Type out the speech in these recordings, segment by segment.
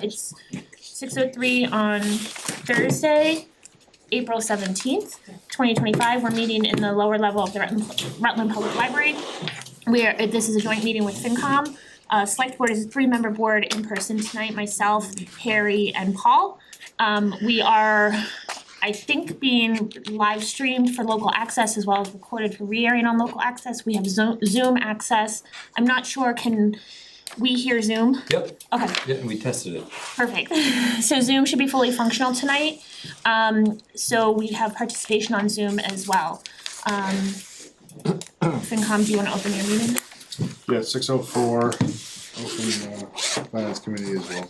It's 6:03 on Thursday, April 17th, 2025. We're meeting in the lower level of the Rutland Public Library. This is a joint meeting with FinCom. Select Board is a 3-member board in person tonight, myself, Harry, and Paul. We are, I think, being live streamed for local access as well as recorded for re-airing on local access. We have Zoom access. I'm not sure, can we hear Zoom? Yep. Okay. Yeah, and we tested it. Perfect. So Zoom should be fully functional tonight. So we have participation on Zoom as well. FinCom, do you want to open your meeting? Yeah, 6:04, open finance committee as well.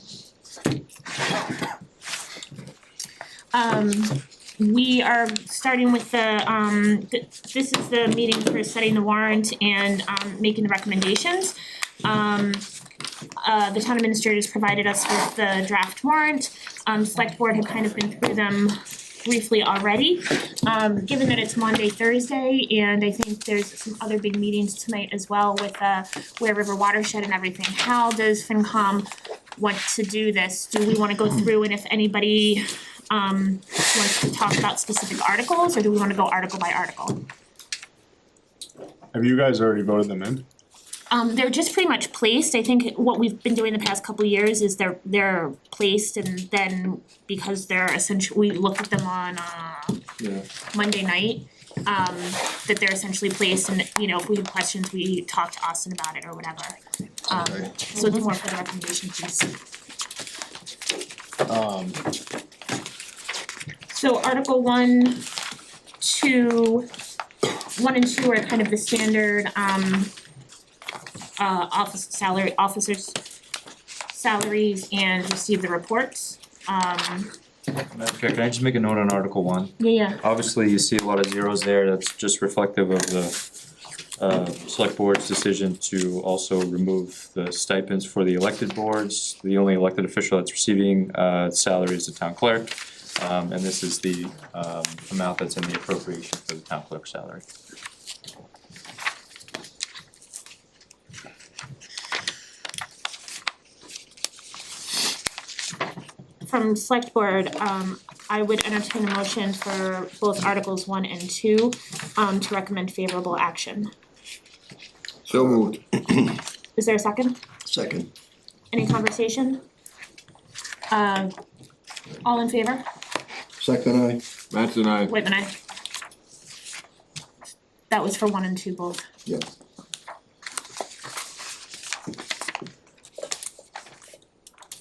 We are starting with this is the meeting for setting the warrant and making the recommendations. The town administrators provided us with the draft warrant. Select Board had kind of been through them briefly already. Given that it's Monday, Thursday, and I think there's some other big meetings tonight as well with Ware River Watershed and everything. How does FinCom want to do this? Do we want to go through, and if anybody wants to talk about specific articles, or do we want to go article by article? Have you guys already voted them in? They're just pretty much placed. I think what we've been doing the past couple of years is they're placed, and then because they're essentially, we looked at them on Monday night, that they're essentially placed, and you know, if we have questions, we talk to Austin about it or whatever. So it's more for the recommendation piece. So Article 1, 2, 1 and 2 are kind of the standard officers' salaries and receive the reports. Madam Chair, can I just make a note on Article 1? Yeah. Obviously, you see a lot of zeros there. That's just reflective of the Select Board's decision to also remove the stipends for the elected boards. The only elected official that's receiving salary is the town clerk. And this is the amount that's in the appropriation for the town clerk's salary. From Select Board, I would entertain a motion for both Articles 1 and 2 to recommend favorable action. So moved. Is there a second? Second. Any conversation? All in favor? Second, aye. Matt's and I. Whitman, aye. That was for 1 and 2 both. Yeah.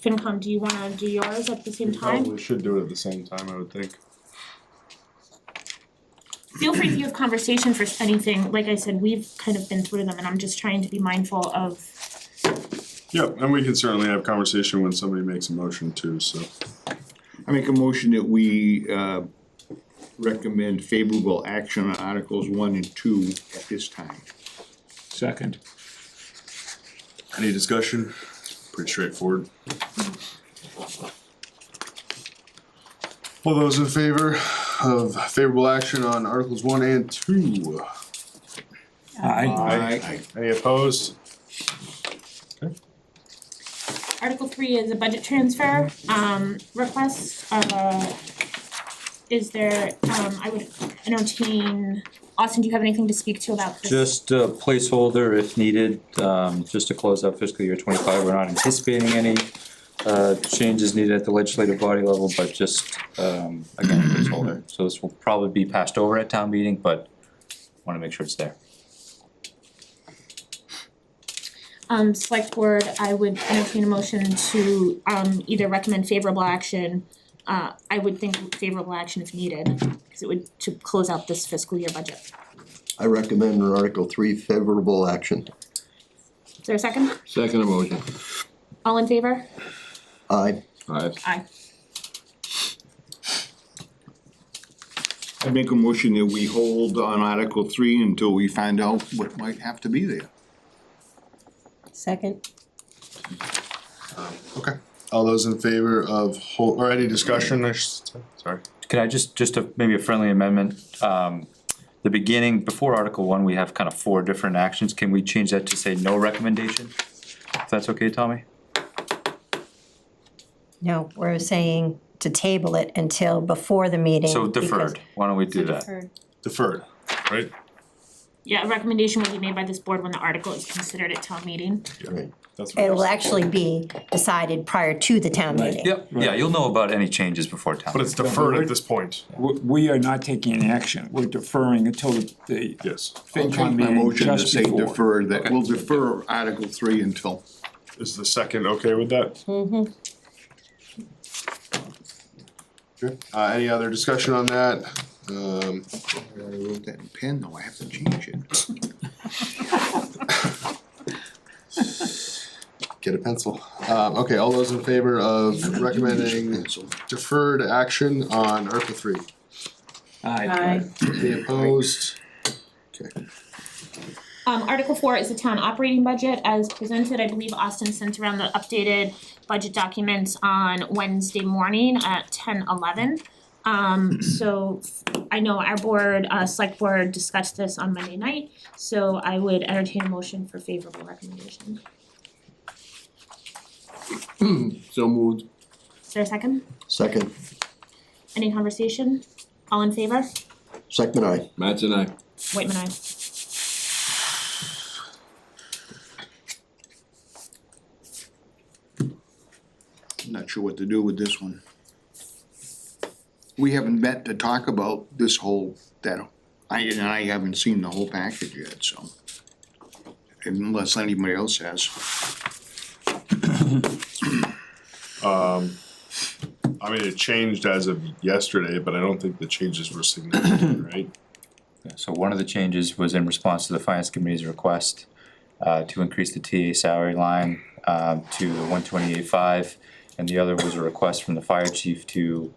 FinCom, do you wanna do yours at the same time? Probably should do it at the same time, I would think. Feel free if you have conversation for anything, like I said, we've kind of been through them and I'm just trying to be mindful of. Yep, and we can certainly have conversation when somebody makes a motion too, so. I make a motion that we recommend favorable action on Articles 1 and 2 at this time. Second. Any discussion? Pretty straightforward. All those in favor of favorable action on Articles 1 and 2? Aye. Any opposed? Article 3 is a budget transfer request. Is there, I would entertain, Austin, do you have anything to speak to about this? Just a placeholder if needed, just to close out fiscal year 25. We're not anticipating any changes needed at the legislative body level, but just again, a placeholder. So this will probably be passed over at town meeting, but wanna make sure it's there. Select Board, I would entertain a motion to either recommend favorable action. I would think favorable action if needed, because it would to close out this fiscal year budget. I recommend in Article 3 favorable action. Is there a second? Second motion. All in favor? Aye. Aye. I make a motion that we hold on Article 3 until we find out what might have to be there. Second. Okay. All those in favor of or any discussion, I should say, sorry. Can I just maybe a friendly amendment, the beginning, before Article 1, we have kind of 4 different actions. Can we change that to say no recommendation? If that's okay, Tommy? No, we're saying to table it until before the meeting. So because- deferred, why don't we do that? Deferred, right? Yeah, a recommendation will be made by this board when the article is considered at town meeting. Right. That's what It it will is. actually be decided prior to the town meeting. Yep, yeah, you'll know about any changes before town. But it's deferred at this point, We are not taking any action, we're deferring until the yes. I'll change FinCom my meeting motion to just say before. defer, that we'll defer Article 3 until. Is the second okay with that? Mm-hmm. Okay, any other discussion on that? I wrote that in pen though, I have to change it. Get a pencil. Okay, all those in favor of recommending deferred action on Article 3? Aye. Any opposed? Okay. Article 4 is the town operating budget as presented. I believe Austin sent around the updated budget documents on Wednesday morning at 10:11. So I know our board, select board discussed this on Monday night, so I would entertain a motion for favorable recommendation. So moved. Is there a second? Second, Any conversation? All in favor? second I. Matt's and I. Whitman, aye. I'm not sure what to do with this one. We haven't met to talk about this whole, I haven't seen the whole package yet, so. Unless anybody else has. I mean, it changed as of yesterday, but I don't think the changes were significant, right? So one of the changes was in response to the finance committee's request to increase the TA salary line to the 128.5, and the other was a request from the fire chief to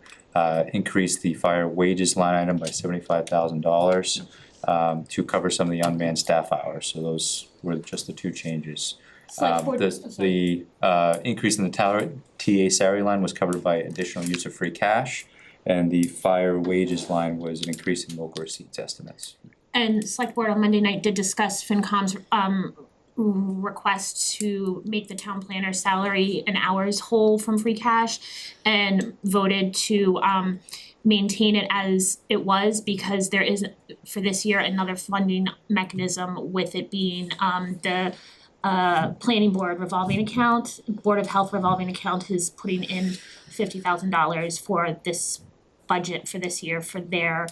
increase the fire wages line item by $75,000 to cover some of the unmanned staff hours. So those were just the two changes. Select board- The increase in the TA salary line was covered by additional use of free cash, and the fire wages line was an increase in local receipts estimates. And select board on Monday night did discuss FinCom's request to make the town planner's salary and hours whole from free cash and voted to maintain it as it was because there is for this year another funding mechanism with it being the planning board revolving account, Board of Health revolving account is putting in $50,000 for this budget for this year for their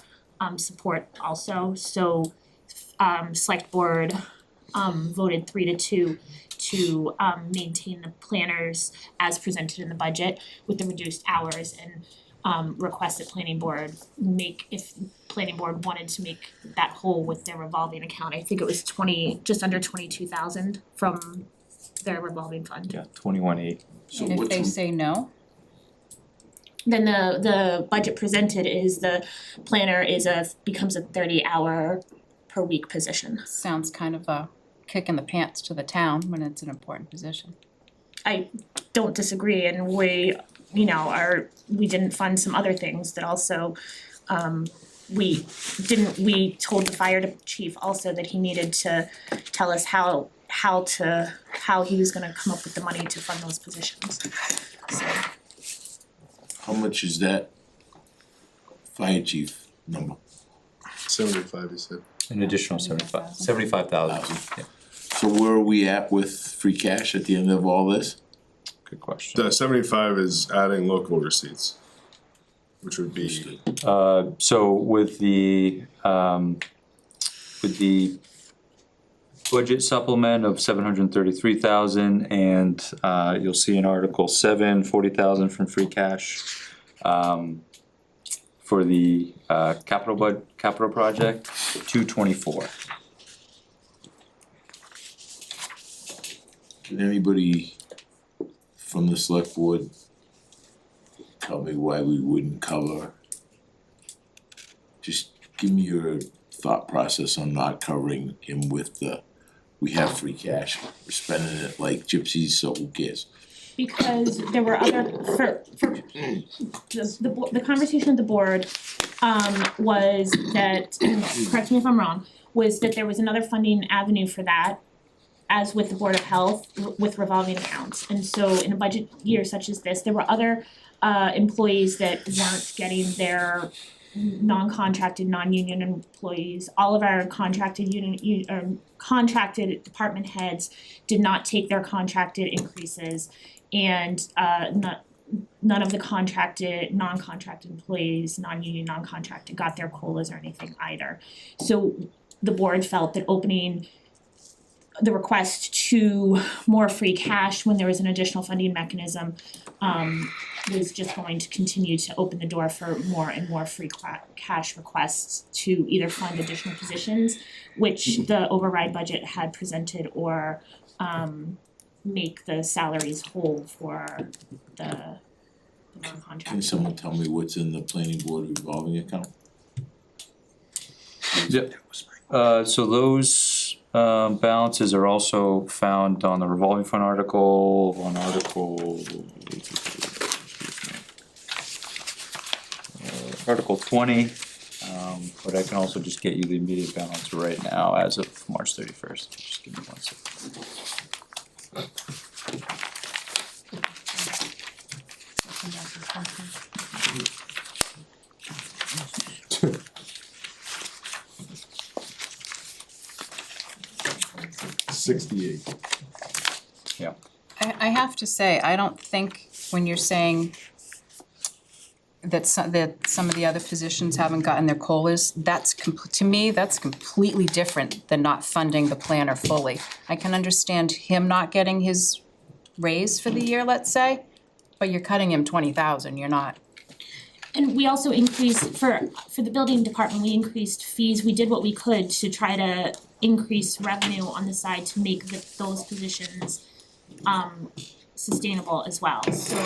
support also. So select board voted 3-2 to maintain the planners as presented in the budget with the reduced hours and request that planning board make, if planning board wanted to make that whole with their revolving account, I think it was just under 22,000 from their revolving fund. Yeah, 21.8. And if they say no, Then the budget presented is the planner becomes a 30-hour per week position. sounds kind of a kick in the pants to the town when it's an important position. I don't disagree, and we didn't fund some other things that also we told the fire chief also that he needed to tell us how he was gonna come up with the money to fund those positions. So How much is that fire chief number? 75, he said. An additional 75,000, yeah, So where are we at with free cash at the end of all this? good question. The 75 is adding local receipts, which would be, So with the budget supplement of 733,000 and you'll see in Article 7, 40,000 from free cash. For the capital project, 224. Can anybody from the select board tell me why we wouldn't cover? Just give me your thought process on not covering him with we have free cash, we're spending it like gypsies, so who cares? because there were other, for the conversation of the board, was that, correct me if I'm wrong, was that there was another funding avenue for that. as with the Board of Health, with revolving accounts. And so in a budget year such as this, there were other employees that weren't getting their non-contracted, non-union employees. All of our contracted contracted department heads did not take their contracted increases, and none of the contracted, non-contracted employees, non-union, non-contracted, got their COLAs or anything either. So the board felt that opening the request to more free cash when there was an additional funding mechanism was just going to continue to open the door for more and more free cash requests to either fund additional positions, which the override budget had presented, or make the salaries whole for the non-contracted. Can someone tell me what's in the planning board revolving account? Yep. So those balances are also found on the revolving fund article, Article 20, but I can also just get you the immediate balance right now as of March 31st. Just give me 1 second. $68. Yeah. I have to say, I don't think when you're saying that some of the other positions haven't gotten their COLAs, to me, that's completely different than not funding the planner fully. I can understand him not getting his raise for the year, let's say, but you're cutting him 20,000, you're not. And we also increased, for the building department, we increased fees. We did what we could to try to increase revenue on the side to make those positions sustainable as well. So,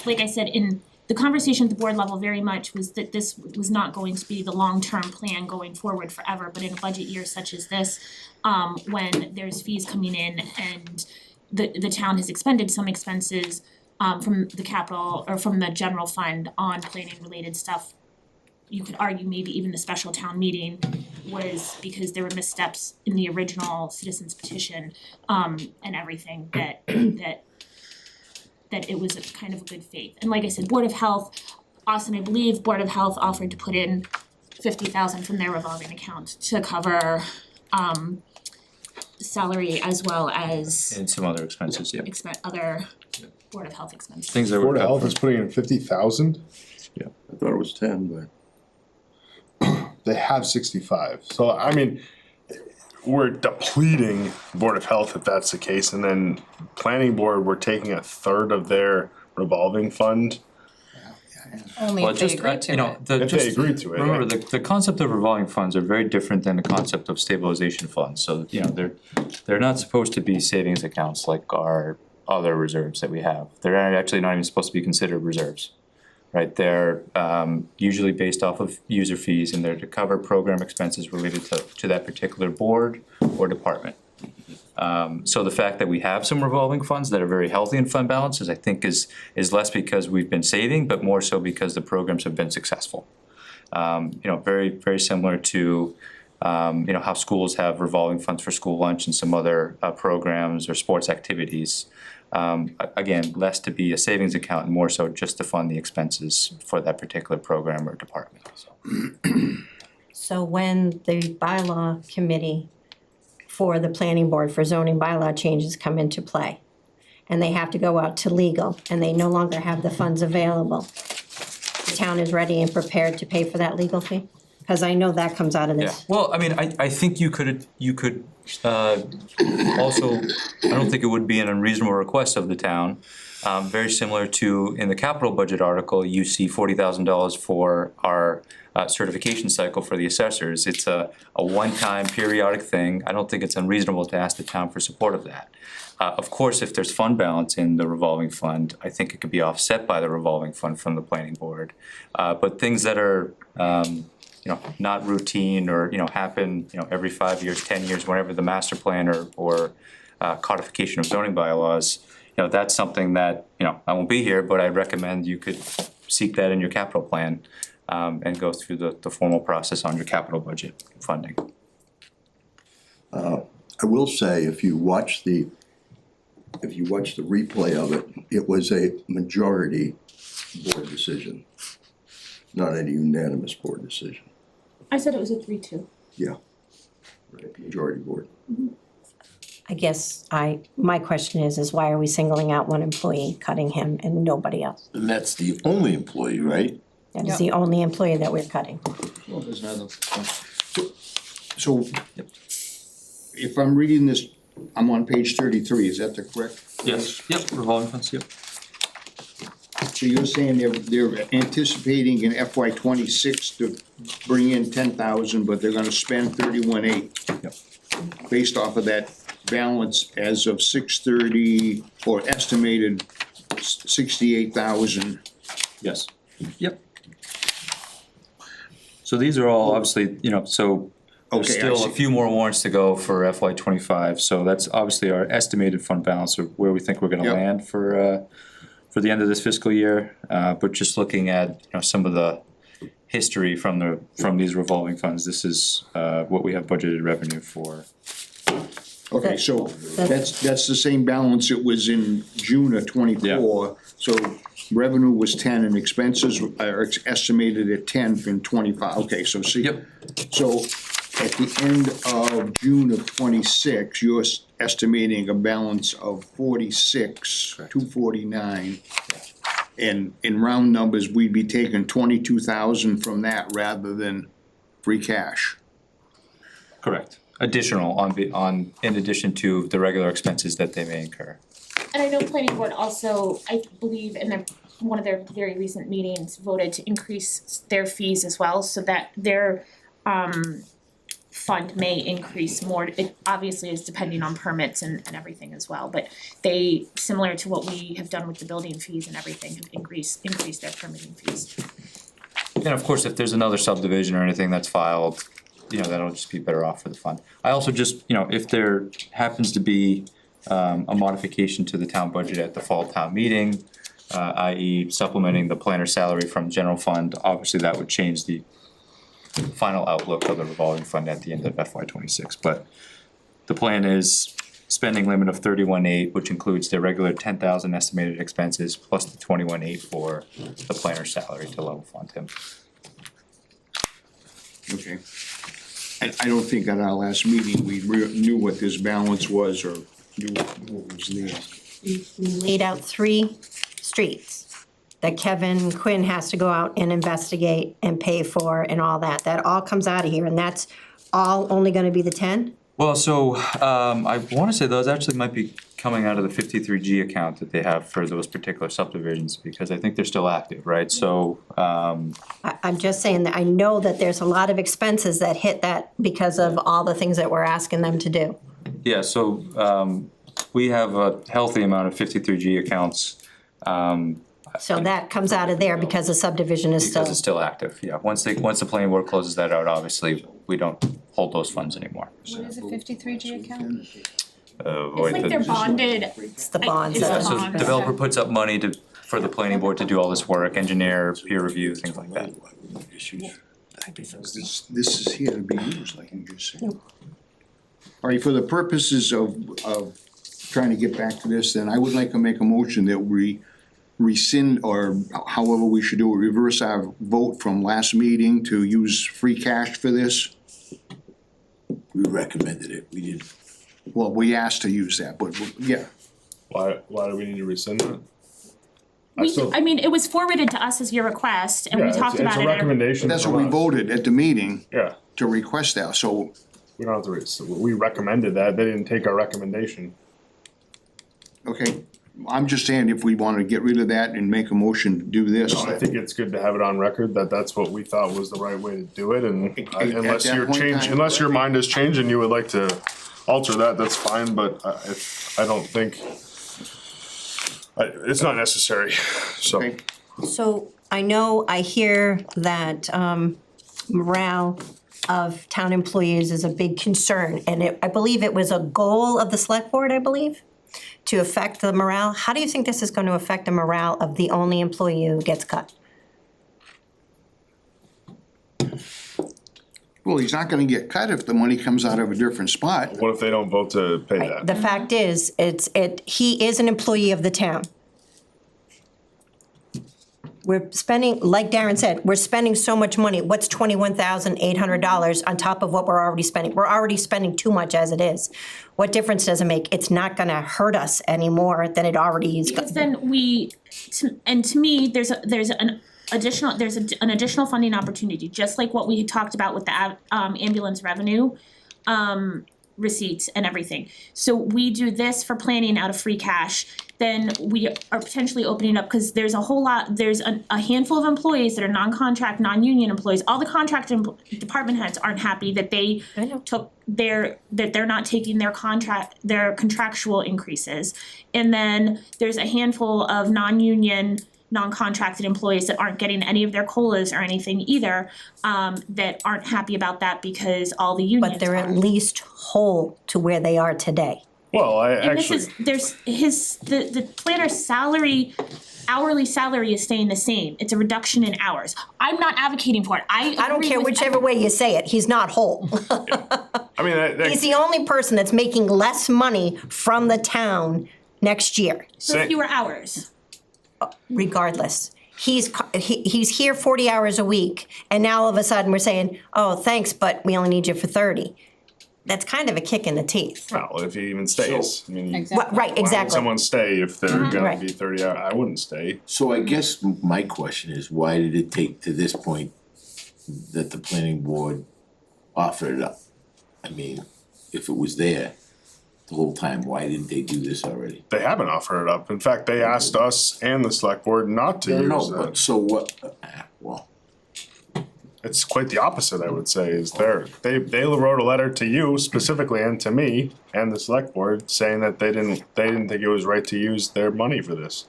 like I said, in the conversation at the board level very much was that this was not going to be the long-term plan going forward forever, but in a budget year such as this, when there's fees coming in and the town has expended some expenses from the capital or from the general fund on planning related stuff, you could argue maybe even the special town meeting was because there were missteps in the original citizens petition and everything that it was a kind of a good faith. And like I said, Board of Health, Austin, I believe Board of Health offered to put in 50,000 from their revolving account to cover salary as well as And some other expenses, yeah. other Board of Health expenses. Things that Board were of Health covered. is putting in 50,000. I thought it was 10, but. They have 65. So I mean, we're depleting Board of Health if that's the case, and then Planning Board, we're taking a third of their revolving fund. Only Well, if they just, agree to you know, it. the, If they just, agree to it, remember, right? the concept of revolving funds are very different than the concept of stabilization funds. So, you know, they're not supposed to be savings accounts like our other reserves that we have. They're actually not even supposed to be considered reserves, right? They're usually based off of user fees, and they're to cover program expenses related to that particular board or department. So the fact that we have some revolving funds that are very healthy in fund balances, I think is less because we've been saving, but more so because the programs have been successful. You know, very, very similar to, you know, how schools have revolving funds for school lunch and some other programs or sports activities. Again, less to be a savings account and more so just to fund the expenses for that particular program or department, so. So when the bylaw committee for the planning board for zoning bylaw changes come into play, and they have to go out to legal, and they no longer have the funds available, the town is ready and prepared to pay for that legal fee? Cause I know that comes out of Yeah, this. well, I mean, I think you could also, I don't think it would be an unreasonable request of the town. Very similar to, in the capital budget article, you see $40,000 for our certification cycle for the assessors. It's a one-time periodic thing. I don't think it's unreasonable to ask the town for support of that. Of course, if there's fund balance in the revolving fund, I think it could be offset by the revolving fund from the planning board. But things that are, you know, not routine or, you know, happen, you know, every 5 years, 10 years, whenever the master plan or codification of zoning bylaws, you know, that's something that, you know, I won't be here, but I'd recommend you could seek that in your capital plan and go through the formal process on your capital budget funding. I will say, if you watch the replay of it, it was a majority board decision, not a unanimous board decision. I said it was a 3-2. Yeah. Right, majority board. I guess my question is why are we singling out one employee, cutting him and nobody else? And that's the only employee, right? That is the only employee that we're cutting. Well, there's another. So, if I'm reading this, I'm on page 33, is that the correct? Yes, yep, revolving funds, yep. So you're saying they're anticipating in FY '26 to bring in 10,000, but they're gonna spend 31,800. Yep. Based off of that balance as of 6/30, or estimated 68,000. Yes, yep. So these are all obviously, so there's Okay, I still a see. few more warrants to go for FY '25, so that's obviously our estimated fund balance of where we think we're gonna Yep. land for the end of this fiscal year. But just looking at, some of the history from these revolving funds, this is what we have budgeted revenue for. Okay, so that's the same balance it was in June of '24. So revenue was 10 and expenses are estimated at 10 in '25. Okay, so see. Yep. So at the end of June of '26, you're estimating a balance of 46,249. And in round numbers, we'd be taking 22,000 from that rather than free cash. Correct. Additional in addition to the regular expenses that they may incur. And I know planning board also, I believe in one of their very recent meetings, voted to increase their fees as well, so that their fund may increase more. It obviously is depending on permits and everything as well, but they, similar to what we have done with the building fees and everything, have increased their permitting fees. And of course, if there's another subdivision or anything that's filed, that'll just be better off for the fund. I also just, if there happens to be a modification to the town budget at the fall town meeting, i.e. supplementing the planner's salary from general fund, obviously that would change the final outlook of the revolving fund at the end of FY '26. But the plan is spending limit of 31,800, which includes their regular 10,000 estimated expenses plus the 21,800 for the planner's salary to level fund him. Okay. I don't think at our last meeting, we knew what this balance was or knew what was there. We laid out 3 streets that Kevin Quinn has to go out and investigate and pay for and all that. That all comes out of here, and that's all only gonna be the 10? Well, so I wanna say those actually might be coming out of the 53G account that they have for those particular subdivisions, because I think they're still active, right? So, I'm just saying that I know that there's a lot of expenses that hit that because of all the things that we're asking them to do. yeah, so we have a healthy amount of 53G accounts. So that comes out of there because the subdivision is still. Because it's still active, yeah. Once the planning board closes that out, obviously, we don't hold those funds anymore. What is a 53G account? It's like they're bonded. It's the bonds. It's the that So bonds. developer puts up money for the planning board to do all this work, engineer, peer review, things like that. This is here to be used, like you just said. All right, for the purposes of trying to get back to this, then I would like to make a motion that we rescind, or however we should do it, reverse our vote from last meeting to use free cash for this. We recommended it, we didn't. Well, we asked to use that, but yeah, Why do we need to rescind that? I mean, it was forwarded to us as your request, and we talked about It's it. a at our- recommendation that's from what we us. voted at the meeting Yeah, to request that, so, we don't have to, we recommended that, they didn't take our recommendation. okay. I'm just saying if we wanna get rid of that and make a motion to do this. I think it's good to have it on record that that's what we thought was the right way to do it, and At unless that you're point in changed, time- unless your mind has changed and you would like to alter that, that's fine, but I don't think, it's not necessary, so. Okay. So I hear that morale of town employees is a big concern, and I believe it was a goal of the select board, to affect the morale. How do you think this is going to affect the morale of the only employee who gets cut? Well, he's not gonna get cut if the money comes out of a different spot. What if they don't vote to pay that? The fact is, he is an employee of the town. We're spending, like Darren said, we're spending so much money. What's $21,800 on top of what we're already spending? We're already spending too much as it is. What difference does it make? It's not gonna hurt us any more than it already is. Because then to me, there's an additional funding opportunity, just like what we had talked about with the ambulance revenue receipts and everything. So we do this for planning out of free cash, then we are potentially opening up, because there's a handful of employees that are non-contract, non-union employees. All the contract department heads aren't happy that they that they're not taking their contractual increases. And then there's a handful of non-union, non-contracted employees that aren't getting any of their COLAs or anything either, that aren't happy about that because all the unions But they're are. at least whole to where they are today. Well, And this is, the planner's hourly salary is staying the same. It's a reduction in hours. I'm not advocating for it. I don't agree care with whichever way you say it, he's not whole. I mean, He's the only person that's making less money from the town next year, for fewer hours. regardless. He's here 40 hours a week, and now all of a sudden we're saying, oh, thanks, but we only need you for 30. That's kind of a kick in the teeth. well, if he even stays, I mean, Exactly. Right, why would exactly. someone stay if they're gonna Right. be 30 hours? I wouldn't stay. So I guess my question is, why did it take to this point that the planning board offered it up? I mean, if it was there the whole time, why didn't they do this already? They haven't offered it up. In fact, they asked us and the select board not to use No, that. but so what, well, It's quite the opposite, I would say, is they wrote a letter to you specifically and to me and the select board saying that they didn't think it was right to use their money for this.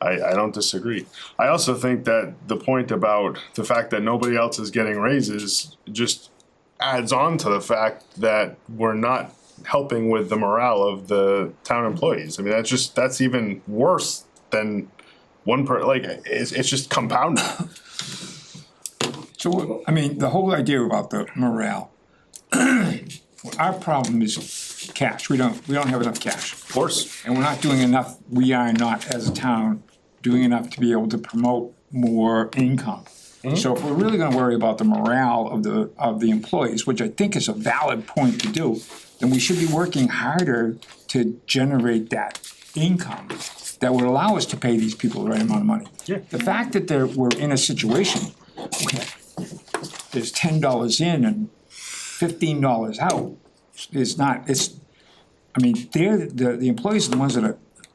I don't disagree. I also think that the point about the fact that nobody else is getting raises just adds on to the fact that we're not helping with the morale of the town employees. I mean, that's even worse than it's just compounded. So, I mean, the whole idea about the morale, our problem is cash. We don't have enough cash. Of course. And we're not doing enough, we are not as a town doing enough to be able to promote more income. So if we're really gonna worry about the morale of the employees, which I think is a valid point to do, then we should be working harder to generate that income that would allow us to pay these people the right amount of money. Yeah. The fact that we're in a situation where there's $10 in and $15 out is not, I mean, the employees are the ones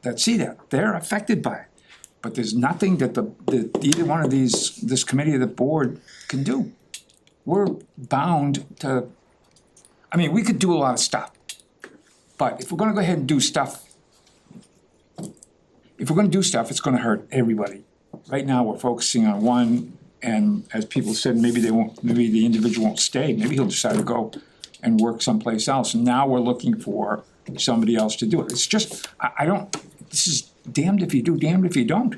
that see that, they're affected by it. But there's nothing that either one of this committee or the board can do. We're bound to, I mean, we could do a lot of stuff. But if we're gonna go ahead and do stuff, it's gonna hurt everybody. Right now, we're focusing on one, and as people said, maybe the individual won't stay, maybe he'll decide to go and work someplace else. And now we're looking for somebody else to do it. It's just, this is damned if you do, damned if you don't.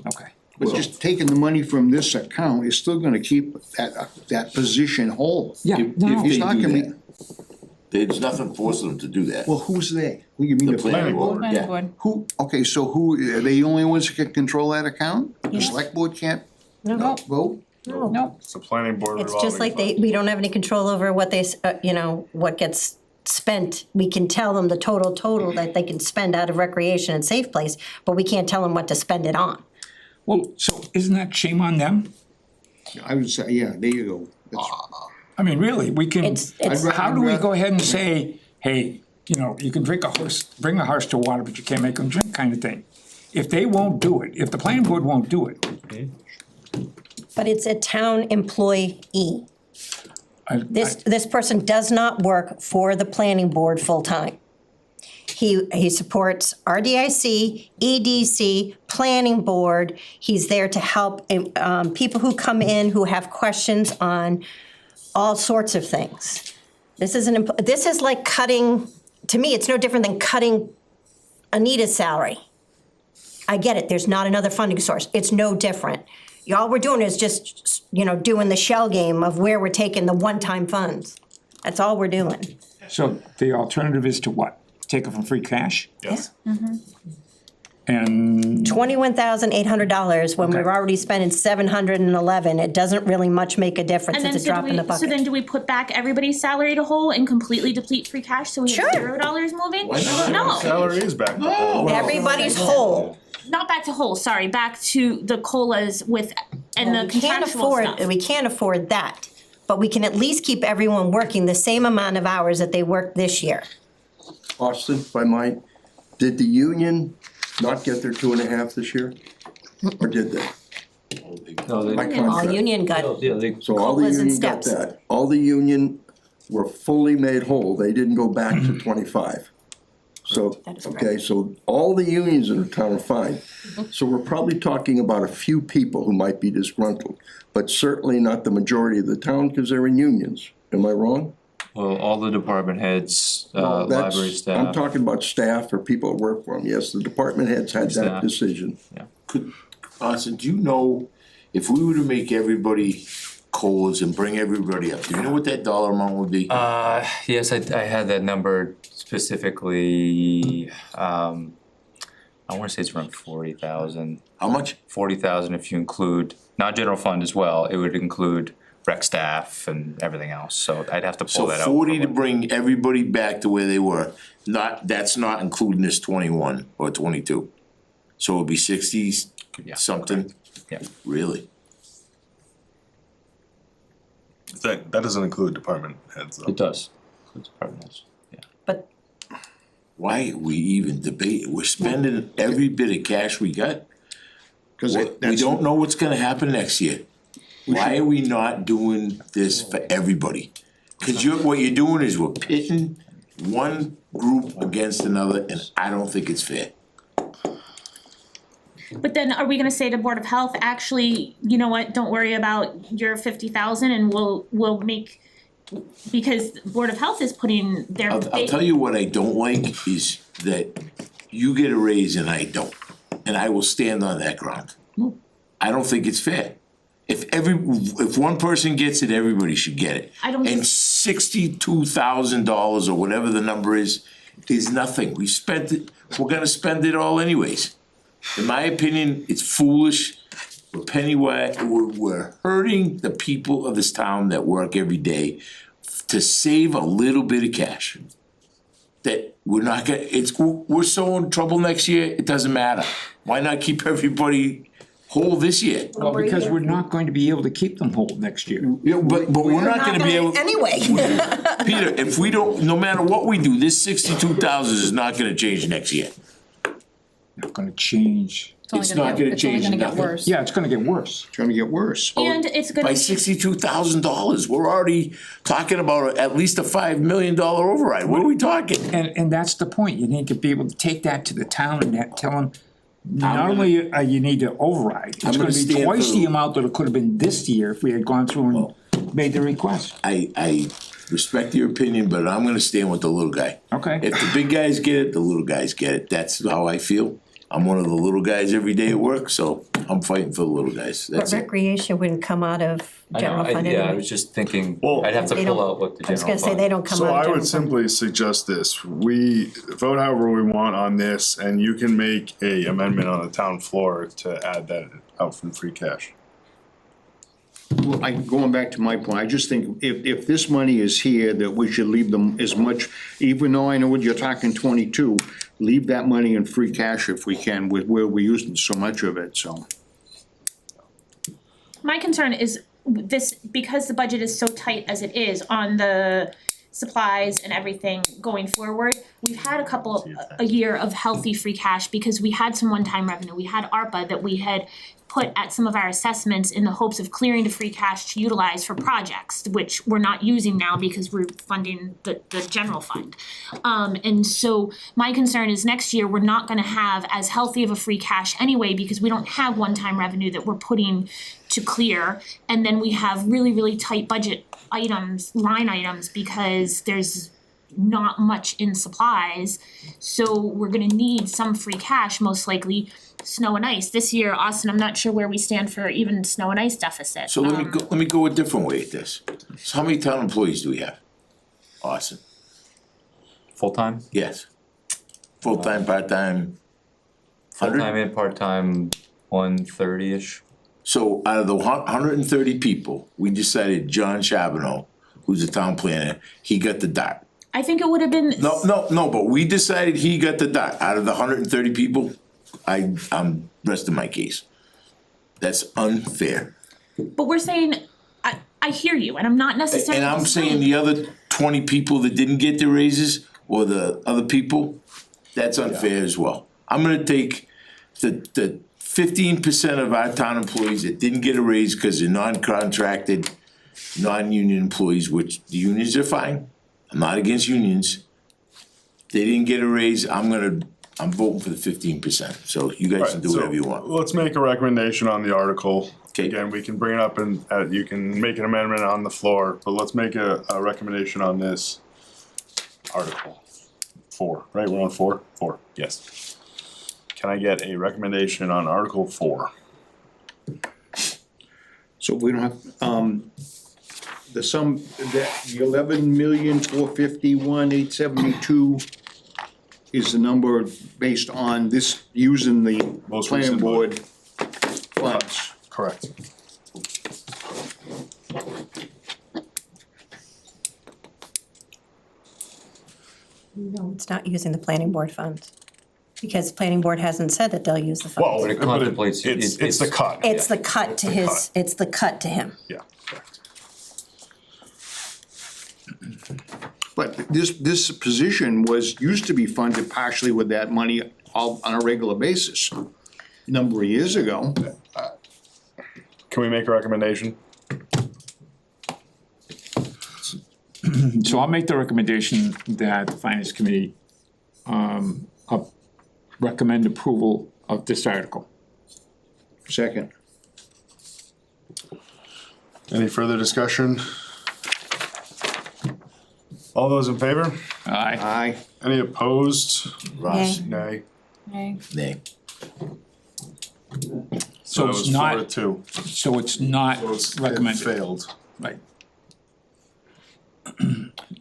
Okay. But just taking the money from this account is still gonna keep that position whole. Yeah, if no, He's they not do gonna be, that, there's nothing forcing them to do that. well, who's they? Who, you mean the planning board? Planning Yeah. board. Who, okay, so who, are they the only ones that can control that account? The select board can't Nope, vote? nope. It's a planning board It's revolving just like fund. we don't have any control over what what gets spent. We can tell them the total that they can spend out of recreation and safe place, but we can't tell them what to spend it on. Well, so isn't that shame on them? I would say, yeah, there you go. That's- I mean, really, we can, It's how do we go ahead and say, hey, you can bring a horse to water, but you can't make them drink kind of thing? If they won't do it, if the planning board won't do it, but it's a town employee. This person does not work for the planning board full-time. He supports RDIC, EDC, planning board. He's there to help people who come in who have questions on all sorts of things. This is like cutting, to me, it's no different than cutting Anita's salary. I get it, there's not another funding source. It's no different. All we're doing is just, doing the shell game of where we're taking the one-time funds. That's all we're doing. So the alternative is to what? Take it from free cash? Yes. And $21,800 when we're Okay. already spending $711, it doesn't really much make a difference, And then it's a drop in the bucket. so then do we put back everybody's salary to whole and completely deplete free cash so we have Sure. $0 moving? Why not? No, Salary is back. Everybody's whole. not back to whole, sorry, back to the COLAs with, and the We can't contractual stuff. we can't afford that, but we can at least keep everyone working the same amount of hours that they worked this year. Austin, if I might, did the union not get their 2.5 this year? Or did they? No, they, My All contract. union got, yeah, they, So all the COLAs and union got steps. that. All the union were fully made whole. They didn't go back to 25. So, That is okay, so all the unions in the town are fine. So we're probably talking about a few people who might be disgruntled, but certainly not the majority of the town because they're in unions. Am I wrong? well, all the department heads, Well, that's- library I'm staff. talking about staff or people that work for them. Yes, the department heads had that Staff. decision. Could, Austin, do you know, if we were to make everybody COLAs and bring everybody up, do you know what that dollar amount would be? Yes, I had that number specifically, I wanna say it's around 40,000. How much? 40,000 if you include, not general fund as well, it would include rec staff and everything else, so I'd have to pull So that out. 40 to probably. bring everybody back to where they were, that's not including this 21 or 22. So it'd be 60 Yeah, something? Yeah. Really? That doesn't include department heads though. It does. Includes department heads. but Why are we even debating? We're spending every bit of cash we got. Cause We don't know what's gonna happen next year. Why are we not doing this for everybody? Cause what you're doing is we're pitting one group against another, and I don't think it's fair. But then are we gonna say to Board of Health, actually, you know what, don't worry about your 50,000 and we'll make, because Board of Health is putting their. I'll tell you what I don't like is that you get a raise and I don't, and I will stand on that ground. I don't think it's fair. If one person gets it, everybody should get it. I don't And think- $62,000 or whatever the number is nothing. We spent it, we're gonna spend it all anyways. In my opinion, it's foolish. We're penny wise, we're hurting the people of this town that work every day to save a little bit of cash. That we're not gonna, we're so in trouble next year, it doesn't matter. Why not keep everybody whole this year? Well, because we're not going to be able to keep them whole next year. Yeah, but we're not gonna be able, anyway. Peter, if we don't, no matter what we do, this 62,000 is not gonna change next year. Not gonna change. It's not gonna change get nothing. worse. Yeah, it's gonna get worse. Trying to get worse. And it's gonna By be, $62,000, we're already talking about at least a $5 million override, what are we talking? And that's the point, you need to be able to take that to the town and tell them, not only you need to override, it's I'm gonna gonna be stand twice for the the- amount that it could have been this year if we had gone through and made the request. I respect your opinion, but I'm gonna stand with the little guy. Okay. If the big guys get it, the little guys get it, that's how I feel. I'm one of the little guys every day at work, so I'm fighting for the little guys, But that's it. recreation wouldn't come out of I know, general fund yeah, I anyway. was just thinking, Well- I'd have to They pull don't- out what the I was general gonna say, fund. they don't come So out of I general would fund. simply suggest this, we vote however we want on this, and you can make a amendment on the town floor to add that out from free cash. Well, going back to my point, I just think if this money is here, that we should leave them as much, even though I know what you're talking 22, leave that money in free cash if we can, with where we're using so much of it, so. my concern is this, because the budget is so tight as it is on the supplies and everything going forward, we've had a year of healthy free cash because we had some one-time revenue. We had ARPA that we had put at some of our assessments in the hopes of clearing the free cash to utilize for projects, which we're not using now because we're funding the general fund. And so my concern is next year, we're not gonna have as healthy of a free cash anyway, because we don't have one-time revenue that we're putting to clear. And then we have really, really tight budget items, line items, because there's not much in supplies. So we're gonna need some free cash, most likely snow and ice. This year, Austin, I'm not sure where we stand for even snow and ice deficit. So let me go a different way at this. So how many town employees do we have? Austin, Full-time? yes. Full-time, part-time, Full-time and part-time, 130-ish. so out of the 130 people, we decided John Charbonneau, who's the town planner, he got the dot. I think it would have been. No, but we decided he got the dot. Out of the 130 people, I'm resting my case. That's unfair. But we're saying, I hear you, and I'm not necessarily. And I'm saying the other 20 people that didn't get their raises, or the other people, that's unfair as well. I'm gonna take the 15% of our town employees that didn't get a raise because they're non-contracted, non-union employees, which the unions are fine. I'm not against unions. They didn't get a raise, I'm voting for the 15%, so you guys can do whatever you want. Let's make a recommendation on the article. Okay. Again, we can bring it up and, you can make an amendment on the floor, but let's make a recommendation on this article. 4, right, we're on 4? 4, yes. Can I get a recommendation on Article 4? So we don't have, the sum, the 11,451,872 is the number based on this, using the Most planning recent board funds. Correct. No, it's not using the planning board funds. Because the planning board hasn't said that they'll use the funds. Well, But it contemplates- it's the cut. It's the cut to his, it's the cut to him. Yeah, correct. But this position used to be funded partially with that money all on a regular basis, a number of years ago. Can we make a recommendation? So I'll make the recommendation that the finance committee, recommend approval of this article. Second. Any further discussion? All those in favor? Aye. Aye. Any opposed? Ross, Nay. Okay. nay. So it it's was not- 4-2. So it's not So it recommended. failed. Right. So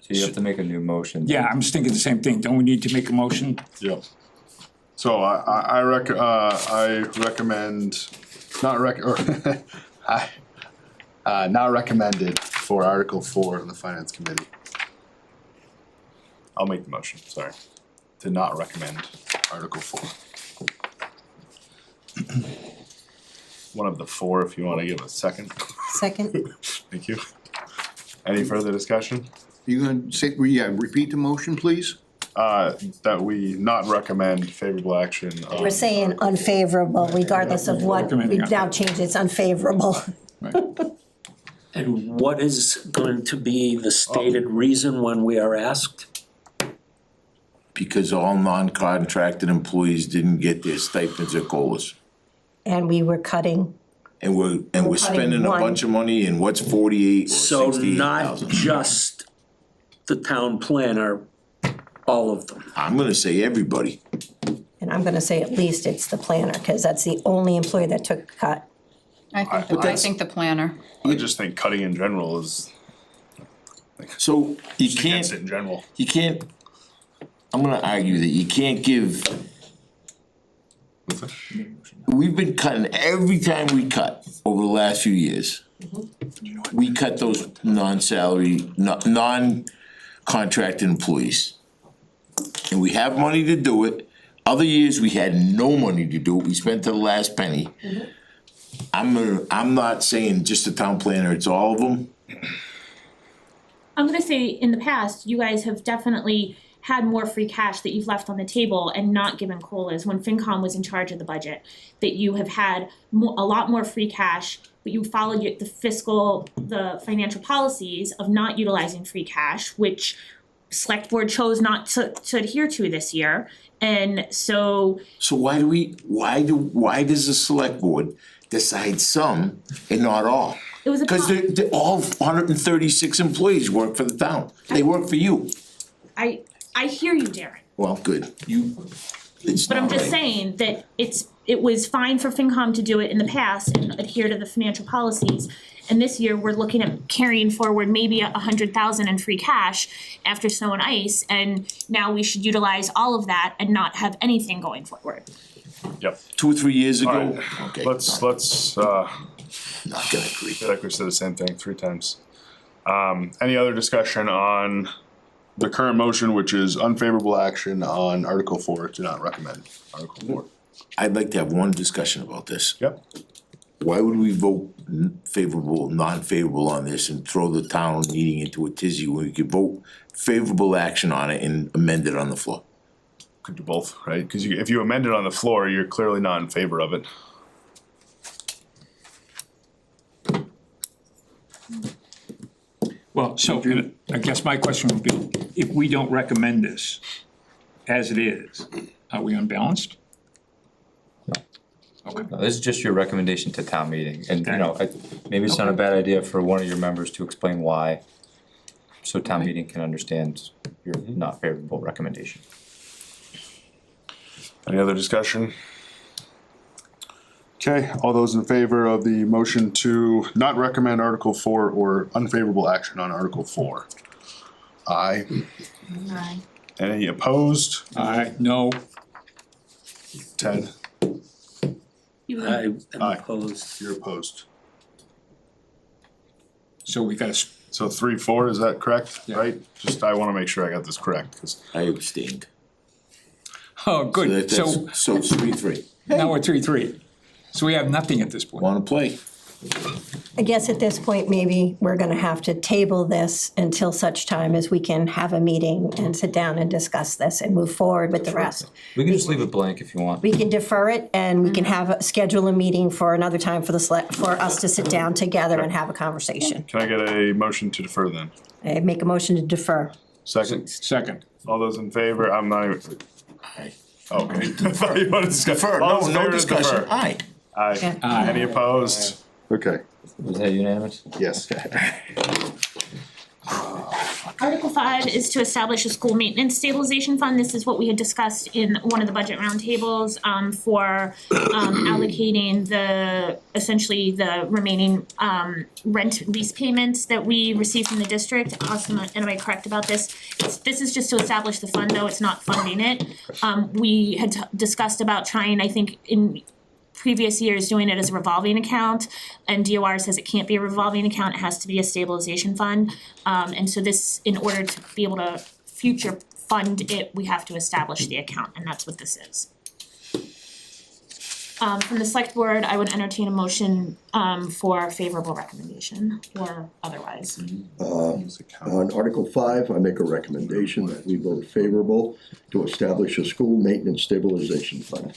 you have to make a new motion. Yeah, I'm just thinking the same thing. Don't we need to make a motion? Yep. So I recommend, not not recommended for Article 4 in the Finance Committee. I'll make the motion, sorry, to not recommend Article 4. One of the 4, if you wanna give a second. Second, Thank you. Any further discussion? You gonna say, repeat the motion, please? That we not recommend favorable action on. we're saying unfavorable regardless of what, we now change it's unfavorable. And what is going to be the stated reason when we are asked? Because all non-contracted employees didn't get their stipends or COLAs. And we were cutting, And we're cutting spending a one. bunch of money, and what's 48 or So 68,000? not just the town planner, all of them. I'm gonna say everybody. and I'm gonna say at least it's the planner, cause that's the only employee that took a cut. I think the planner. I just think cutting in general is, So you just against it can't, in general. I'm gonna argue that you can't give. We've been cutting, every time we cut over the last few years, we cut those non-salary, non-contracted employees. And we have money to do it. Other years, we had no money to do it, we spent to the last penny. I'm not saying just the town planner, it's all of them. I'm gonna say, in the past, you guys have definitely had more free cash that you've left on the table and not given COLAs when FinCom was in charge of the budget. That you have had a lot more free cash, but you followed the financial policies of not utilizing free cash, which select board chose not to adhere to this year. And so, So why does the select board decide some and not all? it was a. Cause they're all 136 employees work for the town, they work for you. I hear you, Darren. Well, good, it's But I'm not just right. saying that it was fine for FinCom to do it in the past and adhere to the financial policies. And this year, we're looking at carrying forward maybe 100,000 in free cash after snow and ice. And now we should utilize all of that and not have anything going forward. Yep. 2 or 3 years ago, Alright, okay. let's, Not gonna agree. I feel like we said the same thing 3 times. Any other discussion on the current motion, which is unfavorable action on Article 4, do not recommend Article 4? I'd like to have one discussion about this. Yep. Why would we vote favorable, non-favorable on this and throw the town meeting into a tizzy when we could vote favorable action on it and amend it on the floor? Could do both, right? Cause if you amend it on the floor, you're clearly not in favor of it. Well, so I guess my question would be, if we don't recommend this as it is, are we unbalanced? Okay. No, this is just your recommendation to town meeting, and maybe it's not a bad idea for one of your members to explain why, so town meeting can understand your not favorable recommendation. Any other discussion? Okay, all those in favor of the motion to not recommend Article 4 or unfavorable action on Article 4? Aye. Aye. Any opposed? No, Ted? I am Aye. opposed. You're opposed. so we gotta, So 3-4, is that correct? Yeah. Right? Just, I wanna make sure I got this correct, cause I abstained. oh, So good, that- so that's, so it's 3-3. now we're 3-3. So we have nothing at this point. Wanna play? I guess at this point, maybe we're gonna have to table this until such time as we can have a meeting and sit down and discuss this and move forward with the rest. We can just leave it blank if you want. We can defer it and we can schedule a meeting for another time for for us to sit down together and have a conversation. can I get a motion to defer then? I make a motion to defer. Second? Second, All those in favor? I'm not even, Aye. okay. I thought you wanted to discuss. Defer, All no, those in no favor to discussion, defer? aye. Aye. Aye. Any opposed? Okay, Was that unanimous? yes. Article 5 is to establish a school maintenance stabilization fund. This is what we had discussed in one of the budget roundtables, for allocating essentially the remaining rent lease payments that we receive from the district. Austin, am I correct about this? This is just to establish the fund, though, it's not funding it. We had discussed about trying, I think, in previous years, doing it as a revolving account, and DOR says it can't be a revolving account, it has to be a stabilization fund. And so this, in order to be able to future fund it, we have to establish the account, and that's what this is. From the select board, I would entertain a motion for favorable recommendation or otherwise. On Article 5, I make a recommendation that we vote favorable to establish a school maintenance stabilization fund.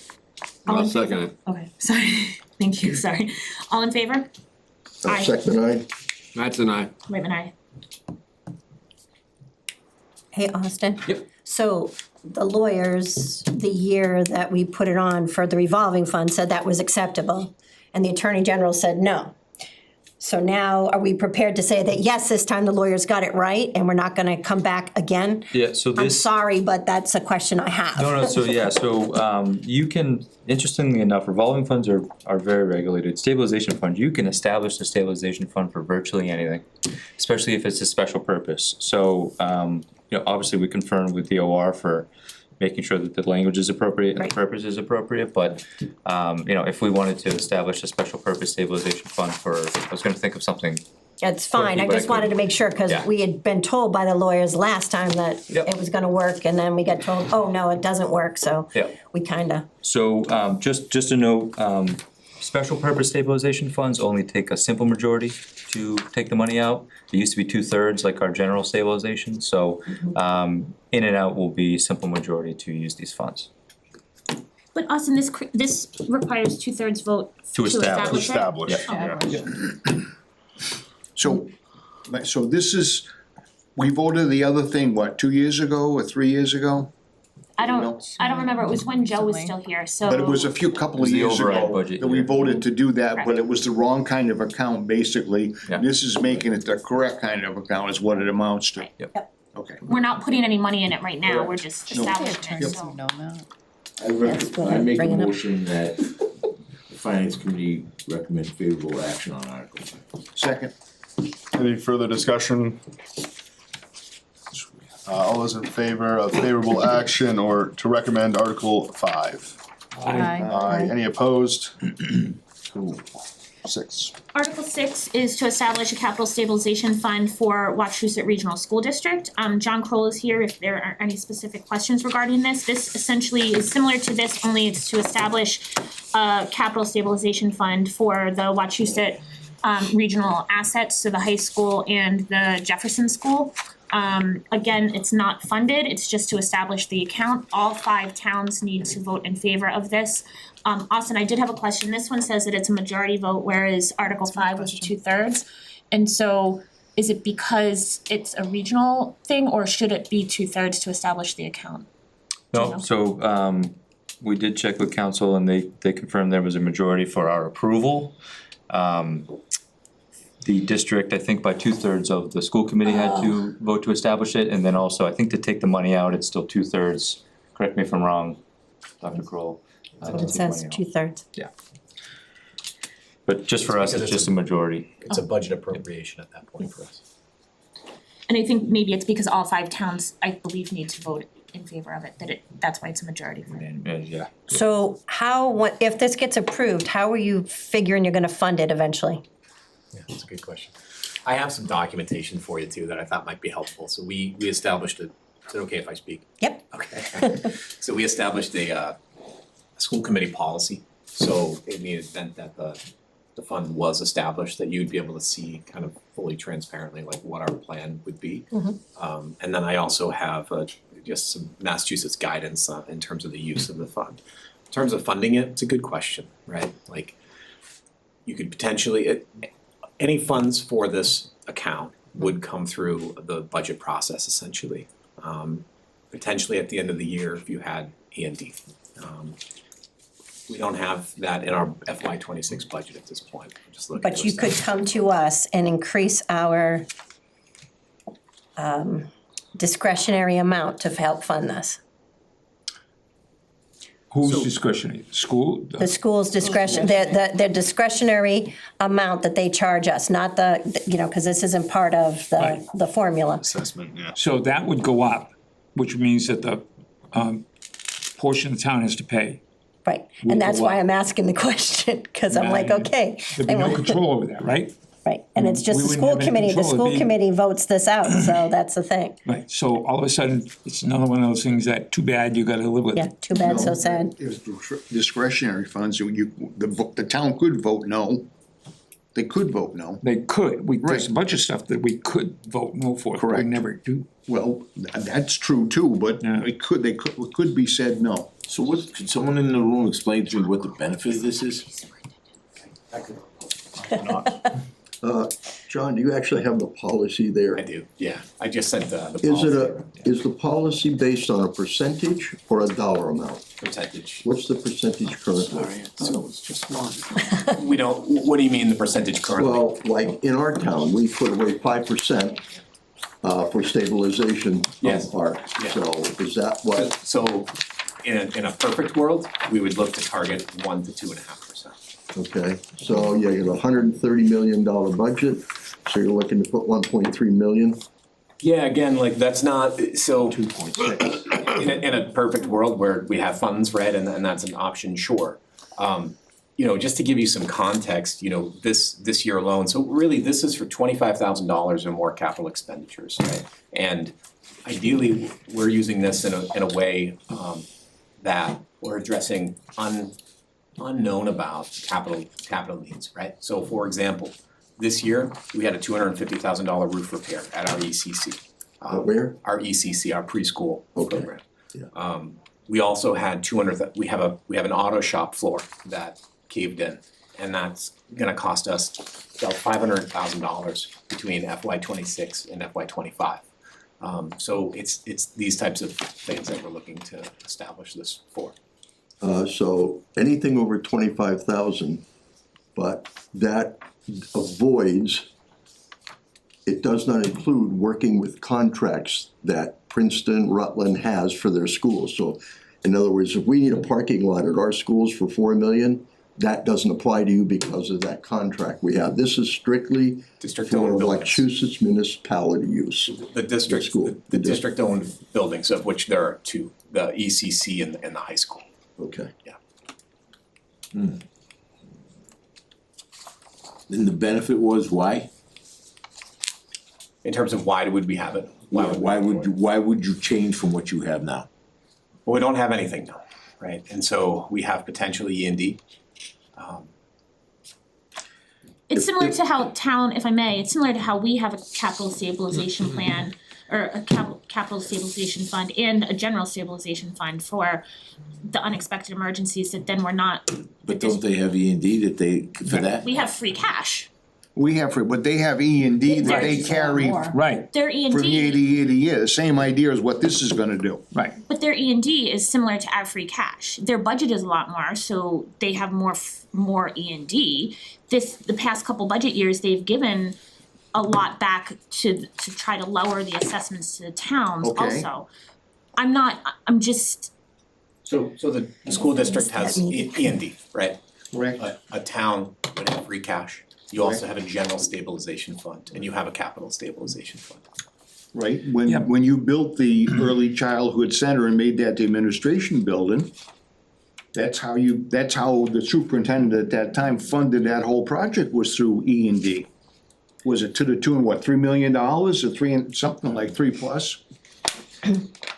I'll second it. Okay, sorry, thank you, sorry. All in favor? Aye. Second, aye? That's an aye. Whitman, aye. Hey, Austin? Yep. So the lawyers, the year that we put it on for the revolving fund said that was acceptable, and the Attorney General said no. So now, are we prepared to say that, yes, this time the lawyers got it right, and we're not gonna come back again? Yeah, so I'm this. sorry, but that's a question I have. So you can, interestingly enough, revolving funds are very regulated. Stabilization funds, you can establish a stabilization fund for virtually anything, especially if it's a special purpose. So, obviously we confirm with DOR for making sure that the language is appropriate and Right. the purpose is appropriate, but, if we wanted to establish a special purpose stabilization fund for, I was gonna think of something. It's fine, I But I just wanted to couldn't. make sure, cause Yeah. we had been told by the lawyers last time that Yep. it was gonna work, and then we got told, oh, no, it doesn't work, so Yep. we kinda, So, just a note, special purpose stabilization funds only take a simple majority to take the money out. It used to be 2/3 like our general stabilization, so, in and out will be simple majority to use these funds. But Austin, this requires 2/3 vote To to establish. establish it? Yeah. So this is, we voted the other thing, what, 2 years ago or 3 years ago? I don't remember, it was when Joe was still here, so. But it was a couple of the years override ago budget that we year. voted to do that, but it was the wrong kind of account, basically. Yeah. This is making it the correct kind of account is what it amounts to. Yep. Okay. We're not putting any money in it right now, we're just No. establishing it, Yep. so. Know that. That's what I I'm make a bringing up. motion that the finance committee recommend favorable action on Article 5. Second. Any further discussion? All those in favor of favorable action or to recommend Article 5? Aye. Any opposed? Cool. 6. Article 6 is to establish a capital stabilization fund for Wachusett Regional School District. John Kroll is here if there are any specific questions regarding this. This essentially is similar to this, only it's to establish a capital stabilization fund for the Wachusett regional assets, so the high school and the Jefferson School. Again, it's not funded, it's just to establish the account. All 5 towns need to vote in favor of this. Austin, I did have a question. This one says that it's a majority vote, whereas Article 5 was a 2/3. And so is it because it's a regional thing, or should it be 2/3 to establish the account? Do you know? No, so we did check with council and they confirmed there was a majority for our approval. The district, I think by 2/3 of the school committee had to vote to establish it, and then also I think to take the money out, it's still 2/3. Correct me if I'm wrong, Dr. Kroll. That's what it says, 2/3. But just for us, it's just a majority. It's a budget appropriation at that point for us. And I think maybe it's because all 5 towns, I believe, need to vote in favor of it, that's why it's a majority for it. And, yeah. So if this gets approved, how are you figuring you're gonna fund it eventually? Yeah, that's a good question. I have some documentation for you too that I thought might be helpful. So we established is it okay if I speak? Yep. Okay. So we established a school committee policy. So in the event that the fund was established, that you'd be able to see kind of fully transparently like what our plan would be. And then I also have just some Massachusetts guidance in terms of the use of the fund. In terms of funding it, it's a good question, right? Like you could potentially, any funds for this account would come through the budget process essentially. Potentially at the end of the year if you had E&D. We don't have that in our FY26 budget at this point. We're just looking But to you could establish come to us and increase our discretionary amount to help fund this. Who's discretionary, school? The school's discretion, their discretionary amount that they charge us, not cause this isn't part of the formula. Assessment, yeah. So that would go up, which means that the portion the town has to pay. Right, Will and that's go why up. I'm asking the question, cause I'm like, Right. okay. There'd be no control over that, right? Right, and it's just We the wouldn't school have any committee, the control, it'd school be- committee votes this out, so that's the thing. Right, so all of a sudden, it's another one of those things that, too bad, you gotta live with. Yeah, too bad, so sad. If discretionary funds, the town could vote no. They could vote no. They could, there's a Right. bunch of stuff that we could vote no for, but we Correct. never do. Well, that's true too, but Yeah. it could be said no. So could someone in the room explain to me what the benefit of this is? John, do you actually have the policy there? I do, yeah. I just sent the Is the policy based on a percentage or a dollar amount? percentage. What's the percentage currently? So it's just one. We don't, what do you mean the percentage currently? Well, like in our town, we put away 5% for stabilization Yes. of our, Yeah. so is that what? So in a perfect world, we would look to target 1 to 2.5%. Okay, so yeah, you have a $130 million budget, so you're looking to put 1.3 million? Yeah, again, like that's not, so 2.6. in a perfect world where we have funds, right, and that's an option, sure. You know, just to give you some context, you know, this year alone, so really this is for $25,000 or more capital expenditures, right? And ideally, we're using this in a way that we're addressing unknown about capital needs, right? So for example, this year, we had a $250,000 roof repair at our ECC. Where? Our ECC, our preschool Okay. program. Yeah. We also had we have an auto shop floor that caved in, and that's gonna cost us about $500,000 between FY26 and FY25. So it's these types of things that we're looking to establish this for. So anything over 25,000, but that avoids it does not include working with contracts that Princeton, Rutland has for their schools. So in other words, if we need a parking lot at our schools for 4 million, that doesn't apply to you because of that contract we have. This is strictly District-owned for buildings. Wachusett municipality use. The district, school. the district-owned buildings, of which there are two, the ECC and the high school. Okay. And the benefit was why? In terms of why would we have it? Why would you change from what you have now? Well, we don't have anything now, right? And so we have potentially E&D. It's similar to how town, if I may, it's similar to how we have a capital stabilization plan or a capital stabilization fund and a general stabilization fund for the unexpected emergencies that then we're not. But don't they have E&D that they, for that? We have free cash. We have, but they have E&D that they carry Right, Their E and from year to D, year to year, the same idea as what this is gonna do. right. but their E and D is similar to our free cash. Their budget is a lot more, so they have more E and D. The past couple budget years, they've given a lot back to try to lower the assessments to the towns Okay. also. I'm just, So the school district has E&D, right? Correct. A town would have free cash. You also have a general stabilization fund, and you have a capital stabilization fund. Right, Yep. when you built the early childhood center and made that the administration building, that's how the superintendent at that time funded that whole project, was through E&D. Was it to the tune, what, $3 million or something like 3+?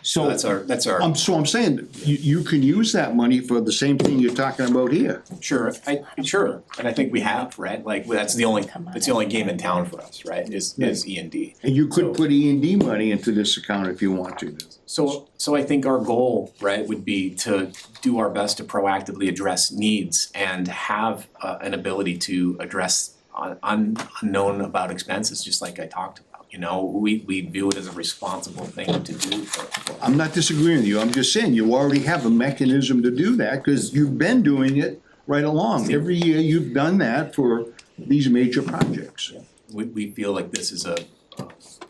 So that's our. I'm saying, you can use that money for the same thing you're talking about here. Sure, and I think we have, right? Like, it's the only game in town for us, right, is E&D. And you could put E&D money into this account if you want to. So I think our goal, right, would be to do our best to proactively address needs and have an ability to address unknown about expenses, just like I talked about. You know, we view it as a responsible thing to do for I'm not disagreeing with you, I'm just saying, you already have a mechanism to do that, cause you've been doing it right along. Every year you've done that for these major projects. we feel like this is a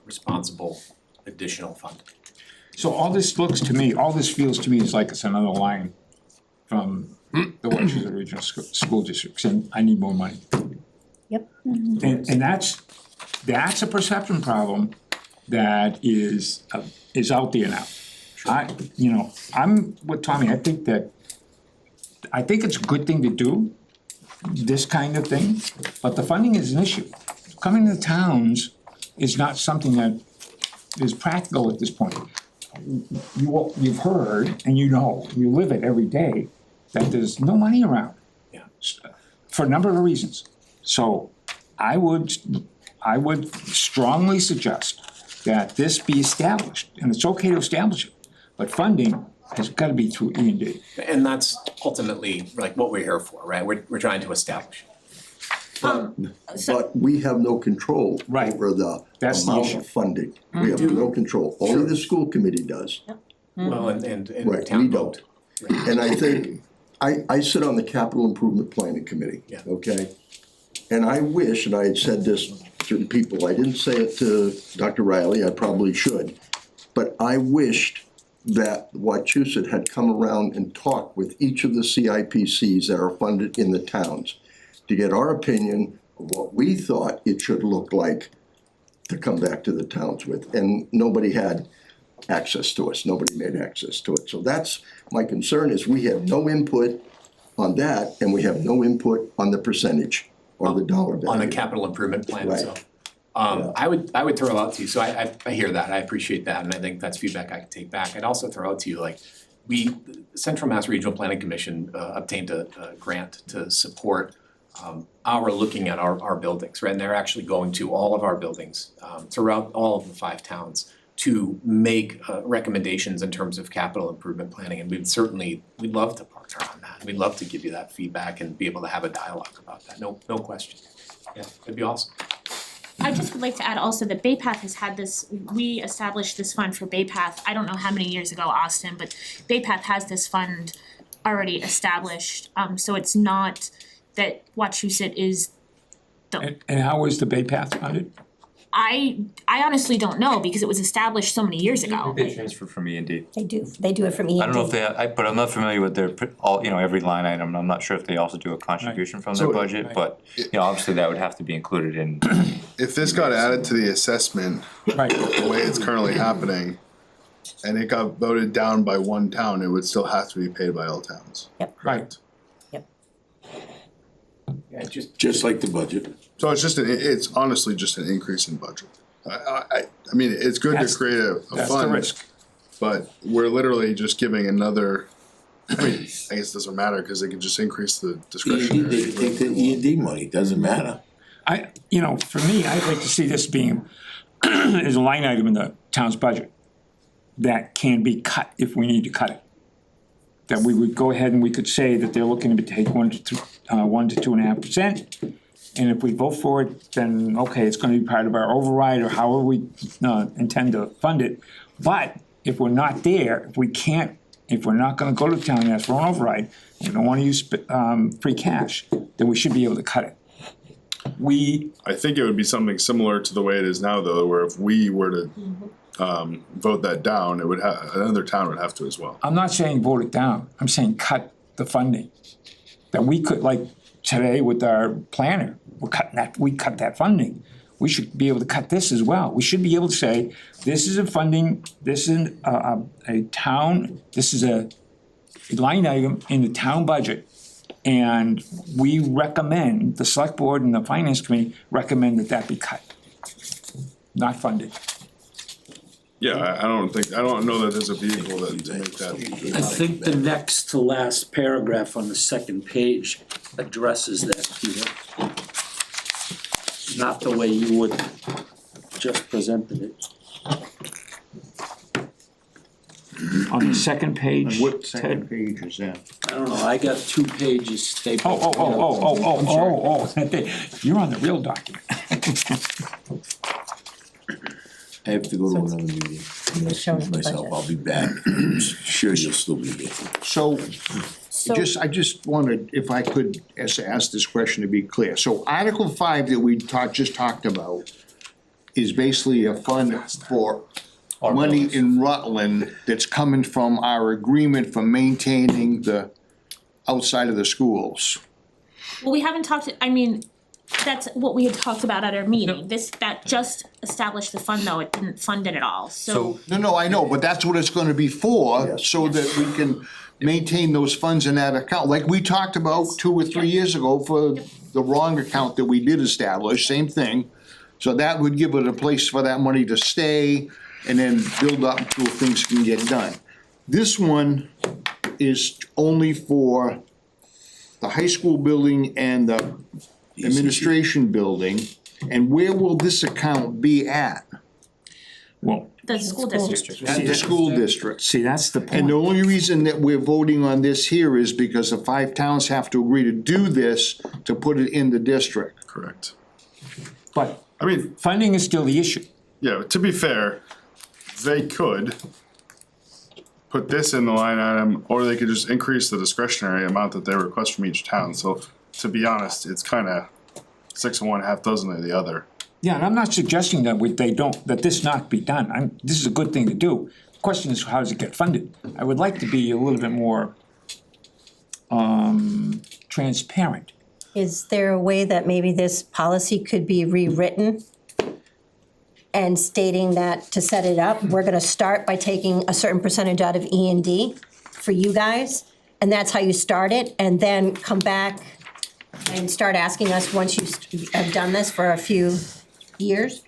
responsible additional fund. So all this feels to me is like it's another line from the Wachusett Regional School District saying, I need more money. Yep. And that's a perception problem that is out there now. I'm with Tommy, I think it's a good thing to do, this kind of thing, but the funding is an issue. Coming to towns is not something that is practical at this point. You've heard, and you live it every day, that there's no money around. Yeah. For a number of reasons. So I would strongly suggest that this be established, and it's okay to establish it, but funding has gotta be through E&D. And that's ultimately like what we're here for, right? We're trying to establish. so, But we have no control Right. over the That's the amount issue. of funding. We have no control, only the school committee does. Well, and Right, town we vote. don't. And I think, I sit on the capital improvement planning committee, Yeah. okay? And I wish, and I had said this to certain people, I didn't say it to Dr. Riley, I probably should, but I wished that Wachusett had come around and talked with each of the CIPCs that are funded in the towns to get our opinion of what we thought it should look like to come back to the towns with, and nobody had access to us, nobody made access to it. So that's, my concern is we have no input on that, and we have no input on the percentage or the dollar value. On the capital improvement plan Right. itself. I would throw out to you, so I hear that, I appreciate that, and I think that's feedback I can take back. I'd also throw out to you, like, Central Mass Regional Planning Commission obtained a grant to support our looking at our buildings, right? And they're actually going to all of our buildings throughout all of the 5 towns to make recommendations in terms of capital improvement planning, and we'd love to partner on that. We'd love to give you that feedback and be able to have a dialogue about that, no question. Yeah, it'd be awesome. I just would like to add also that Bay Path has had this, we established this fund for Bay Path, I don't know how many years ago, Austin, but Bay Path has this fund already established, so it's not that Wachusett is And how was the Bay Path funded? I honestly don't know because it was established so many years ago. They transfer from E&D. They do it from E&D. I don't know if they, but I'm not familiar with their, all, every line item, I'm not sure if they also do a contribution from their So- budget, but, obviously that would have to be included in. If this got added to the assessment, Right, the way it's currently happening, and it got voted down by one town, it would still have to be paid by all towns. right. Yeah, just like the budget. So it's just, it's honestly just an increase in budget. I mean, it's good to That's- create a That's the fund, risk. but we're literally just giving another, I mean, I guess it doesn't matter, cause they can just increase the E&D, discretionary. they can take the E&D money, doesn't matter. For me, I'd like to see this being, as a line item in the town's budget that can be cut if we need to cut it. That we would go ahead and we could say that they're looking to take 1 to 2.5%. And if we vote for it, then, okay, it's gonna be part of our override or however we, intend to fund it. But if we're not there, if we're not gonna go to town and ask for an override, we don't wanna use, free cash, then we should be able to cut it. I think it would be something similar to the way it is now, though, where if we were to vote that down, it would another town would have to as well. I'm not saying vote it down, I'm saying cut the funding. That we could, like today with our planner, we cut that funding. We should be able to cut this as well. We should be able to say, this is a funding, this is a town, this is a line item in the town budget. And we recommend, the select board and the finance committee recommend that be cut, not funded. Yeah, I don't know that there's a vehicle that to make that. I think the next to last paragraph on the second page addresses that, Peter. Not the way you would just presented it. On the second page, What second page is that? I don't know, I got 2 pages stapled. You're on the real document. I have to go to another meeting. I'm gonna Show excuse the myself, budget. I'll be back. Sure, you'll still be there. So, So- I just wanted, if I could ask this question to be clear. So Article 5 that we just talked about is basically a fund for money in Rutland that's coming from our agreement for maintaining the outside of the schools. Well, we haven't talked, that's what we had talked about at our meeting. That just established the fund though, it didn't fund it at all, so. No, I know, but that's what it's gonna be for, Yes. so that we can maintain those funds in that account. Like we talked about 2 or 3 years ago for the wrong account that we did establish, same thing. So that would give it a place for that money to stay and then build up until things can get done. This one is only for the high school building and the administration building. And where will this account be at? Well, The school district. At the school district. see, that's the And the point. only reason that we're voting on this here is because the 5 towns have to agree to do this to put it in the district. Correct. But I mean, funding is still the issue. yeah, to be fair, they could put this in the line item, or they could just increase the discretionary amount that they request from each town. So to be honest, it's kinda 6 of one, half dozen of the other. Yeah, and I'm not suggesting that that this not be done. This is a good thing to do. The question is, how does it get funded? I would like to be a little bit more transparent. Is there a way that maybe this policy could be rewritten and stating that to set it up, we're gonna start by taking a certain percentage out of E&D for you guys, and that's how you start it, and then come back and start asking us once you have done this for a few years?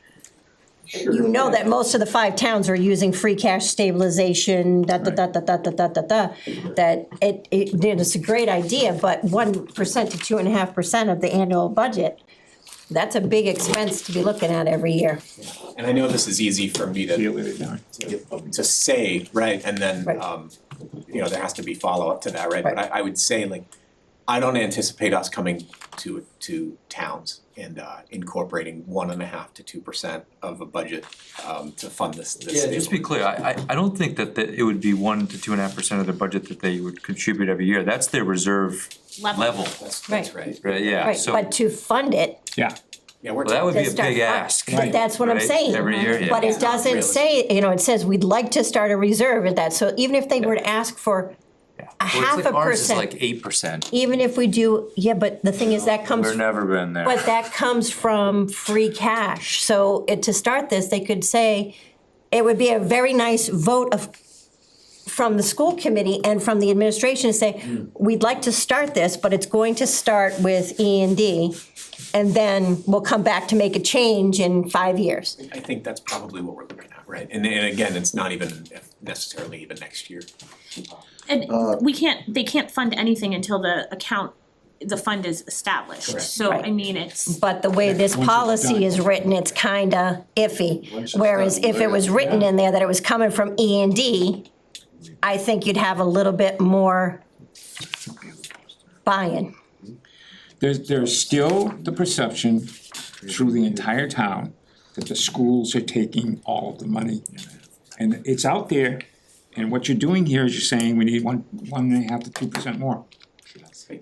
You know that most of the 5 towns are using free cash stabilization, that it's a great idea, but 1% to 2.5% of the annual budget, that's a big expense to be looking at every year. And I know this is easy for me to say, right, and then, Right. there has to be follow-up to that, right? But Right. I would say, like, I don't anticipate us coming to towns and incorporating 1.5% to 2% of a budget to fund this. Yeah, just to be clear, I don't think that it would be 1 to 2.5% of the budget that they would contribute every year. That's their reserve level. That's right. Right, yeah, Right, so. but to fund it, Yeah, Yeah, we're Well, that would be To a start big fund- ask. But that's what I'm right? saying. Every year, yeah. But it doesn't say, it says we'd like to start a reserve at that, so even if they were to ask for a half a Ours is like percent, 8%. even if we do, yeah, but the thing is that comes, We've never been there. but that comes from free cash. So to start this, they could say, it would be a very nice vote from the school committee and from the administration to say, we'd like to start this, but it's going to start with E&D. And then we'll come back to make a change in 5 years. I think that's probably what we're looking at, right? And again, it's not even necessarily even next year. And they can't fund anything until the fund is established. Correct. So, I Right. mean, it's, But the way this policy is written, it's kinda iffy. Whereas if it was written in there that it was coming from E&D, I think you'd have a little bit more buy-in. There's still the perception through the entire town that the schools are taking all of the money. And it's out there, and what you're doing here is you're saying we need 1.5 to 2% more.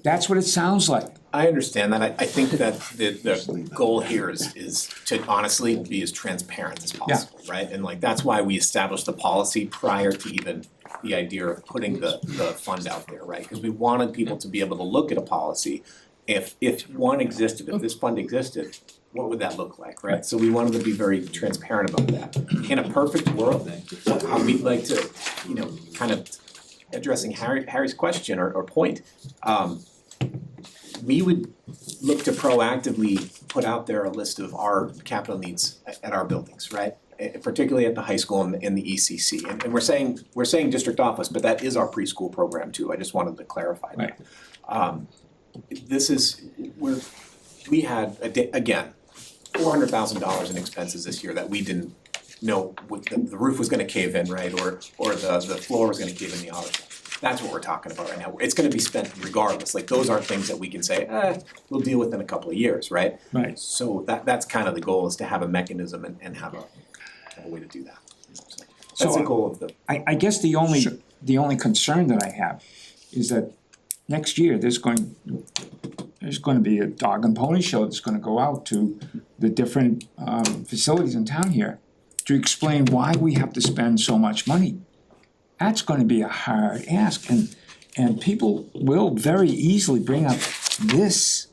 That's what it sounds like. I understand that. I think that the goal here is to honestly be as transparent as possible, right? And like, that's why we established the policy prior to even the idea of putting the fund out there, right? Because we wanted people to be able to look at a policy. If one existed, if this fund existed, what would that look like, right? So we wanted to be very transparent about that. In a perfect world, we'd like to, kind of addressing Harry's question or point, we would look to proactively put out there a list of our capital needs at our buildings, right? Particularly at the high school and the ECC. And we're saying district office, but that is our preschool program too. I just wanted to clarify that. We had, again, $400,000 in expenses this year that we didn't know the roof was gonna cave in, right? Or the floor was gonna cave in the office. That's what we're talking about right now. It's gonna be spent regardless. Like, those aren't things that we can say, we'll deal with in a couple of years, right? Right. So that's kind of the goal, is to have a mechanism and have a way to do that. So that's the goal of the. I guess the only concern that I have is that next year, there's going to be a dog and pony show that's gonna go out to the different facilities in town here to explain why we have to spend so much money. That's gonna be a hard ask, and people will very easily bring up this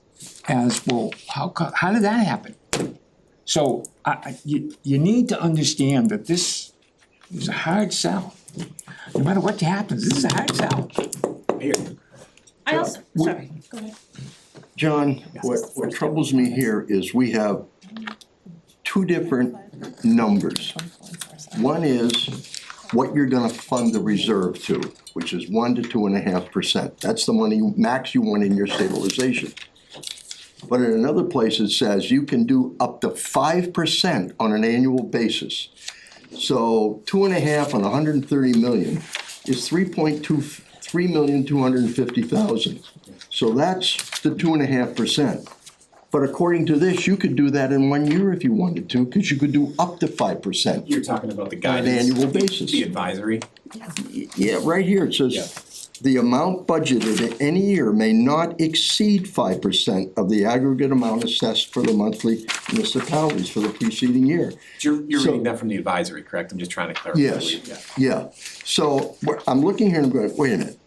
as, well, how did that happen? So you need to understand that this is a hard sell. No matter what happens, this is a hard sell. Here. I also, sorry, go ahead. John, what troubles me here is we have two different numbers. One is what you're gonna fund the reserve to, which is 1 to 2.5%. That's the money max you want in your stabilization. But in another place, it says you can do up to 5% on an annual basis. So 2.5 on 130 million is 3,250,000. So that's the 2.5%. But according to this, you could do that in 1 year if you wanted to, because you could do up to 5%. You're talking about the On an guidance. annual basis. The advisory. Yeah, right here, it says, the amount budgeted in any year may not exceed 5% of the aggregate amount assessed for the monthly municipalities for the preceding year. You're So- reading that from the advisory, correct? I'm just trying to clarify. Yes, Yeah. yeah. So I'm looking here and I'm going, wait a minute.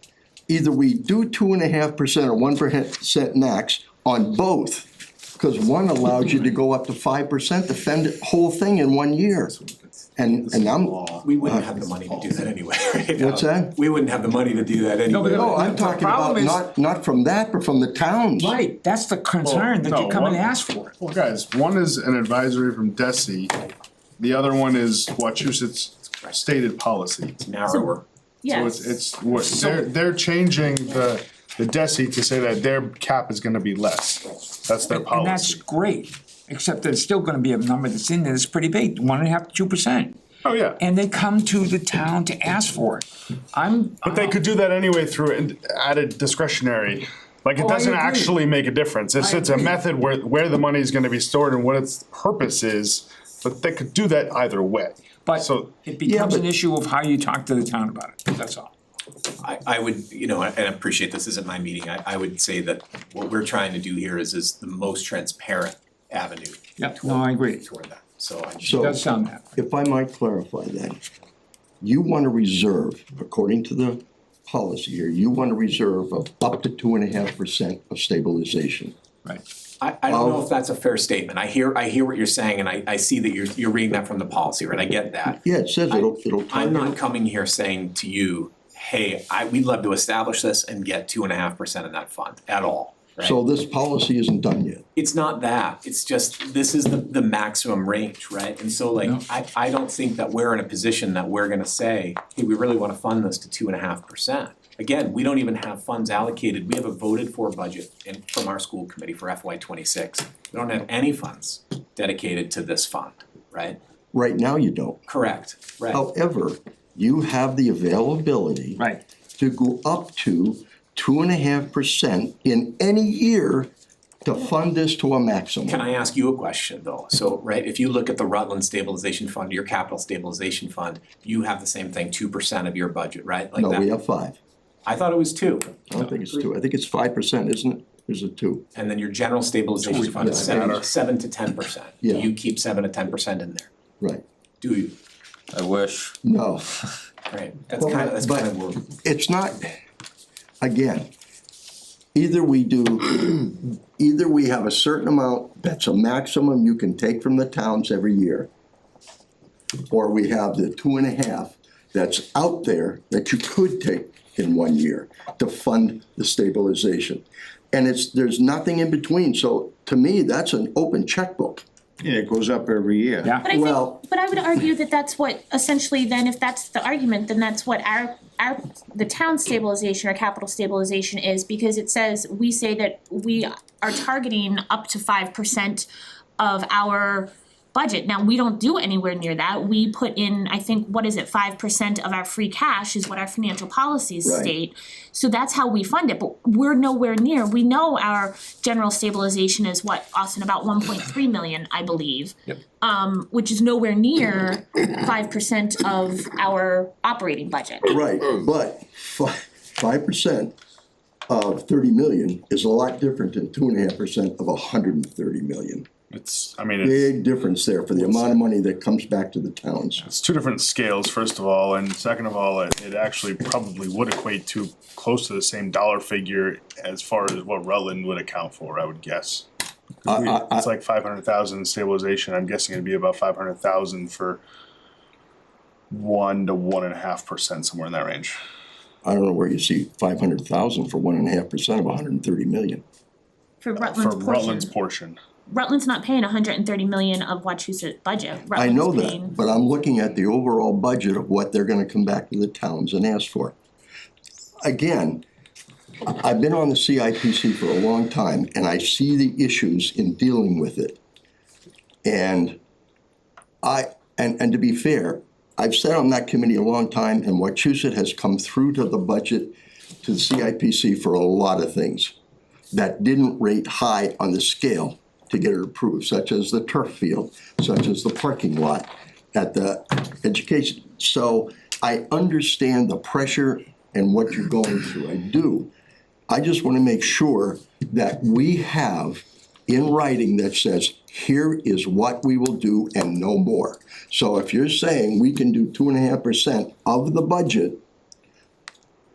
Either we do 2.5% or 1% max on both, because one allows you to go up to 5% to fund the whole thing in 1 year. And I'm, We wouldn't have the money to do that anyway, right? What's that? We wouldn't have the money to do that anyway. no, I'm The talking about problem is- not from that, but from the towns. Right, that's the concern, that you come and ask for it. Well, guys, one is an advisory from DESI, the other one is Wachusett's stated policy. It's narrower. So Yes. it's what, they're changing the DESI to say that their cap is gonna be less. That's their And that's policy. great, except that it's still gonna be a number that's in there that's pretty big, 1.5 to 2%. Oh, yeah. And they come to the town to ask for it. But they could do that anyway through an added discretionary. Like, it Oh, I doesn't agree. actually make a difference. It's I a agree. method where the money is gonna be stored and what its purpose is, but they could do that either way. But So- it becomes but- an issue of how you talk to the town about it, that's all. I would, and I appreciate this isn't my meeting, I would say that what we're trying to do here is the most transparent avenue. Yep, no, I agree. Toward that, so I just. It So does sound that. if I might clarify then, you wanna reserve, according to the policy here, you wanna reserve of up to 2.5% of stabilization. Right. I don't know if that's a fair statement. I hear what you're saying, and I see that you're reading that from the policy, right? I get that. Yeah, it says it'll I'm not target, coming here saying to you, hey, we'd love to establish this and get 2.5% in that fund at all, right? so this policy isn't done yet. It's not that, it's just, this is the maximum range, right? And so like, No. I don't think that we're in a position that we're gonna say, hey, we really wanna fund this to 2.5%. Again, we don't even have funds allocated, we have a voted for budget from our school committee for FY '26. We don't have any funds dedicated to this fund, right? Right now you don't. Correct, right? However, you have the availability Right. to go up to 2.5% in any year to fund this to a maximum. Can I ask you a question though? So, right, if you look at the Rutland Stabilization Fund, your capital stabilization fund, you have the same thing, 2% of your budget, right? Like No, that. we have 5. I thought it was 2. I don't think it's 2. I think it's 5%, isn't it? There's a 2. And then your general stabilization fund is Yeah. 7 to 10%. Yeah. Do you keep 7 to 10% in there? Right. Do you? I wish. No, Right, that's kind of where. it's not, again, either we have a certain amount that's a maximum you can take from the towns every year, or we have the 2.5 that's out there that you could take in 1 year to fund the stabilization. And there's nothing in between, so to me, that's an open checkbook. Yeah, it goes up every year. Yeah. But I Well- think, but I would argue that that's what, essentially, then if that's the argument, then that's what the town stabilization or capital stabilization is, because it says, we say that we are targeting up to 5% of our budget. Now, we don't do anywhere near that. We put in, I think, what is it, 5% of our free cash is what our financial policies Right. state. So that's how we fund it, but we're nowhere near. We know our general stabilization is what, Austin, about 1.3 million, I believe. Yep. Which is nowhere near 5% of our operating budget. Right, but 5% of 30 million is a lot different than 2.5% of 130 million. It's Big difference there for the amount of money that comes back to the towns. it's two different scales, first of all, and second of all, it actually probably would equate to close to the same dollar figure as far as what Rutland would account for, I would guess. It's like 500,000 in stabilization, I'm guessing it'd be about 500,000 for 1 to 1.5%, somewhere in that range. I don't know where you see 500,000 for 1.5% of 130 million. For For Rutland's portion. Rutland's portion. Rutland's not paying 130 million of Wachusett budget. I know Rutland's that, paying- but I'm looking at the overall budget of what they're gonna come back to the towns and ask for. Again, I've been on the CIPC for a long time, and I see the issues in dealing with it. And and to be fair, I've sat on that committee a long time, and Wachusett has come through to the budget, to the CIPC for a lot of things that didn't rate high on the scale to get it approved, such as the turf field, such as the parking lot at the education. So I understand the pressure and what you're going through, I do. I just wanna make sure that we have in writing that says, here is what we will do and no more. So if you're saying we can do 2.5% of the budget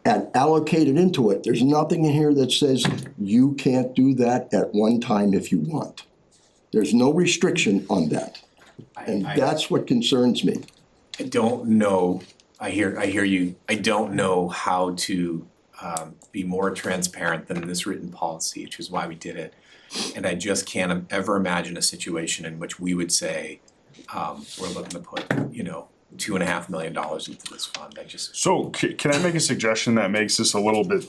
and allocate it into it, there's nothing in here that says you can't do that at one time if you want. There's no restriction on that, and that's what concerns me. I don't know, I hear you, I don't know how to be more transparent than this written policy, which is why we did it. And I just can't ever imagine a situation in which we would say, we're looking to put, $2.5 million into this fund, I just. So can I make a suggestion that makes this a little bit,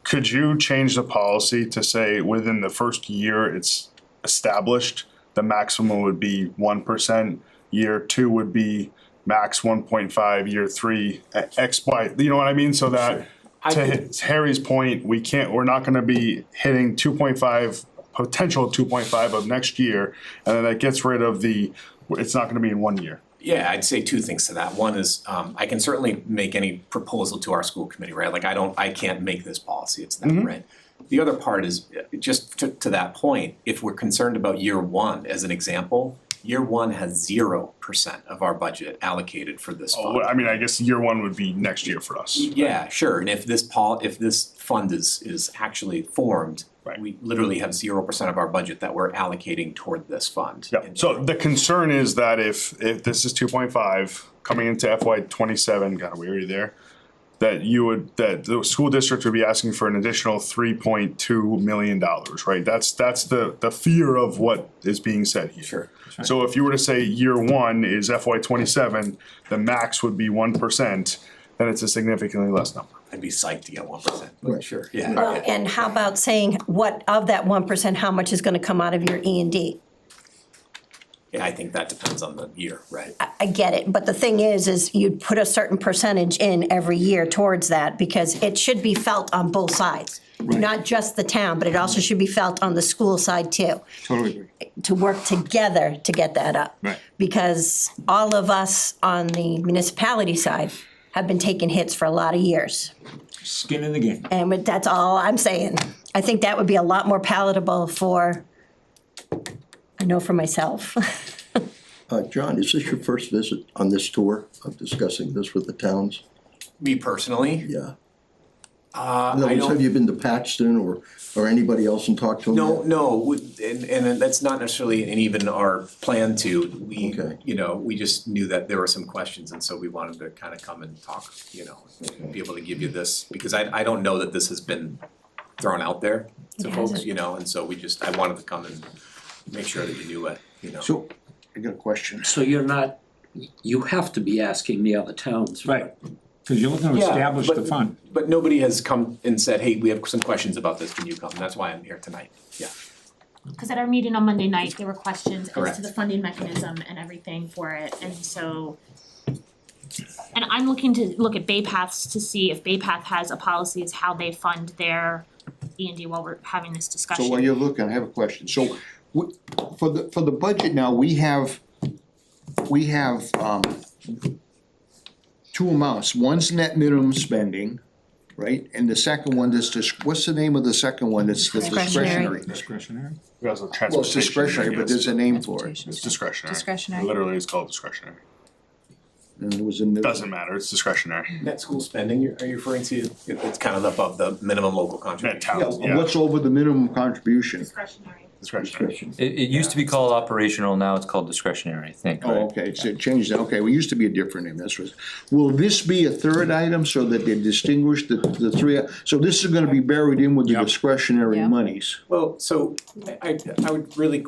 could you change the policy to say within the first year it's established, the maximum would be 1%, year 2 would be max 1.5, year 3, X, Y, you know what I mean? So that, to Harry's point, we're not gonna be hitting 2.5, potential 2.5 of next year, and then that gets rid of it's not gonna be in 1 year. Yeah, I'd say 2 things to that. One is, I can certainly make any proposal to our school committee, right? Like I can't make this policy, it's them, right? The other part is, just to that point, if we're concerned about year one as an example, year one has 0% of our budget allocated for this fund. Oh, I mean, I guess year one would be next year for us. Yeah, sure, and if this fund is actually formed, Right. we literally have 0% of our budget that we're allocating toward this fund. Yeah, so the concern is that if this is 2.5 coming into FY 27, God, are we already there? That the school district would be asking for an additional $3.2 million, right? That's the fear of what is being said here. Sure. So if you were to say year one is FY 27, the max would be 1%, then it's a significantly less number. I'd be psyched to get 1%, but Right. sure, yeah. Well, and how about saying what of that 1%, how much is gonna come out of your E&D? Yeah, I think that depends on the year, right? I get it, but the thing is you'd put a certain percentage in every year towards that, because it should be felt on both sides. Not just the town, but it also should be felt on the school side too. Totally agree. To work together to get that up. Right. Because all of us on the municipality side have been taking hits for a lot of years. Skin in the game. And that's all I'm saying. I think that would be a lot more palatable I know for myself. John, is this your first visit on this tour of discussing this with the towns? Me personally, Yeah. In I other words, don't. have you been to Paxton or anybody else and talked to them? No, and that's not necessarily even our plan to, Okay. we just knew that there were some questions, and so we wanted to kind of come and talk, be able to give you this, because I don't know that this has been thrown out there to It folks, hasn't. and so I wanted to come and make sure that you knew it, So, I got a question. So you have to be asking the other towns. Right. Because you're looking to Yeah, establish the but- fund. But nobody has come and said, hey, we have some questions about this, can you come? And that's why I'm here tonight, yeah. Cause at our meeting on Monday night, there were questions as Correct. to the funding mechanism and everything for it, and so. And I'm looking to look at Bay Paths to see if Bay Path has a policy as how they fund their E&D while we're having this discussion. So while you're looking, I have a question. So, for the budget now, we have, two amounts. One's net minimum spending, right? And the second one is what's the name of the second one? It's the Discretionary. discretionary. Discretionary. We also Well, it's transportation, discretionary, but yes. there's a name for it. It's discretionary. Discretionary. Literally, it's called discretionary. And it was in the. Doesn't matter, it's discretionary. Net school spending, are you referring to, it's kind of above the minimum local Net contribution? towns, Yeah, yeah, what's over the minimum contribution? Discretionary. discretionary. It used to be called operational, now it's called discretionary, I think, right? Oh, okay, so it changed that, okay, well, it used to be a different name, that's what. Will this be a third item so that they distinguish the three, so this is gonna be buried in with the Yep. discretionary Yeah. monies? Well, so I would really,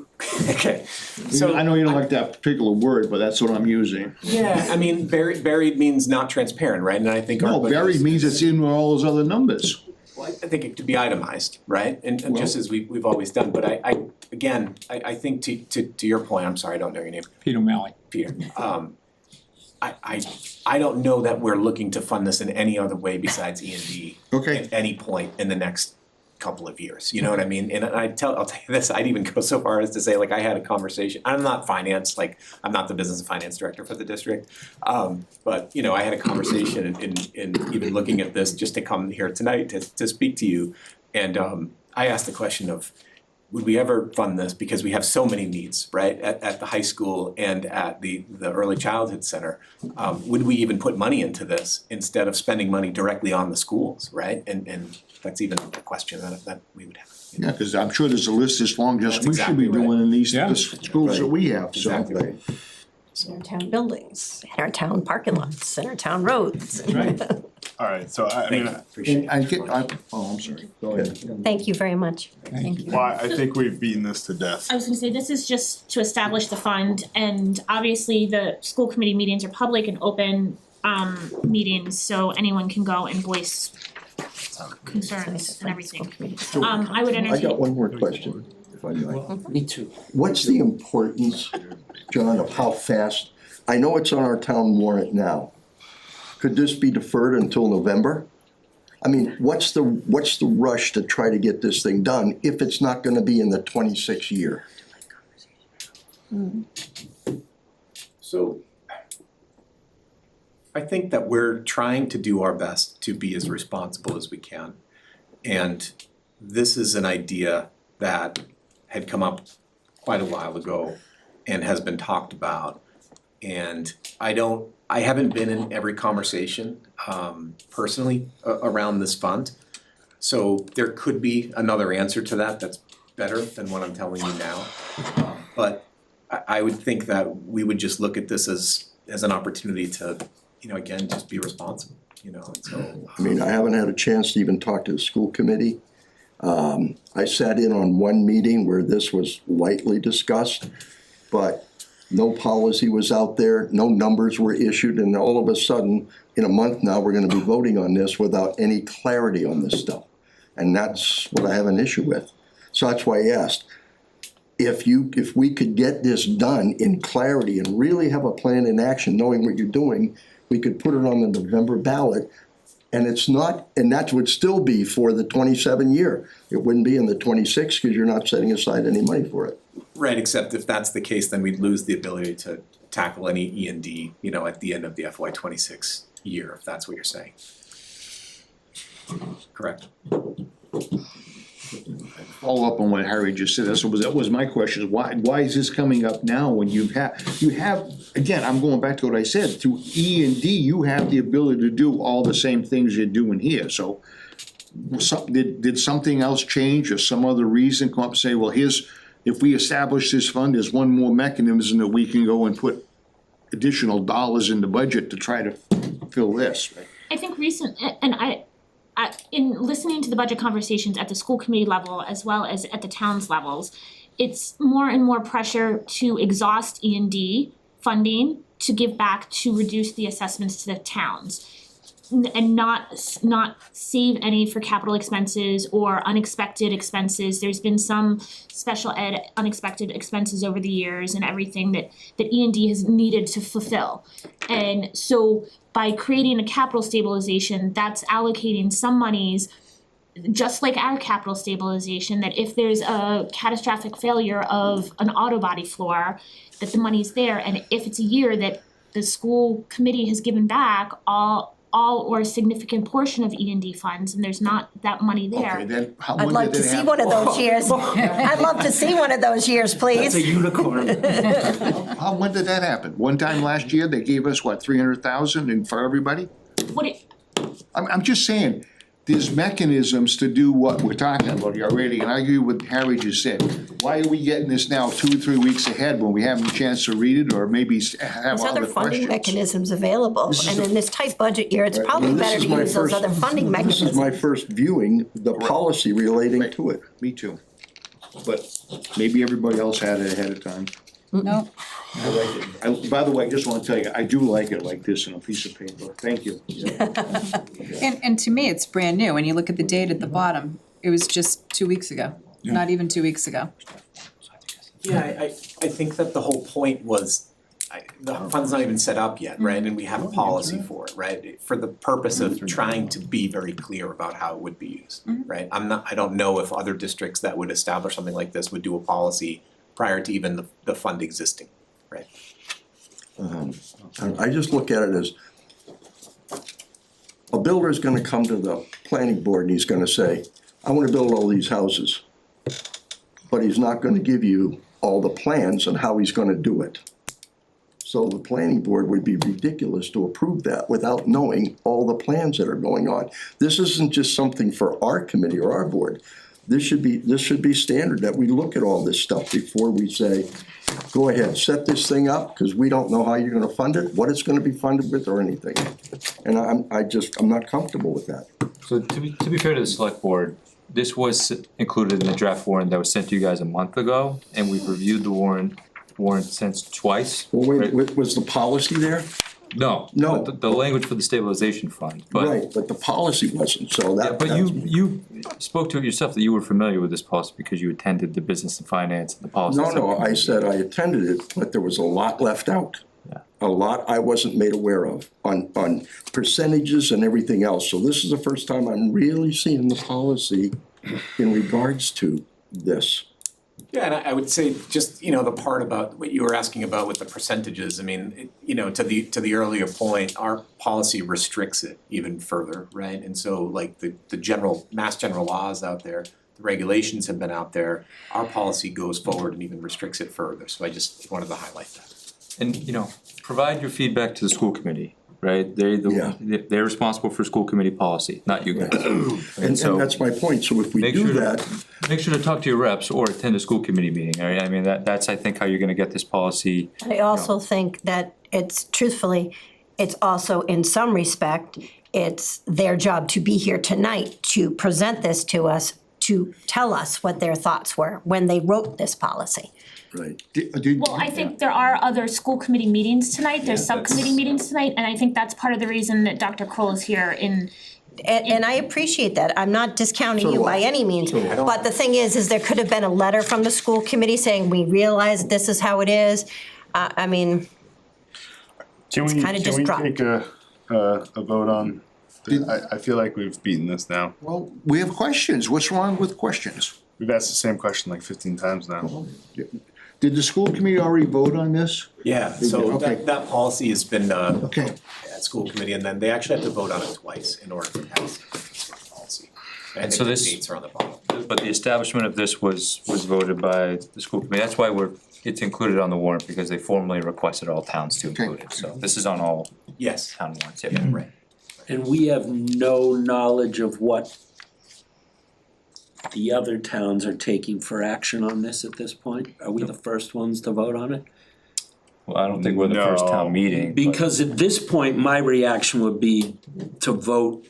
okay, so. I know you don't like that particular word, but that's what I'm using. Yeah, I mean, buried means not transparent, right? And I think our No, budget buried is- means it's in with all those other numbers. Well, I think it could be itemized, right? And just Well- as we've always done, but I think to your point, I'm sorry, I don't know your name, Peter O'Malley. Peter. I don't know that we're looking to fund this in any other way besides E&D Okay. at any point in the next couple of years, you know what I mean? And I'll tell you this, I'd even go so far as to say, like, I had a conversation, I'm not finance, like, I'm not the business and finance director for the district. But, I had a conversation in even looking at this, just to come here tonight to speak to you. And I asked the question of, would we ever fund this, because we have so many needs, right, at the high school and at the early childhood center, would we even put money into this instead of spending money directly on the schools, right? And that's even a question that we would have. Yeah, cause I'm sure there's a list as long as That's we should be exactly right. doing in these Yeah. the schools that we have, so. Exactly right. In our town buildings, in our town parking lots, in our town roads. Right. Alright, so I Thank mean, you, appreciate it. And I'm sorry, go ahead. Thank you very much. Thank you. well, I think we've beaten this to death. I was gonna say, this is just to establish the fund, and obviously the school committee meetings are public and open meetings, so anyone can go and voice concerns and everything. I would I entertain. got one more question, if I might. Me too. What's the importance, John, of how fast, I know it's on our town warrant now. Could this be deferred until November? I mean, what's the rush to try to get this thing done if it's not gonna be in the 26 year? So I think that we're trying to do our best to be as responsible as we can. And this is an idea that had come up quite a while ago and has been talked about. And I haven't been in every conversation personally around this fund. So there could be another answer to that that's better than what I'm telling you now. But I would think that we would just look at this as an opportunity to, again, just be responsible, and so. I mean, I haven't had a chance to even talk to the school committee. I sat in on one meeting where this was lightly discussed, but no policy was out there, no numbers were issued, and all of a sudden, in a month now, we're gonna be voting on this without any clarity on this stuff. And that's what I have an issue with. So that's why I asked, if we could get this done in clarity and really have a plan in action, knowing what you're doing, we could put it on the November ballot. And it's not, and that would still be for the 27 year. It wouldn't be in the 26 because you're not setting aside any money for it. Right, except if that's the case, then we'd lose the ability to tackle any E&D, at the end of the FY26 year, if that's what you're saying. Correct? Follow up on what Harry just said, that was my question, is why is this coming up now when you have, again, I'm going back to what I said, through E&D, you have the ability to do all the same things you're doing here, so did something else change or some other reason come up and say, well, if we establish this fund, there's one more mechanism that we can go and put additional dollars in the budget to try to fill this, right? I think in listening to the budget conversations at the school committee level as well as at the town's levels, it's more and more pressure to exhaust E&D funding to give back to reduce the assessments to the towns and not save any for capital expenses or unexpected expenses. There's been some special ed unexpected expenses over the years and everything that E&D has needed to fulfill. And so by creating a capital stabilization, that's allocating some monies, just like our capital stabilization, that if there's a catastrophic failure of an auto body floor, that the money's there. And if it's a year that the school committee has given back all or a significant portion of E&D funds, and there's not that money there. Okay, then, I'd love to see one of those years. I'd love to see one of those years, please. That's a unicorn. When did that happen? One time last year, they gave us, what, 300,000 and for everybody? I'm just saying, there's mechanisms to do what we're talking about here already, and I agree with what Harry just said. Why are we getting this now 2 or 3 weeks ahead when we haven't a chance to read it or maybe have There's all other the funding questions? mechanisms available, and in this tight budget year, it's probably This better is to my use those first- other funding This is my mechanisms. first viewing, the policy relating to it. Me too. But maybe everybody else had it ahead of time. No, I like it. By the way, I just wanna tell you, I do like it like this on a piece of paper. Thank you. and to me, it's brand new, and you look at the date at the bottom, it was just 2 weeks ago, not even 2 weeks ago. Yeah, I think that the whole point was, the fund's not even set up yet, right? And we have a policy for it, right? For the purpose of trying to be very clear about how it would be used, right? I don't know if other districts that would establish something like this would do a policy prior to even the fund existing, right? I just look at it as a builder's gonna come to the planning board and he's gonna say, I wanna build all these houses. But he's not gonna give you all the plans on how he's gonna do it. So the planning board would be ridiculous to approve that without knowing all the plans that are going on. This isn't just something for our committee or our board. This should be standard, that we look at all this stuff before we say, go ahead, set this thing up, because we don't know how you're gonna fund it, what it's gonna be funded with or anything. And I'm not comfortable with that. So to be fair to the select board, this was included in the draft warrant that was sent to you guys a month ago, and we've reviewed the warrant since twice. Well, right? wait, was the policy there? No. No. The language for the stabilization fund, but. Right, but the policy wasn't, so Yeah, that. but you spoke to it yourself, that you were familiar with this policy because you attended the business and finance and the policy. No, I said I attended it, but there was a lot left out. Yeah. A lot I wasn't made aware of on percentages and everything else. So this is the first time I'm really seeing the policy in regards to this. Yeah, and I would say just, the part about what you were asking about with the percentages, I mean, to the earlier point, our policy restricts it even further, right? And so like the mass general laws out there the regulations have been out there. Our policy goes forward and even restricts it further, so I just wanted to highlight that. And, provide your feedback to the school committee, right? They're responsible for school committee policy, not you guys. And so that's my point, so if we make do sure to- that, Make sure to talk to your reps or attend a school committee meeting, all right? I mean, that's, I think, how you're gonna get this policy. I also think that it's truthfully, it's also in some respect, it's their job to be here tonight to present this to us, to tell us what their thoughts were when they wrote this policy. right, Well, I think there are other school committee meetings tonight, there's subcommittee meetings tonight, and I think that's part of the reason that Dr. Kroll is here in. And I appreciate that, I'm not discounting So you do by I. any means, but the thing is there could have been a letter from the school committee saying, we realize this is how it is. I mean, Can we, kinda can just we dropped. take a vote on, I feel like we've beaten this now. Well, we have questions. What's wrong with questions? We've asked the same question like 15 times now. Did the school committee already vote on this? Yeah, so Okay. that policy has been, Okay. at school committee, and then they actually have to vote on it twice in order to pass the policy. And I so think the this- dates are on the bottom. But the establishment of this was voted by the school committee, that's why it's included on the warrant, because they formally requested all towns to include it, so this is on all Yes, town warrants, yeah, right. And we have no knowledge of what the other towns are taking for action on this at this point? Are we the first ones to vote on it? Well, I don't think we're the first No. town meeting, but Because at this point, my reaction would be to vote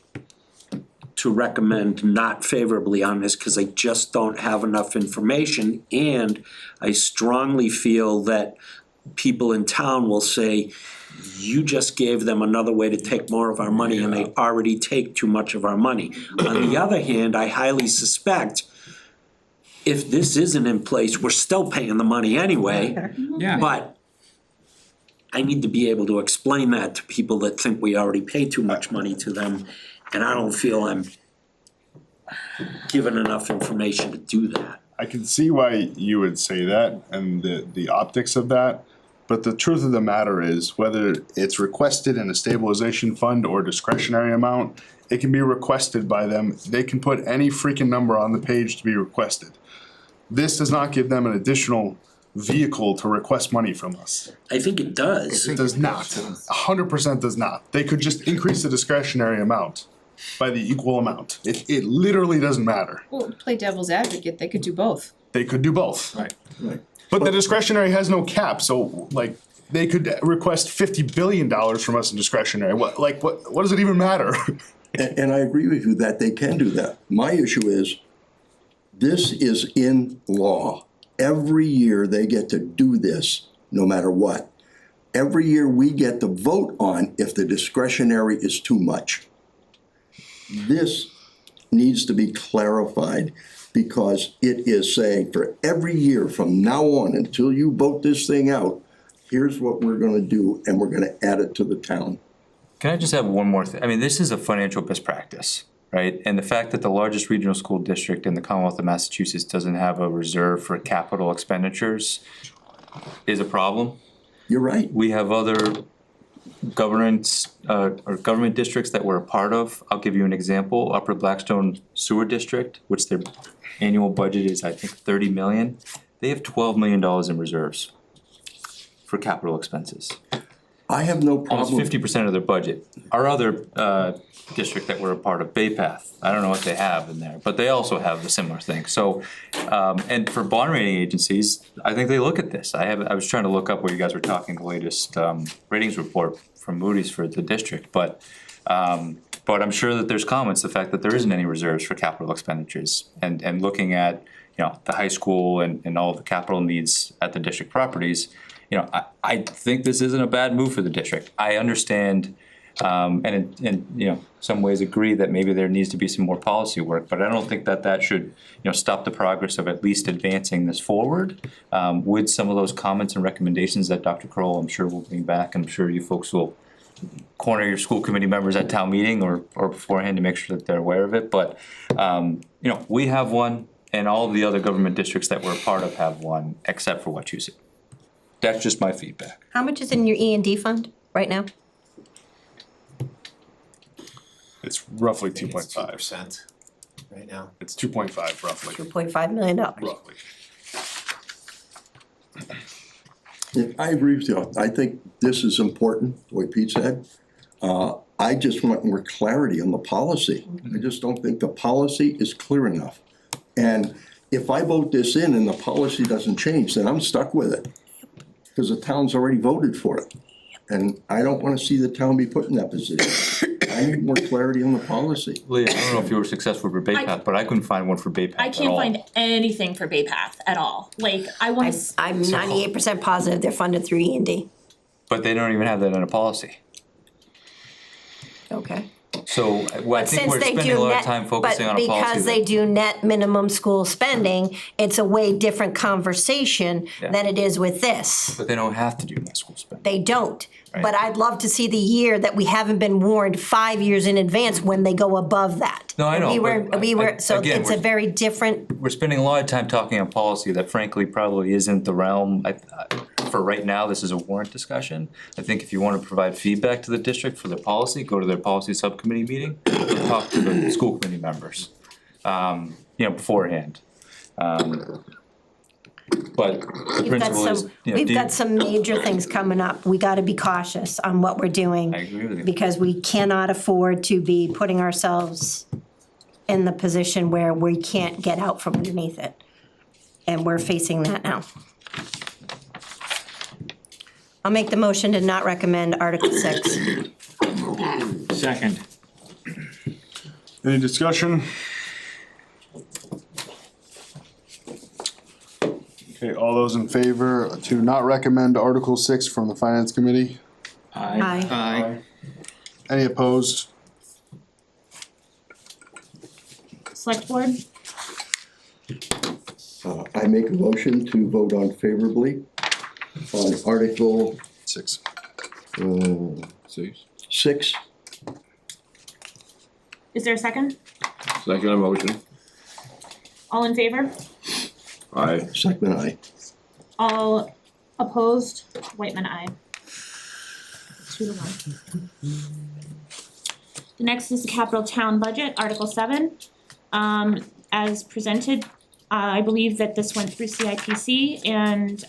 to recommend not favorably on this, cause I just don't have enough information. And I strongly feel that people in town will say, you just gave them another way to take more of our money and they already take too much of our money. On the other hand, I highly suspect if this isn't in place, we're still paying the money anyway. Yeah. But I need to be able to explain that to people that think we already pay too much money to them. And I don't feel I'm given enough information to do that. I can see why you would say that and the optics of that. But the truth of the matter is, whether it's requested in a stabilization fund or discretionary amount, it can be requested by them. They can put any freaking number on the page to be requested. This does not give them an additional vehicle to request money from us. I think it does. It does not. 100% does not. They could just increase the discretionary amount by the equal amount. It literally doesn't matter. Well, play devil's advocate, they could do both. They could do both. Right. But the discretionary has no cap, so like, they could request $50 billion from us in discretionary. What does it even matter? and I agree with you that they can do that. My issue is, this is in law. Every year they get to do this, no matter what. Every year we get to vote on if the discretionary is too much. This needs to be clarified because it is saying for every year from now on until you vote this thing out, here's what we're gonna do and we're gonna add it to the town. Can I just have one more thing? I mean, this is a financial best practice, right? And the fact that the largest regional school district in the Commonwealth of Massachusetts doesn't have a reserve for capital expenditures is a problem. You're right. We have other governments, or government districts that we're a part of. I'll give you an example, Upper Blackstone Sewer District, which their annual budget is, I think, 30 million. They have $12 million in reserves for capital expenses. I have no Almost problem. 50% of their budget. Our other district that we're a part of, Bay Path, I don't know what they have in there, but they also have a similar thing. So, and for bond rating agencies, I think they look at this. I was trying to look up where you guys were talking, the latest ratings report from Moody's for the district, but I'm sure that there's comments, the fact that there isn't any reserves for capital expenditures, and looking at, the high school and all the capital needs at the district properties, I think this isn't a bad move for the district. I understand, and some ways agree that maybe there needs to be some more policy work, but I don't think that should, stop the progress of at least advancing this forward, with some of those comments and recommendations that Dr. Kroll, I'm sure, will bring back. I'm sure you folks will corner your school committee members at town meeting or beforehand to make sure that they're aware of it, but, we have one, and all of the other government districts that we're a part of have one, except for Wachusett. That's just my feedback. How much is in your E&D fund right now? It's roughly I think it's 2.5. 2%. right now. It's 2.5 roughly, $2.5 million. roughly. Yeah, I agree with you. I think this is important, the way Pete said. I just want more clarity on the policy. I just don't think the policy is clear enough. And if I vote this in and the policy doesn't change, then I'm stuck with it. Because the town's already voted for it. And I don't wanna see the town be put in that position. I need more clarity on the policy. Leah, I don't know if you were successful for Bay Path, but I couldn't find one for Bay Path I at can't all. find anything for Bay Path at all. Like, I wanna, I'm 98% positive they're funded through E&D. But they don't even have that in a policy. Okay. So, well, I think Since we're they spending do a lot of net, time but focusing on a policy because they that, do net minimum school spending, it's a way different conversation Yeah. than it is with this. but they don't have to do net school spending. They don't. Right. But I'd love to see the year that we haven't been warned 5 years in advance when they go above that. No, I know, but We were, so again, it's a we're- very different, We're spending a lot of time talking on policy that frankly probably isn't the realm. For right now, this is a warrant discussion. I think if you wanna provide feedback to the district for their policy, go to their policy subcommittee meeting, talk to the school committee members, beforehand. But the we've got principle is, some, do we've you- got some major things coming up. We gotta be cautious on what we're doing. I agree with you. Because we cannot afford to be putting ourselves in the position where we can't get out from underneath it. And we're facing that now. I'll make the motion to not recommend Article 6. Second. Any discussion? Okay, all those in favor to not recommend Article 6 from the Finance Committee? Aye. Aye. Any opposed? select board, I make a motion to vote on favorably on Article 6. 6. is there a second? Second motion. All in favor? Aye. Second, aye. All opposed? Whitman, aye. 2-1. The next is the capital town budget, Article 7. As presented, I believe that this went through CIPC and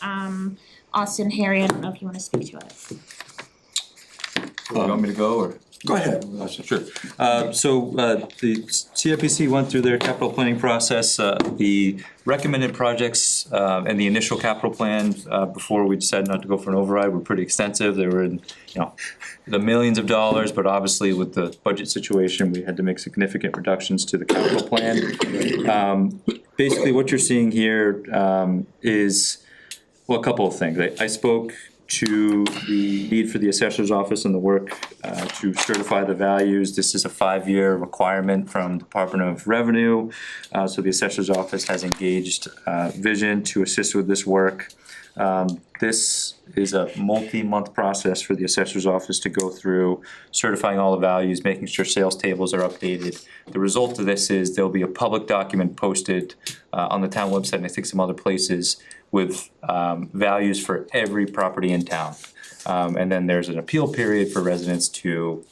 Austin, Harry, I don't know if you wanna speak to it. You want me to go or? Go ahead. Sure. The CIPC went through their capital planning process. The recommended projects and the initial capital plan before we decided not to go for an override were pretty extensive. They were in, the millions of dollars, but obviously with the budget situation, we had to make significant reductions to the capital plan. Basically, what you're seeing here is, well, a couple of things. I spoke to the need for the assessor's office and the work to certify the values. This is a 5-year requirement from Department of Revenue. So the assessor's office has engaged Vision to assist with this work. This is a multi-month process for the assessor's office to go through, certifying all the values, making sure sales tables are updated. The result of this is there'll be a public document posted on the town website and I think some other places with values for every property in town. And then there's an appeal period for residents to,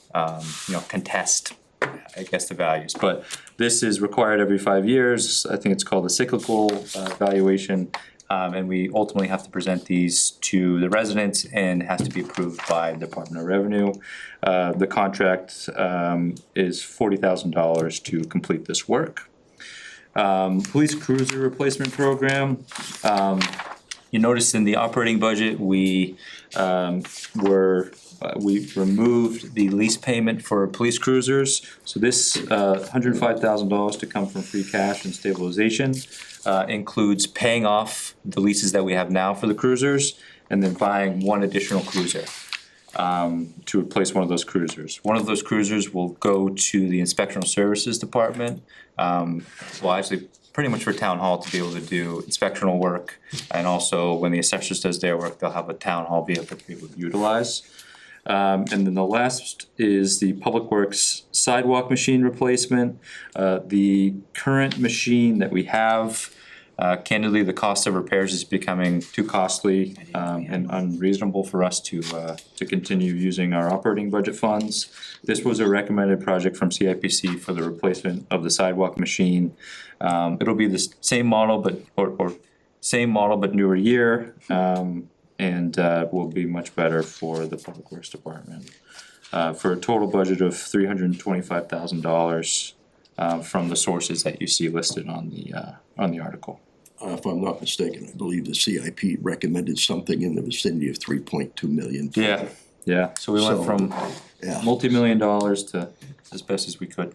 contest, I guess, the values. But this is required every 5 years. I think it's called a cyclical valuation. And we ultimately have to present these to the residents and has to be approved by the Department of Revenue. The contract is $40,000 to complete this work. Police cruiser replacement program. You noticed in the operating budget, we removed the lease payment for police cruisers. So this $105,000 to come from free cash and stabilization includes paying off the leases that we have now for the cruisers and then buying one additional cruiser to replace one of those cruisers. One of those cruisers will go to the Inspectional Services Department. Well, actually, pretty much for Town Hall to be able to do inspectional work. And also, when the assessors does their work, they'll have a Town Hall vehicle to be able to utilize. And then the last is the Public Works sidewalk machine replacement. The current machine that we have Candidly, the cost of repairs is becoming too costly and unreasonable for us to continue using our operating budget funds. This was a recommended project from CIPC for the replacement of the sidewalk machine. It'll be the same model, but same model but newer year, and will be much better for the Public Works Department. For a total budget of $325,000 from the sources that you see listed on the article. If I'm not mistaken, I believe the CIP recommended something in the vicinity of 3.2 million. Yeah, so we went So, from yeah. multi-million dollars to as best as we could.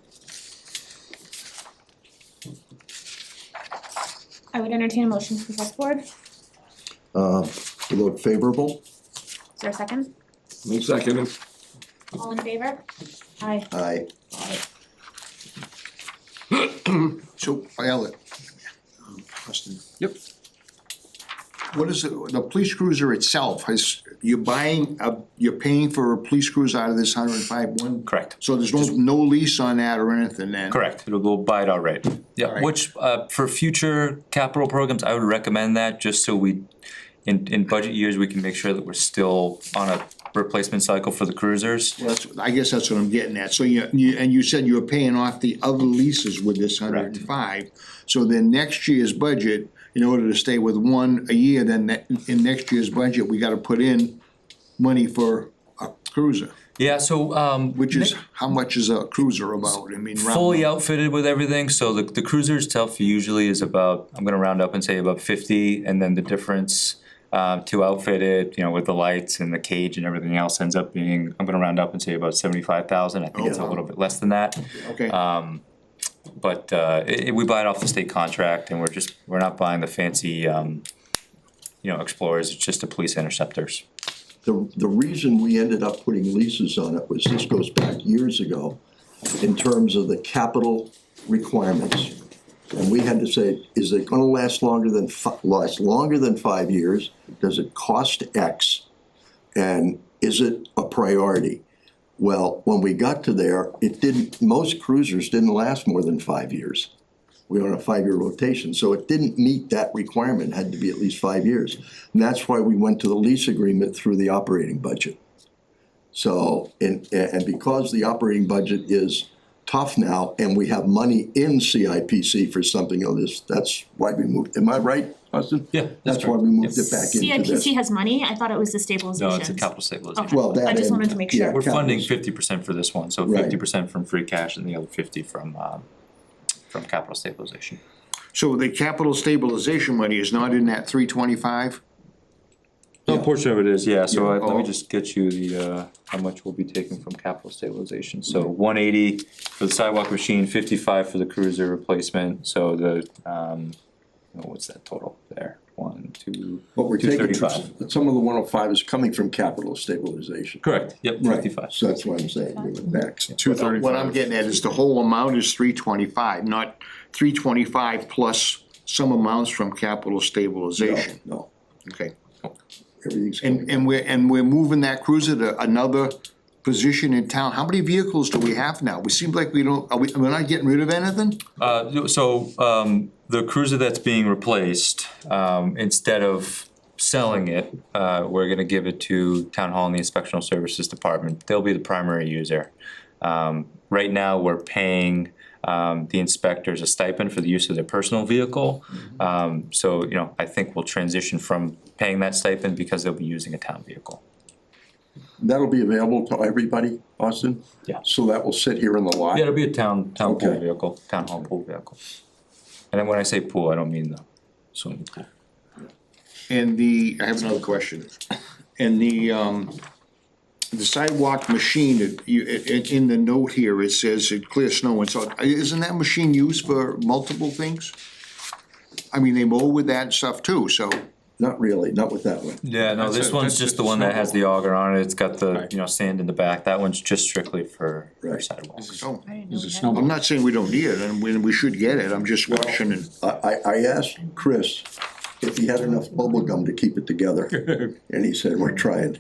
I would entertain a motion from the select board. Vote favorable? Is there a second? Me second. All in favor? Aye. Aye. So, Elliot. Austin. Yep. What is it, the police cruiser itself, you're paying for a police cruiser out of this 105 Correct. So there's no lease on that or anything then? Correct, it'll go buy it outright. Yeah, Alright. which, for future capital programs, I would recommend that, just so we, in budget years, we can make sure that we're still on a replacement cycle for the cruisers. Well, I guess that's what I'm getting at, so you said you were paying off the other leases with this 105. So then next year's budget, in order to stay with one a year, then in next year's budget, we gotta put in money for a cruiser. Yeah, so, Which is, how much is a cruiser about, I mean, round fully up. outfitted with everything, so the cruiser itself usually is about, I'm gonna round up and say about 50, and then the difference to outfit it, with the lights and the cage and everything else ends up being, I'm gonna round up and say about 75,000, I think it's a little bit less than that. Okay. But we buy it off the state contract, and we're not buying the fancy, Explorers, it's just the police interceptors. The reason we ended up putting leases on it was, this goes back years ago, in terms of the capital requirements. And we had to say, is it gonna last longer than 5 years? Does it cost X? And is it a priority? Well, when we got to there, most cruisers didn't last more than 5 years. We were on a 5-year rotation, so it didn't meet that requirement, it had to be at least 5 years. And that's why we went to the lease agreement through the operating budget. So, and because the operating budget is tough now, and we have money in CIPC for something of this, that's why we moved, am I right, Austin? Yeah, That's why we moved it back into this. CIPC has money, I thought it was the stabilization. No, it's a capital stabilization. Okay. Well, that I just and- wanted to make yeah, sure. We're funding capital. 50% for this one, so Right. 50% from free cash and the other 50 from capital stabilization. So the capital stabilization money is not in that 325? A portion of it is, yeah, so let Oh. me just get you the, how much we'll be taking from capital stabilization. So 180 for the sidewalk machine, 55 for the cruiser replacement, so the, what's that total there? 1, 2, What we're taking, 235. some of the 105 is coming from capital stabilization. Correct, yep, 55. So that's why I'm saying, we went back. 235. What I'm getting at is the whole amount is 325, not 325 plus some amounts from capital stabilization. No, Okay. everything's coming. And we're moving that cruiser to another position in town. How many vehicles do we have now? We seem like we're not getting rid of anything? The cruiser that's being replaced, instead of selling it, we're gonna give it to Town Hall and the Inspectional Services Department. They'll be the primary user. Right now, we're paying the inspectors a stipend for the use of their personal vehicle. So, I think we'll transition from paying that stipend because they'll be using a town vehicle. That'll be available to everybody, Austin? Yeah. So that will sit here in the lot? Yeah, it'll be a town pool Okay. vehicle, town hall pool vehicle. And then when I say pool, I don't mean the swimming pool. And I have another question. And the sidewalk machine, in the note here, it says it clears snow and so, isn't that machine used for multiple things? I mean, they mow with that stuff too, so. Not really, not with that one. Yeah, no, this one's just the one that has the auger on it, it's got the, sand in the back, that one's just strictly for Right. sidewalks. Oh, Is it snow? I'm not saying we don't need it, and we should get it, I'm just questioning. I asked Chris if he had enough bubble gum to keep it together, and he said, we're trying.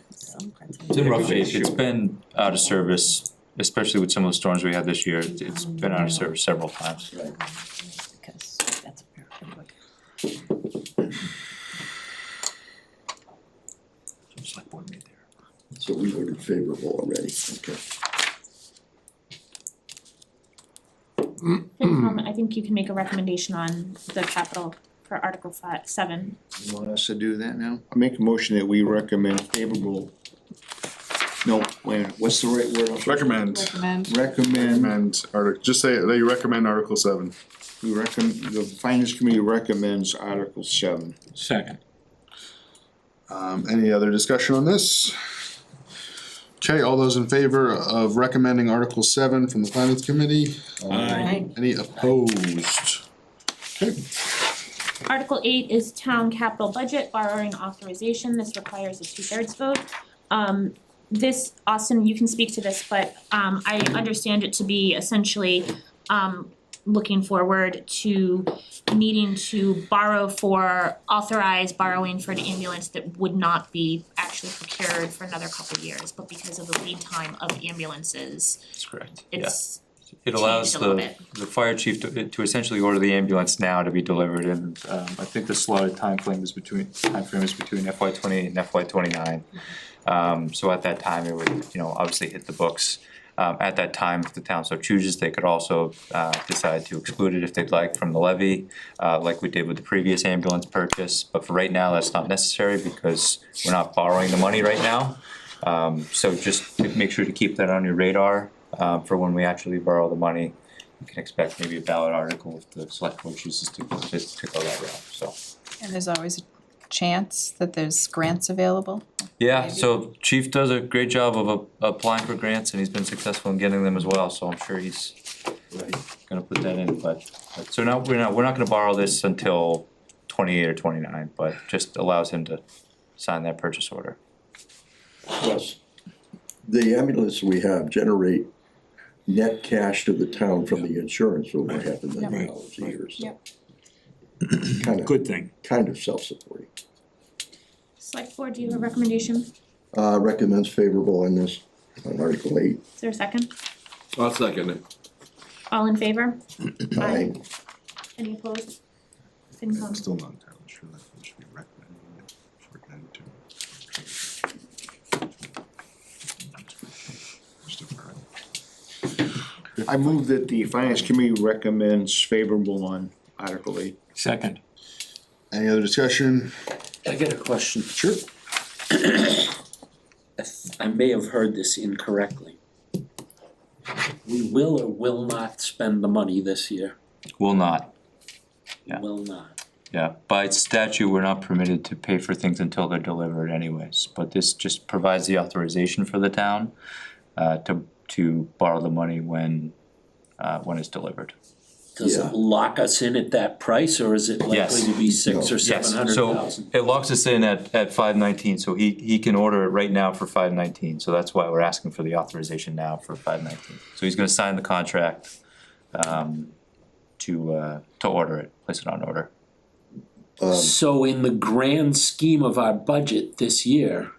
It's in rough shape, it's been out of service, especially with some of the storms we had this year, it's been out of service several times. So we voted favorable already, okay. FinCom, I think you can make a recommendation on the capital for Article 7. You want us to do that now? I make a motion that we recommend favorable. No, wait a minute, what's the right word? Recommend. Recommend, Just say that you recommend Article 7. the finance committee recommends Article 7. Second. Any other discussion on this? Okay, all those in favor of recommending Article 7 from the Finance Committee? Aye. Any opposed? Okay, Article 8 is town capital budget borrowing authorization. This requires a 2/3 vote. This, Austin, you can speak to this, but I understand it to be essentially looking forward to needing to borrow for authorized borrowing for an ambulance that would not be actually procured for another couple of years, but because of the lead time of ambulances, That's correct, yeah. it's It allows changed a little the fire chief to essentially order the ambulance now to be delivered, and I think the slotted timeframe is between FY 28 and FY 29. So at that time, it would, obviously hit the books. At that time, if the town so chooses, they could also decide to exclude it if they'd like from the levy, like we did with the previous ambulance purchase. But for right now, that's not necessary because we're not borrowing the money right now. So just to make sure to keep that on your radar for when we actually borrow the money. You can expect maybe a ballot article if the select board chooses to go that route, so. And there's always a chance that there's grants available? Yeah, Maybe. so Chief does a great job of applying for grants and he's been successful in getting them as well, so I'm sure he's gonna put that in, but so now we're not gonna borrow this until 28 or 29, but just allows him to sign that purchase order. Plus, the ambulance we have generate net cash to the town from the insurance over $500,000 a year, so. Yep. Good thing. Kind of self-supporting. Select board, do you have a recommendation? Recommends favorable on this, on Article 8. Is there a second? I'll second it. All in favor? Aye. Any opposed? FinCom. still not entirely sure that we should be recommending it. Recommend to. I move that the finance committee recommends favorable on Article 8. Second. Any other discussion? I got a question. Sure. I may have heard this incorrectly. We will or will not spend the money this year? Will not. Yeah. Will not. Yeah, by statute, we're not permitted to pay for things until they're delivered anyways, but this just provides the authorization for the town to borrow the money when it's delivered. Does Yeah. it lock us in at that price, or is it Yes. likely to be 6 or Yes, 700,000? so it locks us in at 519, so he can order it right now for 519, so that's why we're asking for the authorization now for 519. So he's gonna sign the contract to order it, place it on order. So in the grand scheme of our budget this year,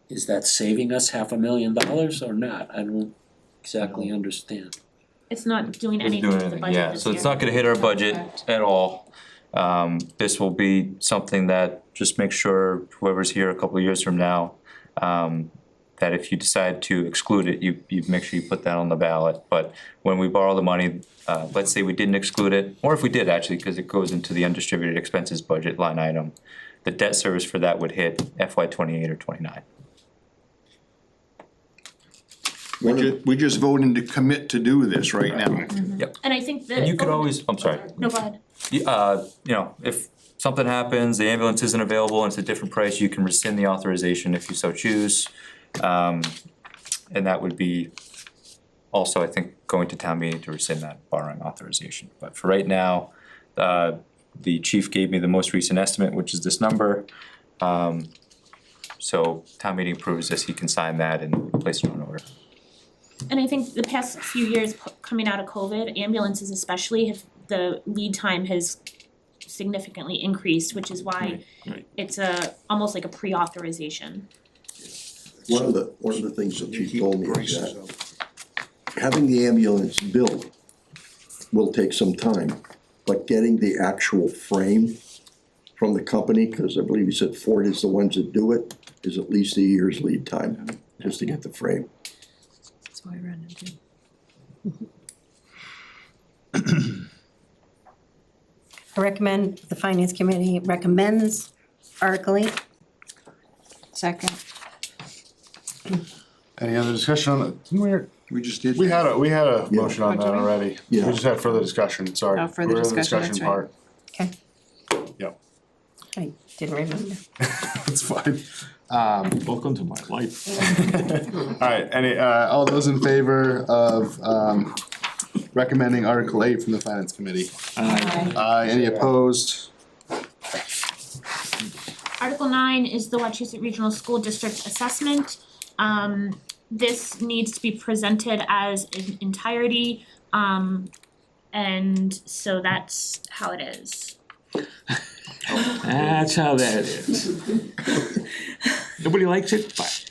is that saving us $500,000 or not? I don't exactly understand. It's not doing It's anything doing to the anything, budget yeah, this so it's year. not gonna hit our budget at all. This will be something that just make sure whoever's here a couple of years from now, that if you decide to exclude it, you make sure you put that on the ballot. But when we borrow the money, let's say we didn't exclude it, or if we did actually, cause it goes into the undistributed expenses budget line item, the debt service for that would hit FY 28 or 29. We're just voting to commit to do this right now. And I think that. And you could always, I'm sorry. No, go ahead. If something happens, the ambulance isn't available and it's a different price, you can rescind the authorization if you so choose. And that would be also, I think, going to town meeting to rescind that borrowing authorization. But for right now, the chief gave me the most recent estimate, which is this number. So town meeting approves this, he can sign that and place it on order. And I think the past few years coming out of COVID, ambulances especially the lead time has significantly increased, which is why Right. it's almost like a pre-authorization. One of the things that she told me is Prices that up. having the ambulance built will take some time, but getting the actual frame from the company, cause I believe you said Ford is the ones that do it, is at least a year's lead time, just to get the frame. That's why I ran into. The finance committee recommends Article 8. Second. Any other discussion on that? We just did. We had a Yeah. motion on Oh, that did we? already. Yeah. We just had further discussion, sorry. Oh, further We're in the discussion, that's right. part. Okay. Yep. I didn't remember. It's fine. Welcome to my life. Alright, all those in favor of, recommending Article 8 from the Finance Committee? Aye, any opposed? Article 9 is the Wachusett Regional School District Assessment. This needs to be presented as an entirety, and so that's how it is. That's how that is. Nobody likes it, but.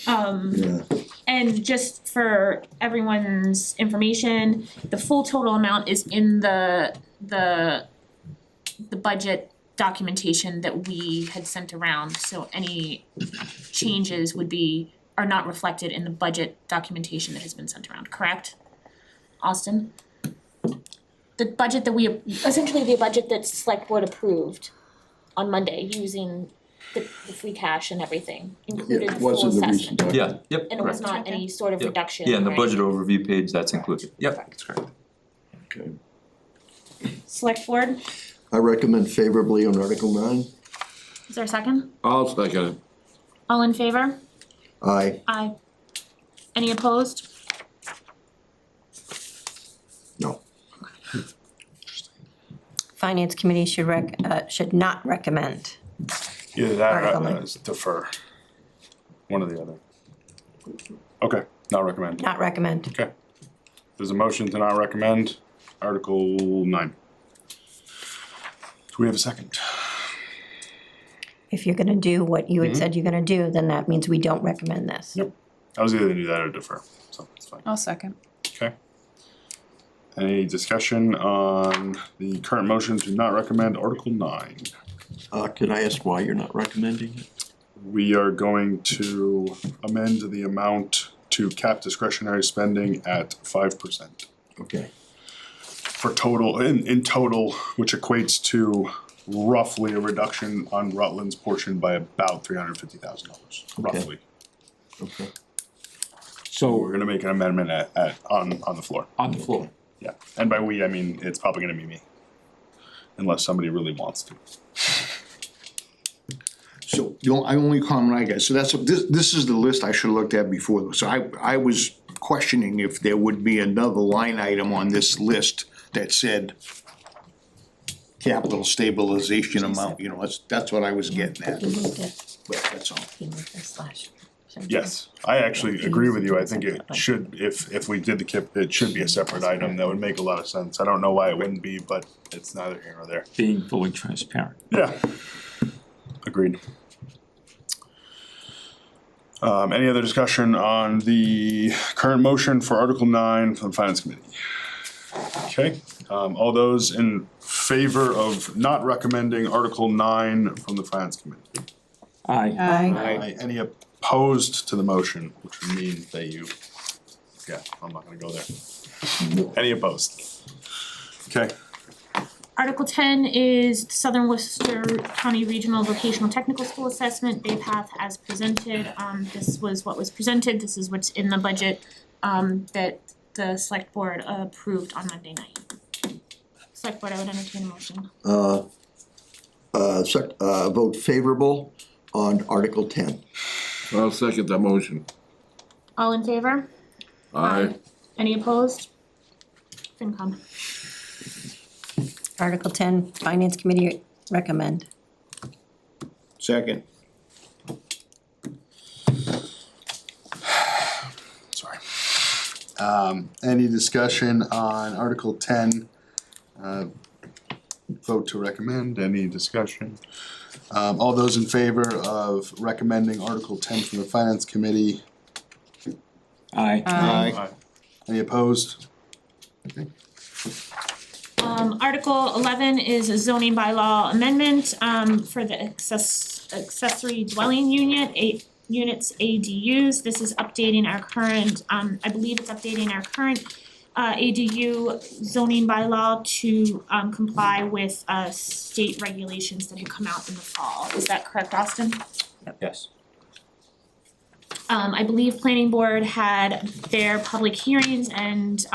Yeah. And just for everyone's information, the full total amount is in the budget documentation that we had sent around, so any changes are not reflected in the budget documentation that has been sent around, correct? Austin? The budget that essentially the budget that select board approved on Monday, using the free cash and everything, included Yeah, the it full wasn't the assessment. recent. Yeah, yep, And it was correct. not any sort of Yep. reduction Yeah, in the or budget anything. overview page, that's included. Yep, that's correct. Okay. Select board, I recommend favorably on Article 9. is there a second? I'll second it. All in favor? Aye. Aye. Any opposed? No. Finance committee should not recommend. Either that Article or 9. defer. One or the other. Okay, not recommend. Not recommend. Okay. There's a motion to not recommend Article 9. Do we have a second? If you're gonna do what you had said you're gonna do, then that means we don't recommend this. Yep. I was either gonna do that or defer, so it's fine. I'll second. Okay. Any discussion on the current motion to not recommend Article 9? Can I ask why you're not recommending it? We are going to amend the amount to cap discretionary spending at 5%. Okay. For total, in total, which equates to roughly a reduction on Rutland's portion by about $350,000, roughly. Okay. So we're So, gonna make an amendment on the floor. on the floor. Yeah, and by we, I mean, it's probably gonna be me. Unless somebody really wants to. So, I only comment I got, so this is the list I should have looked at before, so I was questioning if there would be another line item on this list that said capital stabilization amount, that's what I was getting at, He moved it, but that's all. he moved this last year. Yes, I actually agree with you. I think it should, if we did the KIP, it should be a separate item. That would make a lot of sense. I don't know why it wouldn't be, but it's neither here nor there. Being fully transparent. Yeah. Agreed. Any other discussion on the current motion for Article 9 from the Finance Committee? Okay, all those in favor of not recommending Article 9 from the Finance Committee? Aye. Aye. Any opposed to the motion, which would mean that yeah, I'm not gonna go there. Any opposed? Okay, Article 10 is Southern Worcester County Regional Vocational Technical School Assessment, BayPath as presented. This was what was presented, this is what's in the budget, that the select board approved on Monday night. Select board, I would entertain a motion. Vote favorable on Article 10. I'll second that motion. All in favor? Aye. Any opposed? FinCom. Article 10, finance committee recommend. Second. sorry. Any discussion on Article 10? Vote to recommend, any discussion? All those in favor of recommending Article 10 from the Finance Committee? Aye. Aye. Any opposed? Okay. Article 11 is a zoning bylaw amendment, for the accessory dwelling units ADUs. This is updating our current, I believe it's updating our current ADU zoning bylaw to comply with state regulations that had come out in the fall. Is that correct, Austin? Yes. I believe planning board had their public hearings and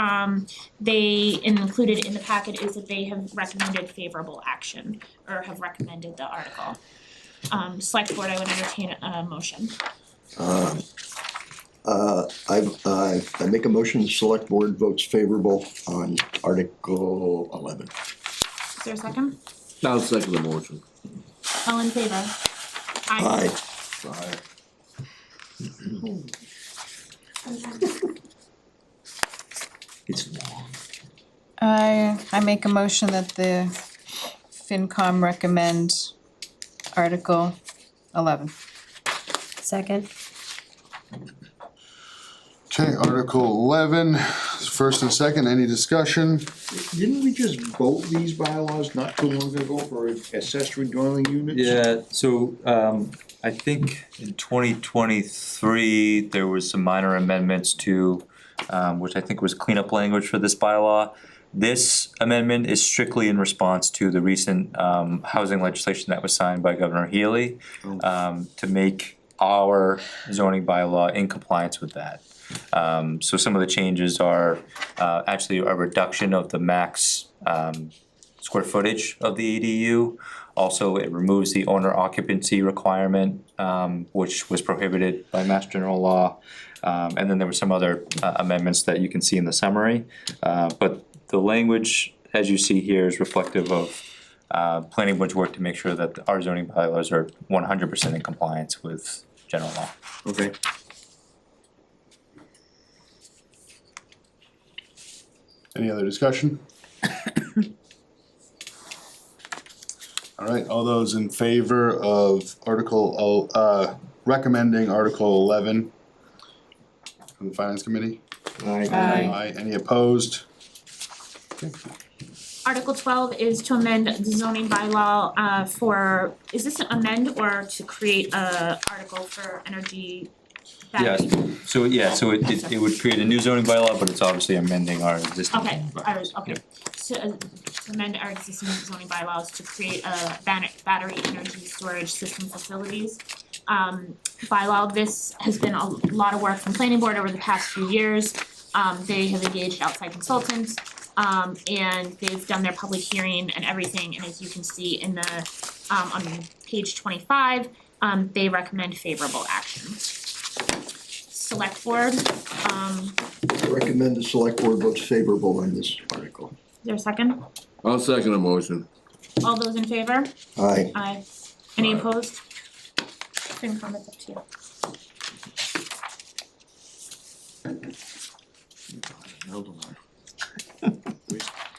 they included in the packet is that they have recommended favorable action or have recommended the article. Select board, I would entertain a motion. I make a motion, the select board votes favorable on Article 11. Is there a second? I'll second the motion. All in favor? Aye. It's long. I make a motion that the FinCom recommend Article 11. Second, Okay, Article 11, first and second, any discussion? Didn't we just vote these bylaws not too long ago for accessory dwelling units? Yeah, so I think in 2023, there was some minor amendments to, which I think was cleanup language for this bylaw. This amendment is strictly in response to the recent housing legislation that was signed by Governor Healy to make our zoning bylaw in compliance with that. So some of the changes are actually a reduction of the max square footage of the ADU. Also, it removes the owner occupancy requirement, which was prohibited by Mass General Law. And then there were some other amendments that you can see in the summary. But the language, as you see here, is reflective of planning board's work to make sure that our zoning bylaws are 100% in compliance with general law. Okay. Any other discussion? All right, all those in favor of recommending Article 11 from the Finance Committee? Aye. Any opposed? Article 12 is to amend the zoning bylaw for, is this an amend or to create a article for energy battery? Yes, so it would create a new zoning bylaw, but it's obviously amending our existing. Okay, bylaws. okay, to amend our existing zoning bylaws to create a battery energy storage system facilities bylaw. This has been a lot of work from planning board over the past few years. They have engaged outside consultants, and they've done their public hearing and everything, and as you can see in the, on page 25, they recommend favorable action. Select board, I recommend the select board votes favorable on this article. is there a second? I'll second the motion. All those in favor? Aye. Aye. Any opposed? FinCom, it's up to you.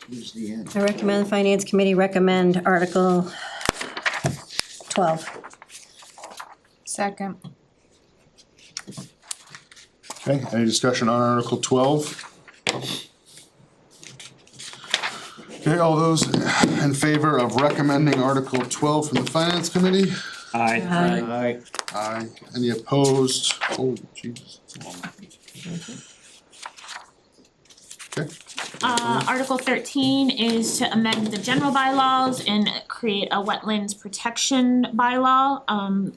Where's the end? I recommend the Finance Committee recommend Article 12. Second. Okay, any discussion on Article 12? Okay, all those in favor of recommending Article 12 from the Finance Committee? Aye. Aye. Aye. Any opposed? Oh, Jesus, it's a long one. Okay, Article 13 is to amend the general bylaws and create a wetlands protection bylaw.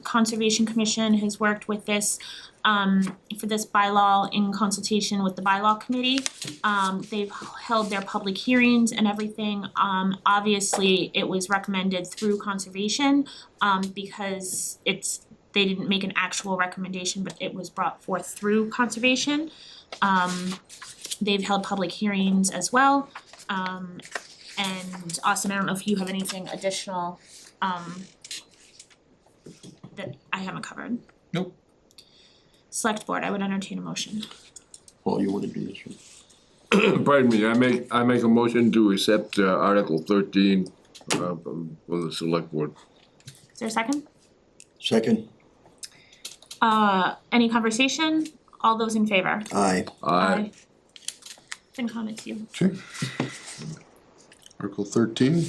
Conservation Commission has worked with this, for this bylaw in consultation with the bylaw committee. They've held their public hearings and everything. Obviously, it was recommended through conservation, because they didn't make an actual recommendation, but it was brought forth through conservation. They've held public hearings as well. And Austin, I don't know if you have anything additional that I haven't covered. Nope. Select board, I would entertain a motion. Paul, you wanna do this one? Pardon me, I make a motion to accept Article 13 from the select board. Is there a second? Second? Any conversation? All those in favor? Aye. Aye. FinCom, it's you. okay. Article 13.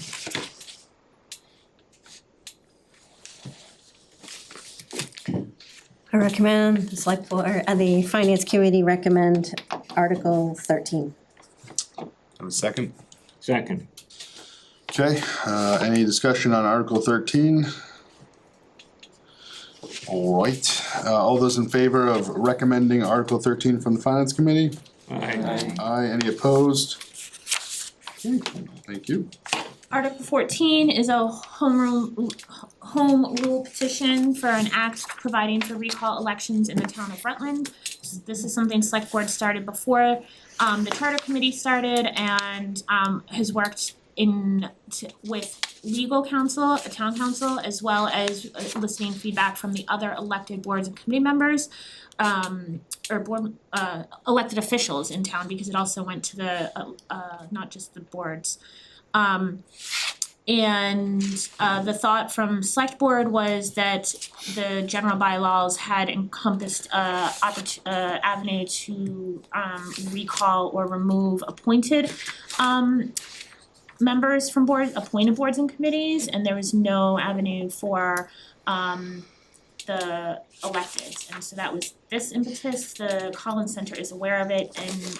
I recommend, the select board, the finance committee recommend Article 13. Have a second? Second. Okay, any discussion on Article 13? All right, all those in favor of recommending Article 13 from the Finance Committee? Aye. Aye, any opposed? Okay, thank you. Article 14 is a home rule petition for an act providing for recall elections in the town of Rutland. This is something select board started before the charter committee started and has worked with legal counsel, a town council, as well as listening feedback from the other elected boards and committee members, or board elected officials in town, because it also went to the not just the boards. The thought from select board was that the general bylaws had encompassed avenue to recall or remove appointed members from appointed boards and committees, and there was no avenue for the electeds. And so that was this impetus. The Collins Center is aware of it and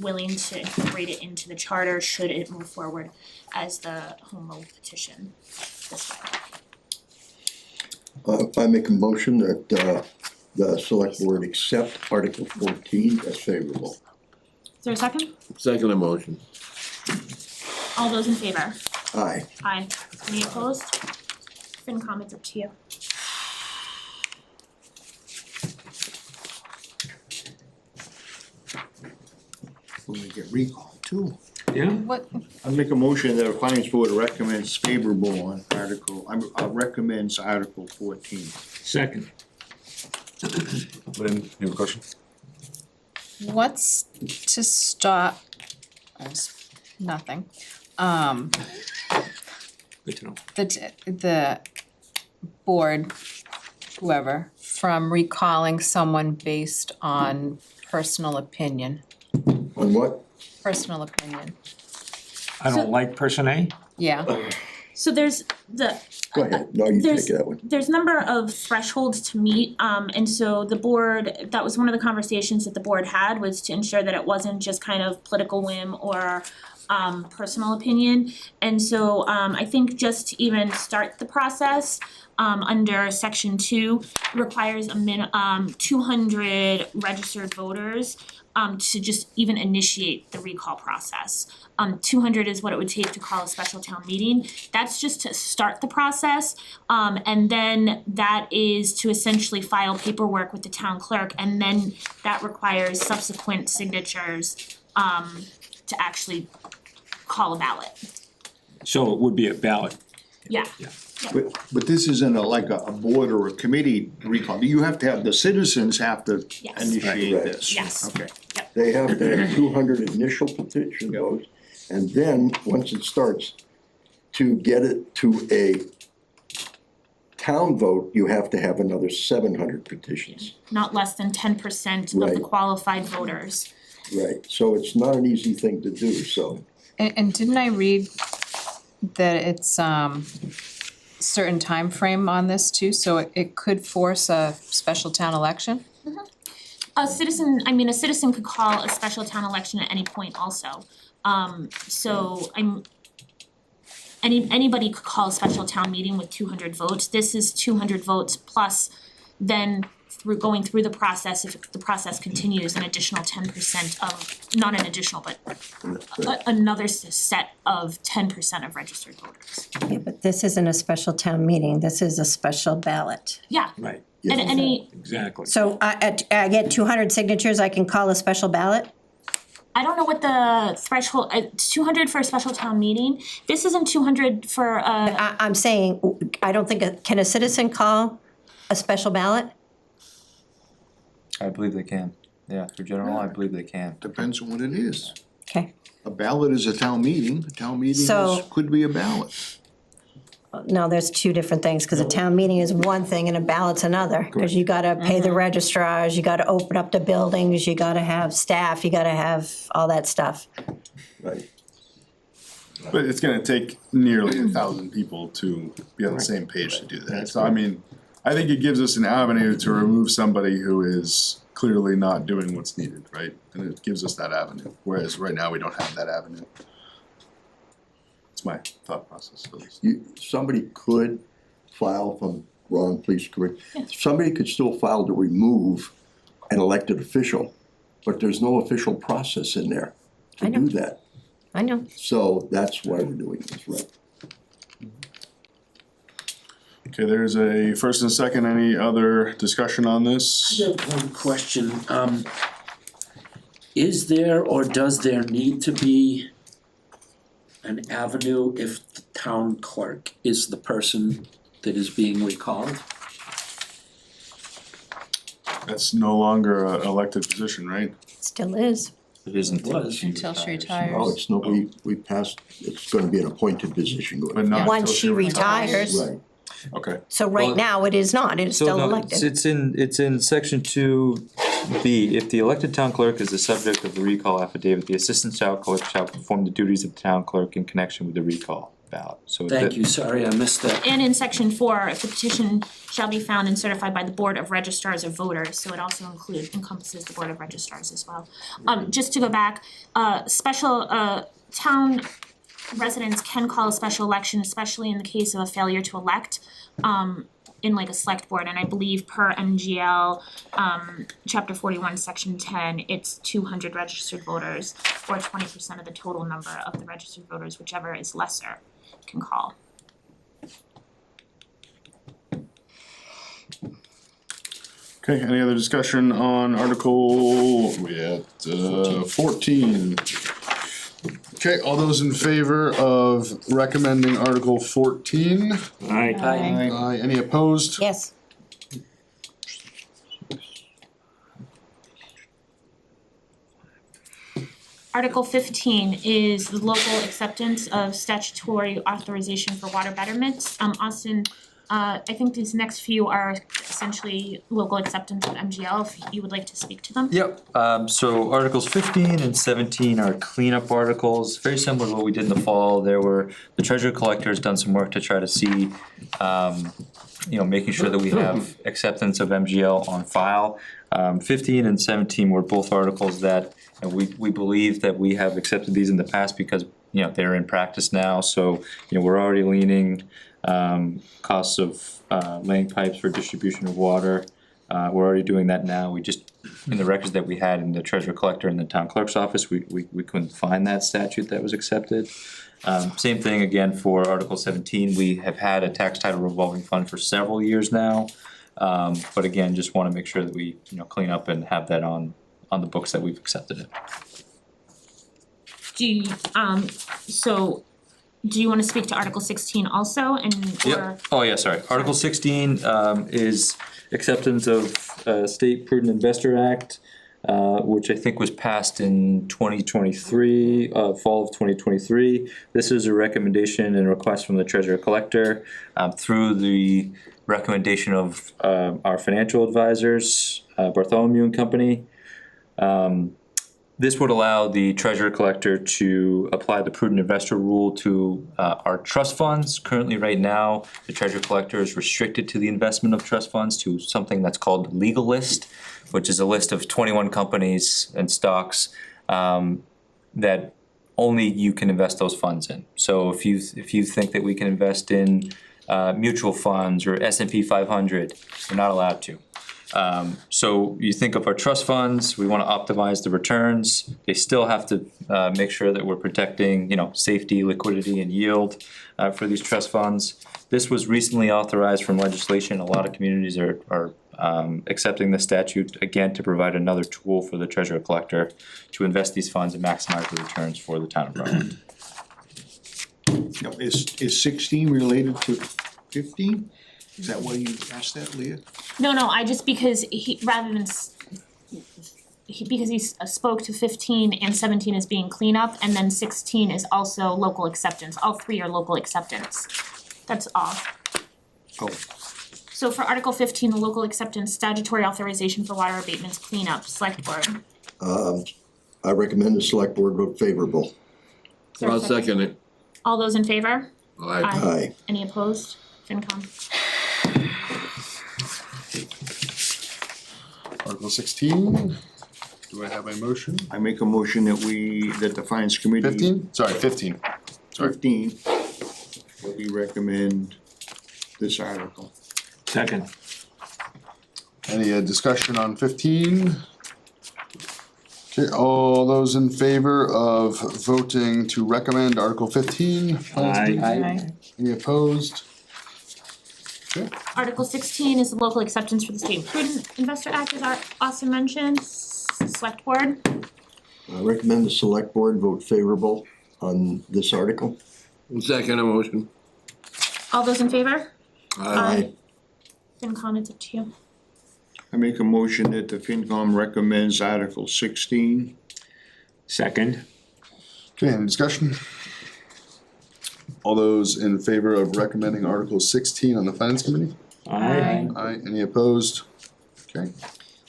willing to incorporate it into the charter should it move forward as the home rule petition this way. I make a motion that the select board accept Article 14 as favorable. Is there a second? Second motion. All those in favor? Aye. Aye. Any opposed? FinCom, it's up to you. When we get recalled too. Yeah? What, I make a motion that the finance board recommends favorable on recommends Article 14. Second. Lynn, you have a question? what's to stop, nothing. Good to know. The board, whoever, from recalling someone based on personal opinion. On what? Personal opinion, I don't like person A. yeah. So there's the, Go ahead, no, you take that one. there's number of thresholds to meet, and so the board, that was one of the conversations that the board had, was to ensure that it wasn't just kind of political whim or personal opinion. And so I think just to even start the process, under section 2 requires a 200 registered voters to just even initiate the recall process. 200 is what it would take to call a special town meeting. That's just to start the process, and then that is to essentially file paperwork with the town clerk, and then that requires subsequent signatures to actually call a ballot. So it would be a ballot. Yeah. But this isn't like a board or a committee recall, you have to have, the citizens have to Yes. initiate Right. this. Yes. Okay. They have to have 200 initial petition votes, and then, once it starts, to get it to a town vote, you have to have another 700 petitions. Not less than 10% of the Right. qualified voters. Right, so it's not an easy thing to do, so. And didn't I read that it's certain time frame on this too, so it could force a special town election? A citizen could call a special town election at any point also. Anybody could call a special town meeting with 200 votes. This is 200 votes plus then going through the process, if the process continues, an additional 10% of, not an additional, but another set of 10% of registered voters. Yeah, but this isn't a special town meeting, this is a special ballot. Yeah, Right, and any, exactly. So I get 200 signatures, I can call a special ballot? I don't know what the threshold, it's 200 for a special town meeting. This isn't 200 for I'm saying, I don't think, can a citizen call a special ballot? I believe they can. Yeah, for general, I believe they can. Depends on what it is. Okay, A ballot is a town meeting So- could be a ballot. no, there's two different things, cause a town meeting is one thing and a ballot's another. Cause you gotta pay the registrars, you gotta open up the buildings, you gotta have staff, you gotta have all that stuff. Right. But it's gonna take nearly 1,000 people to be on the same page to do that. So I mean, I think it gives us an avenue to remove somebody who is clearly not doing what's needed, right? And it gives us that avenue, whereas right now we don't have that avenue. It's my thought process at least. Somebody could file, if I'm wrong, please correct. Somebody could still file to remove an elected official, but there's no official process in there I to know. do that. I know. So that's why we're doing this, right? Okay, there's a first and second, any other discussion on this? I have one question, is there or does there need to be an avenue if the town clerk is the person that is being recalled? That's no longer an elected position, right? Still is. It isn't. Was. Until she retires. Oh, it's no, we passed, it's gonna be an appointed position going. But not Once until she retires. Right. Okay, So right Well, now, it is not, it is So still no, elected. it's in section 2B, if the elected town clerk is the subject of the recall affidavit, the assistant town clerk shall perform the duties of the town clerk in connection with the recall ballot, so. Thank you, sorry, I missed that. And in section 4, if the petition shall be found and certified by the Board of Registrars of Voters, so it also encompasses the Board of Registrars as well. Just to go back, town residents can call a special election, especially in the case of a failure to elect, in like a select board, and I believe per MGL, chapter 41, section 10, it's 200 registered voters, or 20% of the total number of the registered voters, whichever is lesser, can call. okay, any other discussion on Article, we at 14? Okay, all those in favor of recommending Article 14? Aye. Aye, any opposed? Yes. Article 15 is the local acceptance of statutory authorization for water betterments. Austin, I think these next few are essentially local acceptance of MGL, if you would like to speak to them. Yep, so Articles 15 and 17 are cleanup articles, very similar to what we did in the fall. The treasurer collector has done some work to try to see, making sure that we have acceptance of MGL on file. 15 and 17 were both articles that, we believe that we have accepted these in the past because, they're in practice now, so, we're already leaning costs of laying pipes for distribution of water. We're already doing that now. We just, in the records that we had in the treasurer collector and the town clerk's office, we couldn't find that statute that was accepted. Same thing again for Article 17. We have had a tax title revolving fund for several years now. But again, just wanna make sure that we, clean up and have that on the books that we've accepted it. Do you wanna speak to Article 16 also, Yep. Oh, yeah, sorry. Article 16 is acceptance of State Prudent Investor Act, which I think was passed in 2023, fall of 2023. This is a recommendation and request from the treasurer collector through the recommendation of our financial advisors, Bartholomew and Company. This would allow the treasurer collector to apply the prudent investor rule to our trust funds. Currently, right now, the treasurer collector is restricted to the investment of trust funds to something that's called legal list, which is a list of 21 companies and stocks that only you can invest those funds in. So if you think that we can invest in mutual funds or S&P 500, you're not allowed to. So you think of our trust funds, we wanna optimize the returns. They still have to make sure that we're protecting, safety, liquidity, and yield for these trust funds. This was recently authorized from legislation. A lot of communities are accepting the statute, again, to provide another tool for the treasurer collector to invest these funds and maximize the returns for the town of Rutland. Now, is 16 related to 15? Is that why you asked that, Leah? No, I just, because because he spoke to 15 and 17 as being cleanup, and then 16 is also local acceptance. All three are local acceptance. That's all. Oh. So for Article 15, the local acceptance statutory authorization for water abatements cleanup, select board. I recommend the select board vote favorable. I'll second it. All those in favor? Aye. Any opposed? FinCom. Article 16, do I have a motion? I make a motion that the Finance Committee. 15? Sorry, 15. Sorry. 15, that we recommend this article. Second. Any discussion on 15? Okay, all those in favor of voting to recommend Article 15? Aye. Any opposed? Okay, Article 16 is the local acceptance for the State Prudent Investor Act, as Austin mentioned. Select Board. I recommend the select board vote favorable on this article. Second motion. All those in favor? Aye. FinCom, it's up to you. I make a motion that the FinCom recommends Article 16. Second. okay, any discussion? All those in favor of recommending Article 16 on the Finance Committee? Aye. Aye, any opposed? Okay,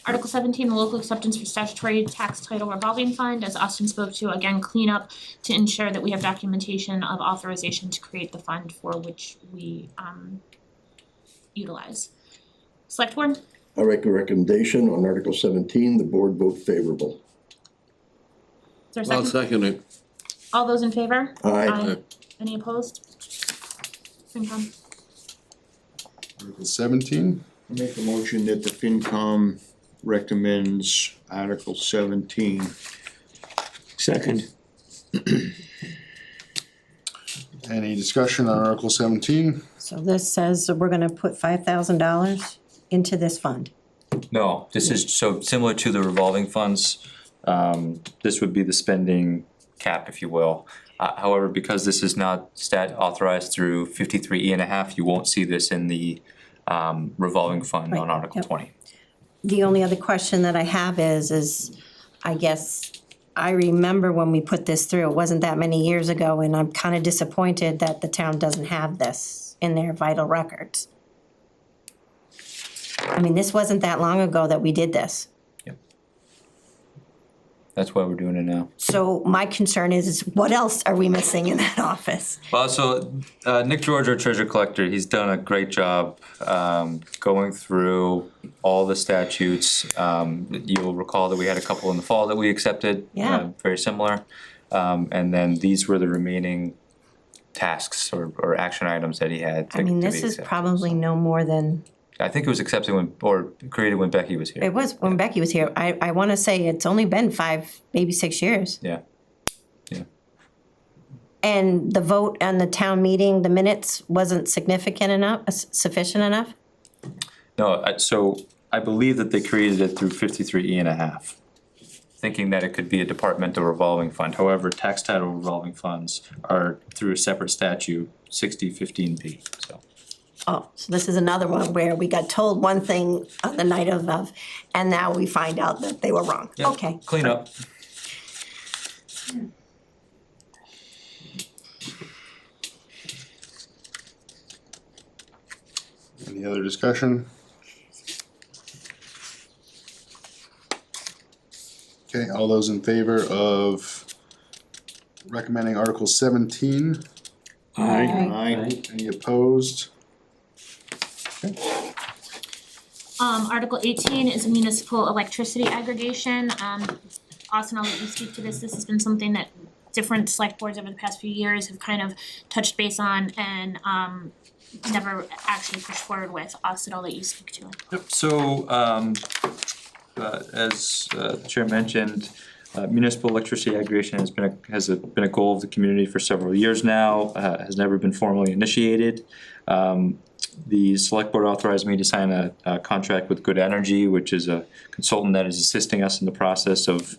Article 17, the local acceptance for statutory tax title revolving fund, as Austin spoke to, again, clean up to ensure that we have documentation of authorization to create the fund for which we utilize. Select Board. I make a recommendation on Article 17, the board vote favorable. Is there a second? second it. All those in favor? Aye. Any opposed? FinCom. Article 17, I make a motion that the FinCom recommends Article 17. Second. any discussion on Article 17? So this says that we're gonna put $5,000 into this fund. No, this is so similar to the revolving funds. This would be the spending cap, if you will. However, because this is not authorized through 53E1/2, you won't see this in the revolving fund on Right, Article yep. 20. The only other question that I have is I guess I remember when we put this through, it wasn't that many years ago, and I'm kind of disappointed that the town doesn't have this in their vital records. I mean, this wasn't that long ago that we did this. That's why we're doing it now. So my concern is what else are we missing in that office? Well, so Nick George, our treasure collector, he's done a great job going through all the statutes. You'll recall that we had a couple in the fall that we accepted, Yeah. very similar. And then these were the remaining tasks or action items that he had to I mean, to this be is accepted. probably no more than, I think it was accepted or created when Becky was here. it was when Becky was here. I wanna say it's only been 5, maybe 6 years. Yeah. And the vote on the town meeting, the minutes wasn't significant enough, sufficient enough? No, so I believe that they created it through 53E1/2, thinking that it could be a departmental revolving fund. However, tax title revolving funds are through a separate statute, 6015B, so. Oh, so this is another one where we got told one thing on the night of, and now we find out that they were wrong. Yeah, Okay. Clean up. Any other discussion? Okay, all those in favor of recommending Article 17? Aye. Any opposed? Article 18 is municipal electricity aggregation. Austin, I'll let you speak to this. This has been something that different select boards over the past few years have kind of touched base on and never actually pushed forward with. Austin, I'll let you speak to it. Yep, so, as the Chair mentioned, municipal electricity aggregation has been a goal of the community for several years now, has never been formally initiated. The select board authorized me to sign a contract with Good Energy, which is a consultant that is assisting us in the process of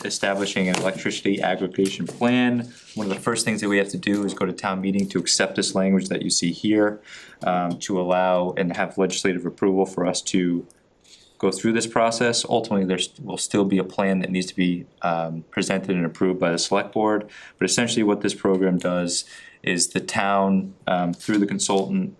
establishing an electricity aggregation plan. One of the first things that we have to do is go to town meeting to accept this language that you see here, to allow and have legislative approval for us to go through this process. Ultimately, there will still be a plan that needs to be presented and approved by the select board. But essentially what this program does is the town, through the consultant,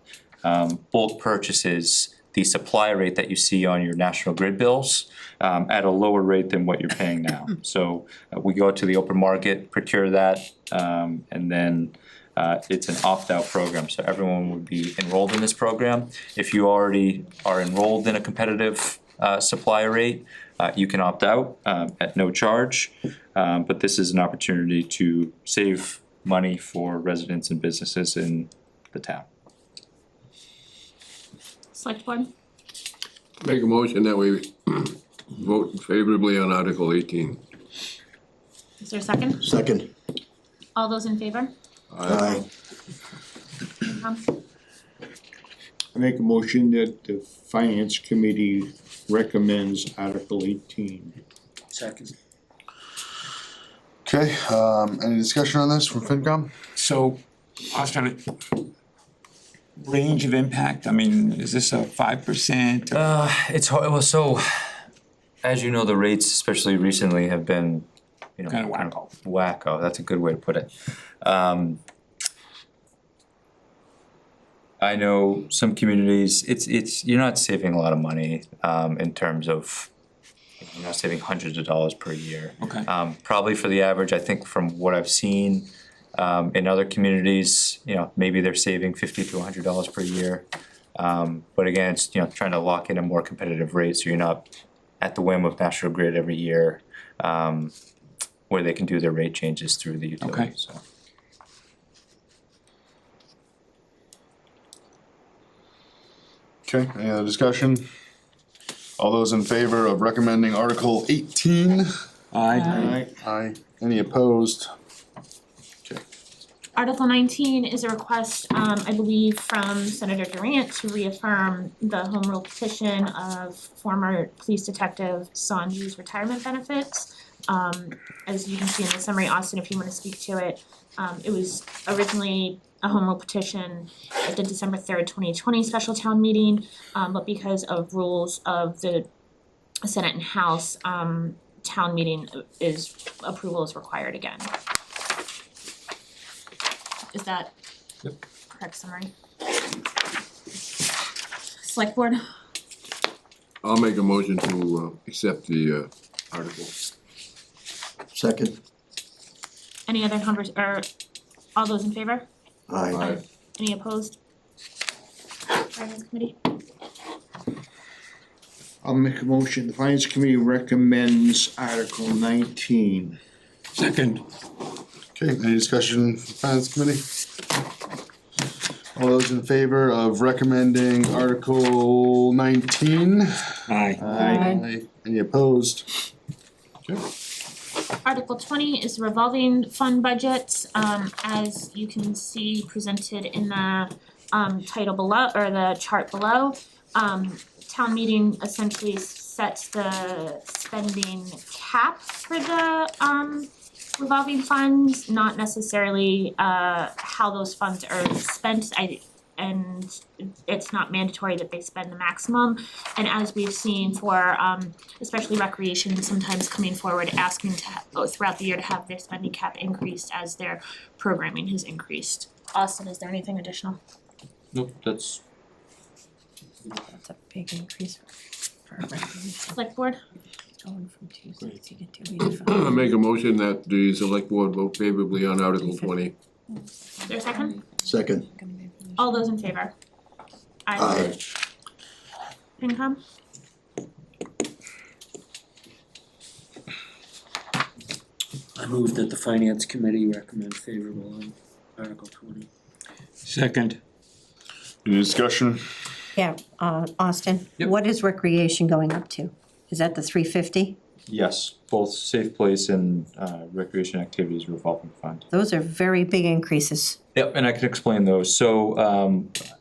bulk purchases the supply rate that you see on your National Grid bills at a lower rate than what you're paying now. So we go to the open market, procure that, and then it's an opt-out program, so everyone would be enrolled in this program. If you already are enrolled in a competitive supply rate, you can opt out at no charge. But this is an opportunity to save money for residents and businesses in the town. Select board, Make a motion that we vote favorably on Article 18. is there a second? Second. All those in favor? Aye. FinCom? I make a motion that the finance committee recommends Article 18. Second. Okay, any discussion on this from FinCom? So, Austin, range of impact, I mean, is this a 5%? It's hard, well, so, as you know, the rates, especially recently, have been, you know. Kinda wacko. Wacko, that's a good way to put it. I know some communities, it's, you're not saving a lot of money, in terms of, you're not saving hundreds of dollars per year. Okay. Probably for the average, I think from what I've seen, in other communities, you know, maybe they're saving $50 to $100 per year. But again, it's, you know, trying to lock in a more competitive rate, so you're not at the whim of National Grid every year, where they can do their rate changes through the utility, Okay. so. Okay, any other discussion? All those in favor of recommending Article 18? Aye. Aye. Any opposed? Article 19 is a request, I believe, from Senator Durant to reaffirm the home rule petition of former police detective Sanju's retirement benefits. As you can see in the summary, Austin, if you wanna speak to it, it was originally a home rule petition at the December 3rd, 2020 special town meeting, but because of rules of the Senate and House, town meeting approval is required again. Is that correct summary? Select board, I'll make a motion to accept the article. Second. any other or all those in favor? Aye. Any opposed? Finance committee, I'll make a motion, the finance committee recommends Article 19. Second. Okay, any discussion from Finance Committee? All those in favor of recommending Article 19? Aye. Aye. Any opposed? Okay. Article 20 is revolving fund budget, as you can see presented in the title below, or the chart below. Town meeting essentially sets the spending cap for the revolving funds, not necessarily how those funds are spent. And it's not mandatory that they spend the maximum. And as we've seen for especially recreation, sometimes coming forward asking to throughout the year to have their spending cap increased as their programming has increased. Austin, is there anything additional? Nope, that's. That's a big increase for recreation, Select board, going from 260 to 285. I make a motion that the select board vote favorably on Article 20. is there a second? Second. All those in favor? Aye. FinCom? I move that the finance committee recommend favorable on Article 20. Second. Any discussion? Yeah, Austin, Yep. what is recreation going up to? Is that the 350? Yes, both Safe Place and Recreation Activities Revolving Fund. Those are very big increases. Yep, and I can explain those. So,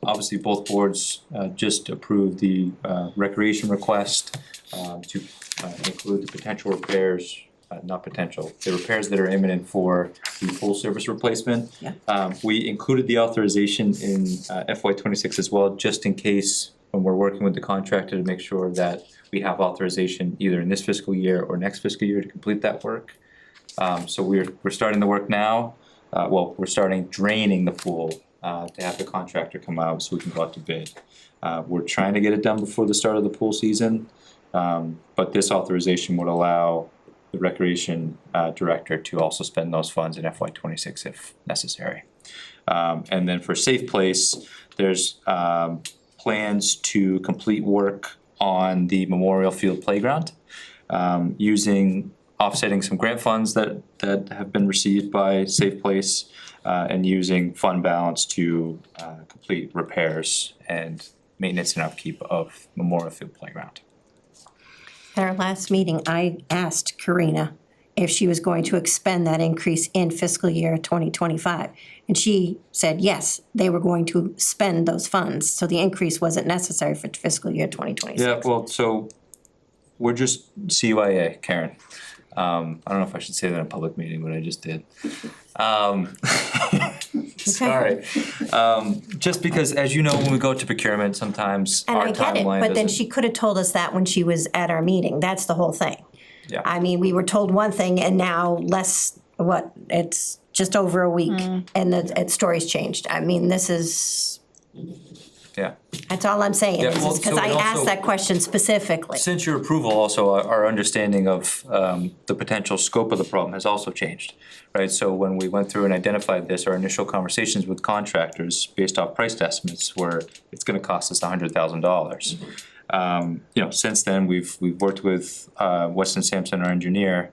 obviously, both boards just approved the recreation request to include the potential repairs, not potential, the repairs that are imminent for the full service replacement. Yeah. We included the authorization in FY '26 as well, just in case when we're working with the contractor to make sure that we have authorization either in this fiscal year or next fiscal year to complete that work. So we're starting the work now. We're starting draining the pool to have the contractor come out so we can go out to bid. We're trying to get it done before the start of the pool season, but this authorization would allow the recreation director to also spend those funds in FY '26 if necessary. And then for Safe Place, there's plans to complete work on the Memorial Field Playground, using offsetting some grant funds that have been received by Safe Place, and using fund balance to complete repairs and maintenance and upkeep of Memorial Field Playground. At our last meeting, I asked Karina if she was going to expend that increase in fiscal year 2025. And she said, yes, they were going to spend those funds, so the increase wasn't necessary for fiscal year 2026. Yeah, well, so we're just CYA, Karen. I don't know if I should say that in a public meeting, but I just did. Sorry. Just because, as you know, when we go to procurement, sometimes And our I get it, timeline but then doesn't. she could have told us that when she was at our meeting, that's the whole thing. Yeah. I mean, we were told one thing and now it's just over a week and the story's changed. I mean, this is, Yeah. that's all I'm saying, Yeah, is well, because so I it asked also- that question specifically. Since your approval, also, our understanding of the potential scope of the problem has also changed, right? So when we went through and identified this, our initial conversations with contractors based off price estimates were, it's gonna cost us $100,000. Since then, we've worked with Weston Sampson, our engineer.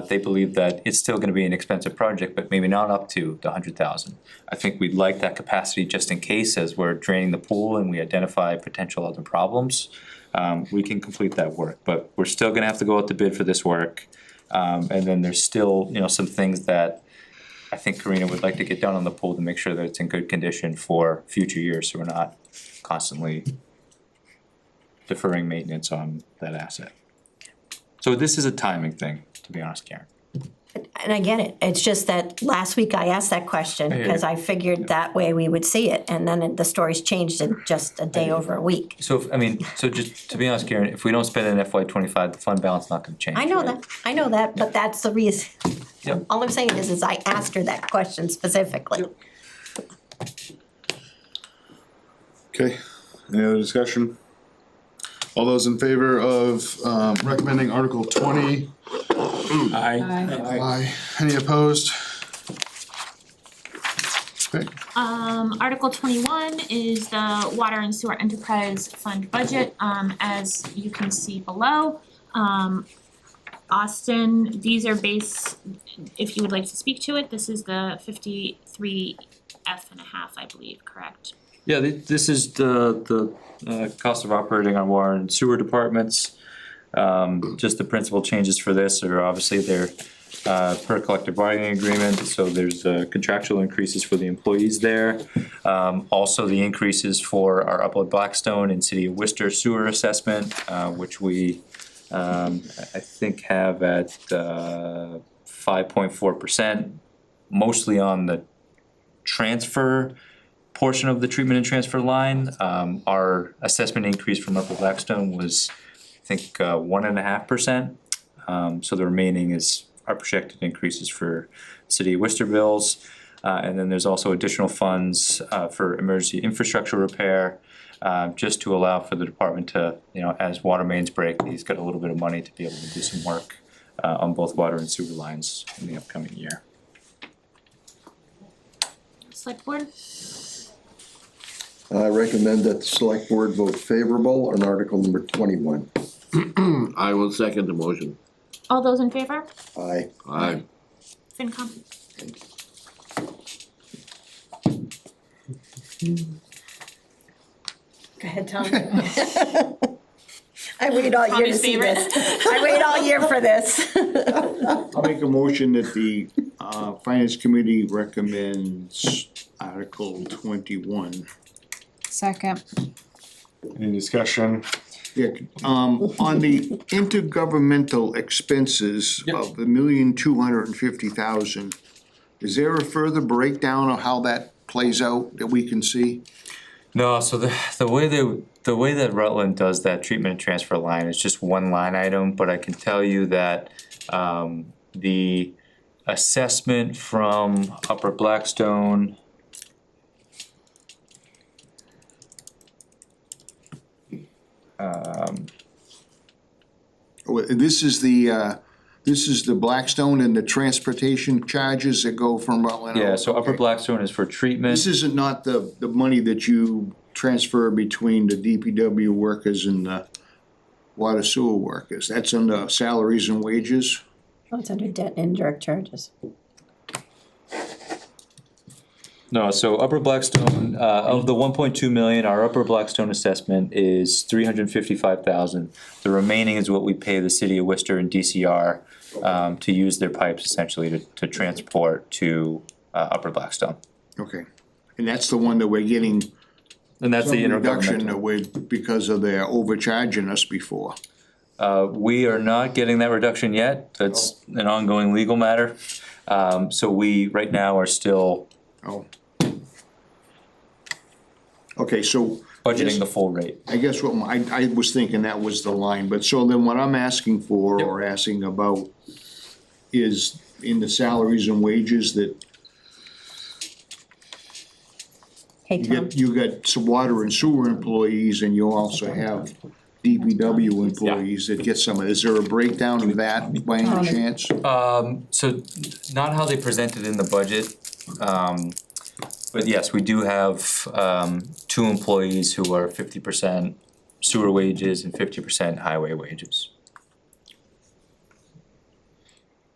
They believe that it's still gonna be an expensive project, but maybe not up to the 100,000. I think we'd like that capacity just in case, as we're draining the pool and we identify potential other problems. We can complete that work, but we're still gonna have to go out to bid for this work. And then there's still, some things that I think Karina would like to get done on the pool to make sure that it's in good condition for future years, so we're not constantly deferring maintenance on that asset. So this is a timing thing, to be honest, Karen. And I get it, it's just that last week I asked that question hear because you. I figured that way we would see it, and then the story's changed in just a day over a week. So just to be honest, Karen, if we don't spend it in FY '25, the fund balance is not gonna change. I know right? that, but that's the reason. Yep. All I'm saying is I asked her that question specifically. Okay, any other discussion? All those in favor of recommending Article 20? Aye. Aye. Any opposed? Okay, Article 21 is the Water and Sewer Enterprise Fund budget, as you can see below. Austin, these are if you would like to speak to it, this is the 53.5, I believe, correct? Yeah, this is the cost of operating our water and sewer departments. Just the principal changes for this are obviously they're per collective bargaining agreement, so there's contractual increases for the employees there. Also the increases for our Upload Blackstone and City of Worcester sewer assessment, which we I think have at 5.4%, mostly on the transfer portion of the treatment and transfer line. Our assessment increase from Upper Blackstone was, I think, 1.5%. So the remaining is our projected increases for City of Worcester bills. And then there's also additional funds for emergency infrastructure repair, just to allow for the department to, as water mains break, he's got a little bit of money to be able to do some work on both water and sewer lines in the upcoming year. Select Board? I recommend that the select board vote favorable on Article number 21. I will second the motion. All those in favor? Aye. Aye. FinCom? Go ahead, Tom. I wait all year to Tommy's see favorite. this. I wait all year for this. I'll make a motion that the Finance Committee recommends Article 21. Second. Any discussion? Yeah, on the intergovernmental expenses of $1,250,000, is there a further breakdown of how that plays out that we can see? No, so the way that Rutland does that treatment and transfer line is just one line item, but I can tell you that the assessment from Upper Blackstone This is the Blackstone and the transportation charges that go from Rutland. Yeah, so Upper Okay. Blackstone is for treatment. This isn't not the money that you transfer between the DPW workers and the water sewer workers. That's under salaries and wages. Oh, it's under debt and indirect charges. No, so Upper Blackstone, of the 1.2 million, our Upper Blackstone assessment is 355,000. The remaining is what we pay the city of Worcester and DCR to use their pipes essentially to transport to Upper Blackstone. Okay. And that's the one that we're getting And that's some the reduction intergovernmental. because of their overcharging us before. We are not getting that reduction yet. That's an ongoing legal matter. So we, right now, are still Oh. Okay, so. budgeting the full rate. I guess what I was thinking that was the line, but so then what I'm asking for or asking about is in the salaries and wages that Hey, Tom, you got some water and sewer employees and you also have DPW employees that get some of, is there a breakdown of that by any chance? So not how they presented in the budget, but yes, we do have, 2 employees who are 50% sewer wages and 50% highway wages.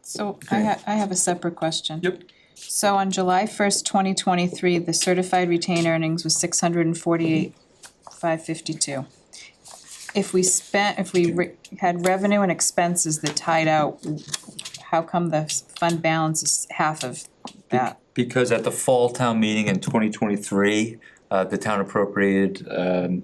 So I have a separate question. Yep. So on July 1st, 2023, the certified retained earnings was 648,552. If we had revenue and expenses that tied out, how come the fund balance is half of that? Because at the fall town meeting in 2023, the town appropriated,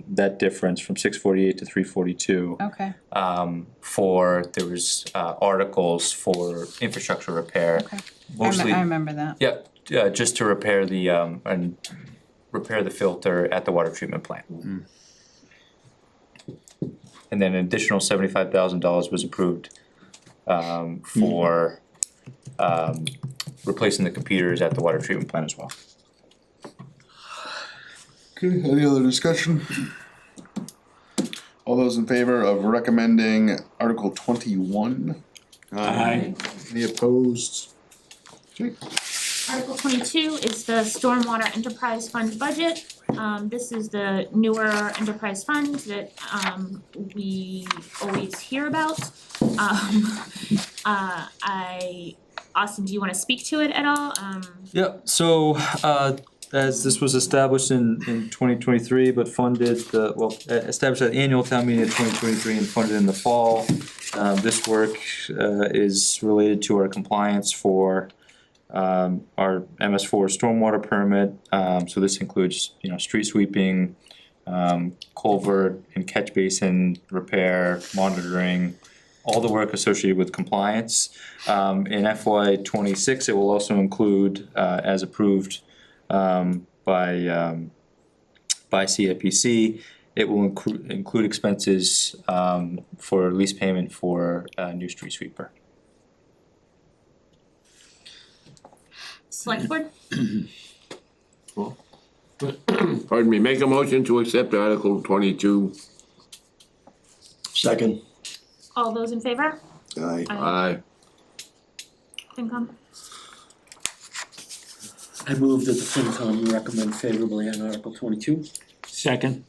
that difference from 648 to 342. Okay, There was, articles for infrastructure repair. okay. Mostly, I remember that. yeah, just to repair and repair the filter at the water treatment plant. And then an additional $75,000 was approved, for, replacing the computers at the water treatment plant as well. Okay, any other discussion? All those in favor of recommending Article 21? Aye. Any opposed? Okay, Article 22 is the Stormwater Enterprise Fund budget. This is the newer enterprise fund that we always hear about. Austin, do you wanna speak to it at all? Yeah, so, as this was established in 2023, but funded, established at the annual town meeting in 2023 and funded in the fall. This work, is related to our compliance for, our MS4 stormwater permit. So this includes, street sweeping, culvert and catch basin repair, monitoring, all the work associated with compliance. In FY '26, it will also include, as approved, by CIPC, it will include expenses, for lease payment for a new street sweeper. Select board? Pardon me, make a motion to accept Article 22. Second. All those in favor? Aye. Aye. FinCom? I move that the FinCom recommend favorably on Article 22. Second.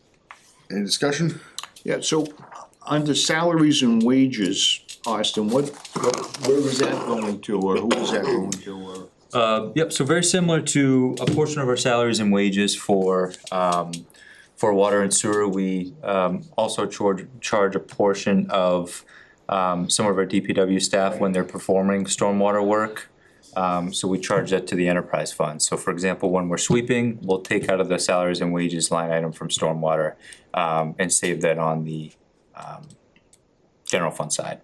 any discussion? Yeah, so under salaries and wages, Austin, where is that going to, or who is that going to, or? Yep, so very similar to a portion of our salaries and wages for water and sewer, we also charge a portion of some of our DPW staff when they're performing stormwater work. So we charge that to the enterprise fund. So for example, when we're sweeping, we'll take out of the salaries and wages line item from stormwater and save that on the general fund side.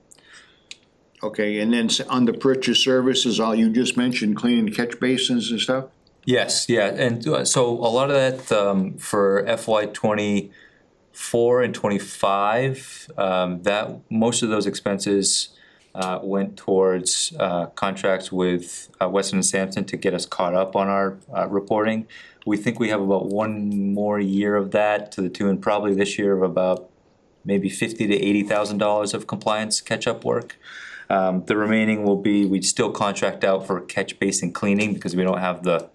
Okay, and then under purchase services, all you just mentioned, cleaning catch basins and stuff? Yes, yeah, and so a lot of that for FY '24 and '25, that most of those expenses went towards contracts with Weston and Sampson to get us caught up on our reporting. We think we have about one more year of that, to the tune probably this year of about maybe $50,000 to $80,000 of compliance catch-up work. The remaining will be, we'd still contract out for catch basin cleaning because we don't have the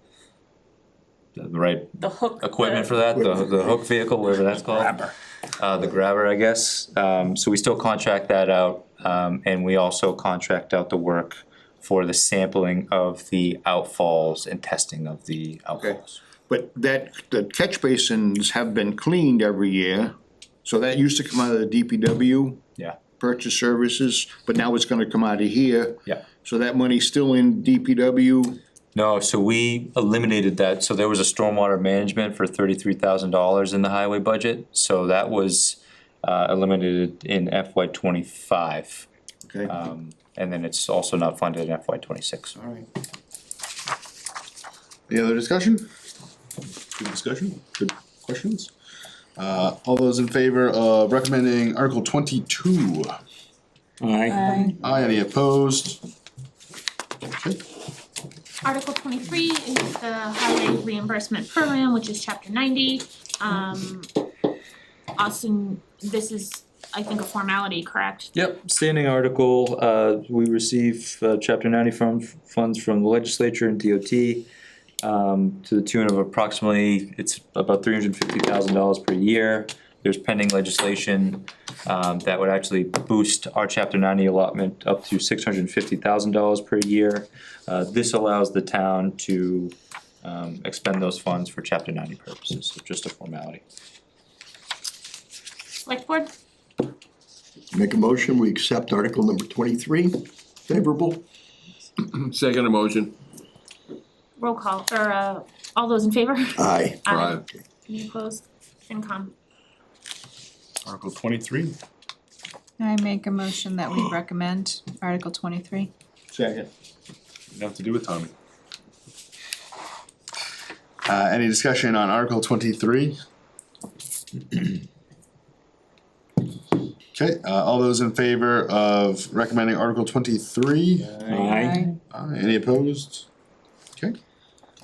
right The hook. equipment for that, the hook vehicle, whatever that's called. The grabber, I guess. So we still contract that out, and we also contract out the work for the sampling of the outfalls and testing of the outfalls. But the catch basins have been cleaned every year, so that used to come out of the DPW. Yeah. Purchase services, but now it's gonna come out of here. Yeah. So that money's still in DPW. No, so we eliminated that, so there was a stormwater management for $33,000 in the highway budget, so that was eliminated in FY '25. Okay. And then it's also not funded in FY '26. Alright. Any other discussion? Good discussion, good questions. All those in favor of recommending Article 22? Aye. Aye, any opposed? Okay. Article 23 is the highway reimbursement program, which is chapter 90. Austin, this is, I think, a formality, correct? Yep, standing article, we receive chapter 90 funds from the legislature and DOT to the tune of approximately, it's about $350,000 per year. There's pending legislation that would actually boost our chapter 90 allotment up to $650,000 per year. This allows the town to expend those funds for chapter 90 purposes, so just a formality. Select board? Make a motion, we accept Article number 23, favorable? Second motion. Roll call, or all those in favor? Aye. Aye. Any opposed? FinCom? Article 23. I make a motion that we recommend Article 23. Second. Nothing to do with Tommy. Any discussion on Article 23? Okay, all those in favor of recommending Article 23? Aye. Any opposed? Okay,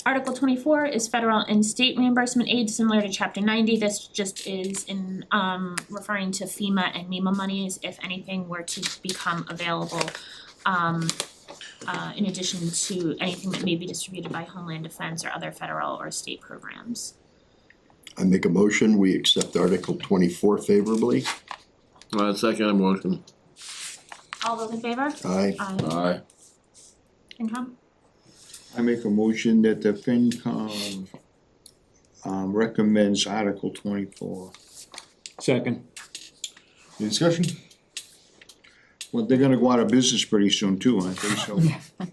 Article 24 is federal and state reimbursement aid similar to chapter 90. This just is in referring to FEMA and MEMA monies if anything were to become available. In addition to anything that may be distributed by Homeland Defense or other federal or state programs. I make a motion, we accept Article 24 favorably? Second motion. All those in favor? Aye. Aye. FinCom? I make a motion that the FinCom recommends Article 24. Second. any discussion? Well, they're gonna go out of business pretty soon too, aren't they, so. I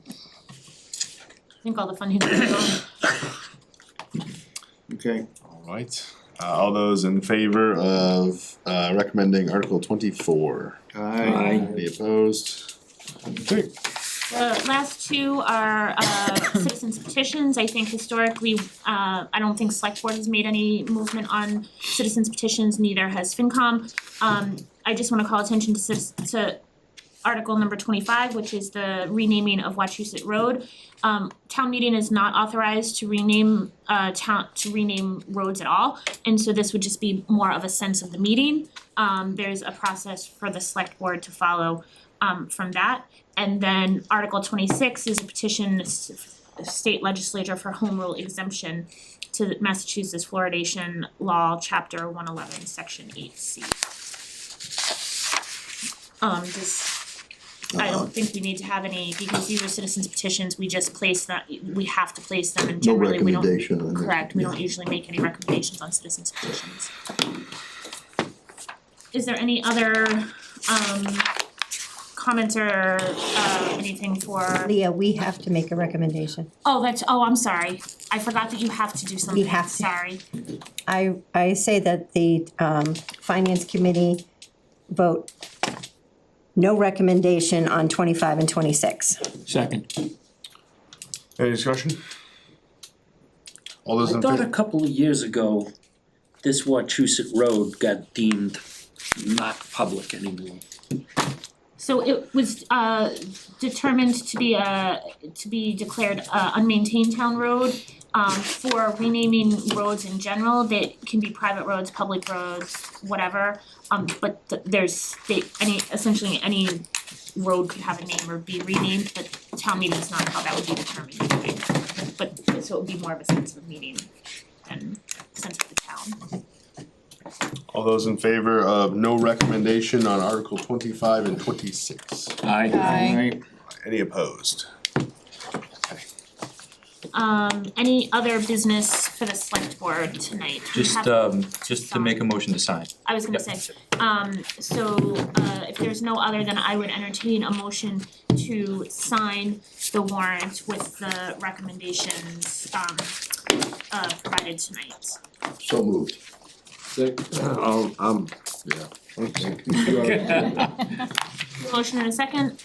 think all the funding is gone. Okay. Alright, all those in favor of recommending Article 24? Aye. Any opposed? Okay. The last two are citizens petitions. I think historically, I don't think select board has made any movement on citizens petitions, neither has FinCom. I just wanna call attention to Article number 25, which is the renaming of Wachusett Road. Town meeting is not authorized to rename roads at all, and so this would just be more of a sense of the meeting. There's a process for the select board to follow from that. And then Article 26 is a petition to the state legislature for home rule exemption to the Massachusetts fluoridation law, chapter 111, section 8C. I don't think we need to have any, because these are citizens petitions, we just place that, we have to place them and No generally we don't. recommendation on this. Correct, we Yeah. don't usually make any recommendations on citizens petitions. Is there any other comments or anything for? Leah, we have to make a recommendation. I'm sorry, I forgot that you have to do something, have to. sorry. I say that the finance committee vote no recommendation on 25 and 26. Second. Any discussion? All those I in thought a favor? couple of years ago, this Wachusett Road got deemed not public anymore. So it was determined to be declared unmaintained town road. For renaming roads in general, they can be private roads, public roads, whatever. But essentially any road could have a name or be renamed, but town meeting's not how that would be determined anyway. But so it would be more of a sense of meeting and sense of the town. All those in favor of no recommendation on Article 25 and 26? Aye. Any opposed? Any other business for the select board tonight? We Just have- to make a motion to sign. I was gonna say, if there's no other, then I would entertain a motion to sign the warrant with the recommendations, provided tonight. So moved. Motion and a second,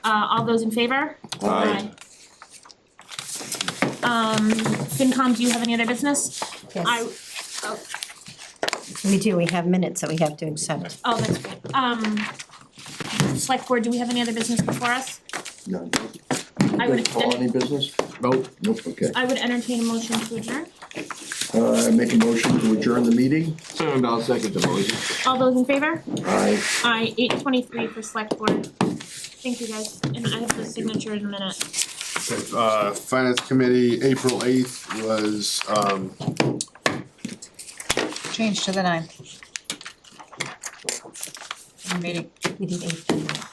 all those in favor? Aye. FinCom, do you have any other business? Yes, we do, we have minutes that we have to accept. Oh, that's great. Select board, do we have any other business before us? None. I would, Call any business? Nope. Nope, okay. I would entertain a motion to adjourn. Make a motion to adjourn the meeting? And I'll second the motion. All those in favor? Aye. Aye, 8:23 for select board. Thank you guys, and I have the signature in a minute. Finance Committee, April 8th was, Change to the 9th. Meeting, We did 8th and 9th.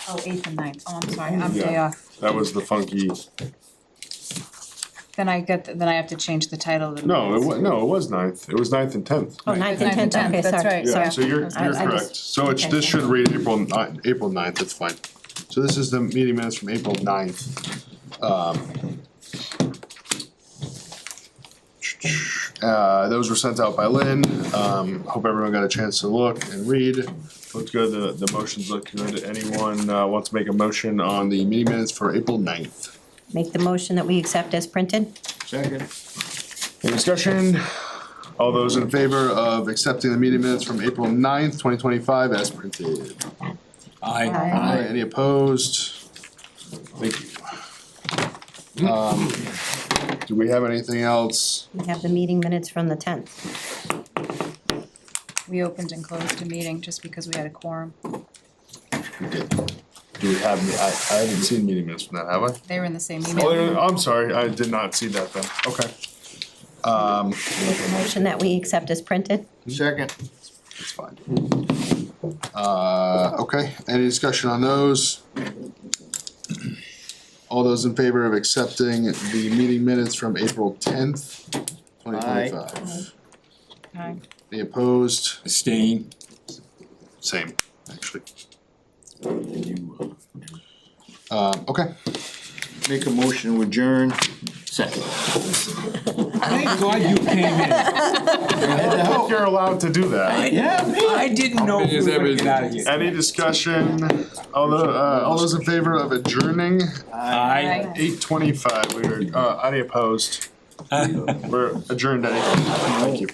8th and 9th, oh, I'm sorry, I'm day off. that was the funky, Then I have to change the title of the. no, it was 9th, it was 9th and 10th. Oh, 9th and 10th, okay, That's sorry. right, Yeah, so you're I just- correct, so it's, okay. this should read April 9th, that's fine. So this is the meeting minutes from April 9th. Those were sent out by Lynn, hope everyone got a chance to look and read. Looked good, the motions look good, anyone want to make a motion on the meeting minutes for April 9th? Make the motion that we accept as printed. Second. Any discussion? All those in favor of accepting the meeting minutes from April 9th, 2025 as printed? Aye. Any opposed? Thank you. Do we have anything else? We have the meeting minutes from the 10th. We opened and closed a meeting just because we had a quorum. We did. Do we have, I haven't seen meeting minutes from that, have I? They were in the same Oh, email. I'm sorry, I did not see that then, okay. Make a motion that we accept as printed. Second. It's fine. Okay, any discussion on those? All those in favor of accepting the meeting minutes from April 10th, 2025? Aye. Any opposed? Abstain. Same, actually. Okay. Make a motion to adjourn. Second. Thank God you came in. I hope you're allowed to do that. I didn't know if we were gonna get out of here. Any discussion? All those in favor of adjourning? Aye. 8:25, any opposed? We're adjourned at 8:25, thank you.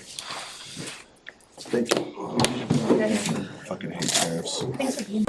Thank you. Fucking hate tariffs. Thanks for being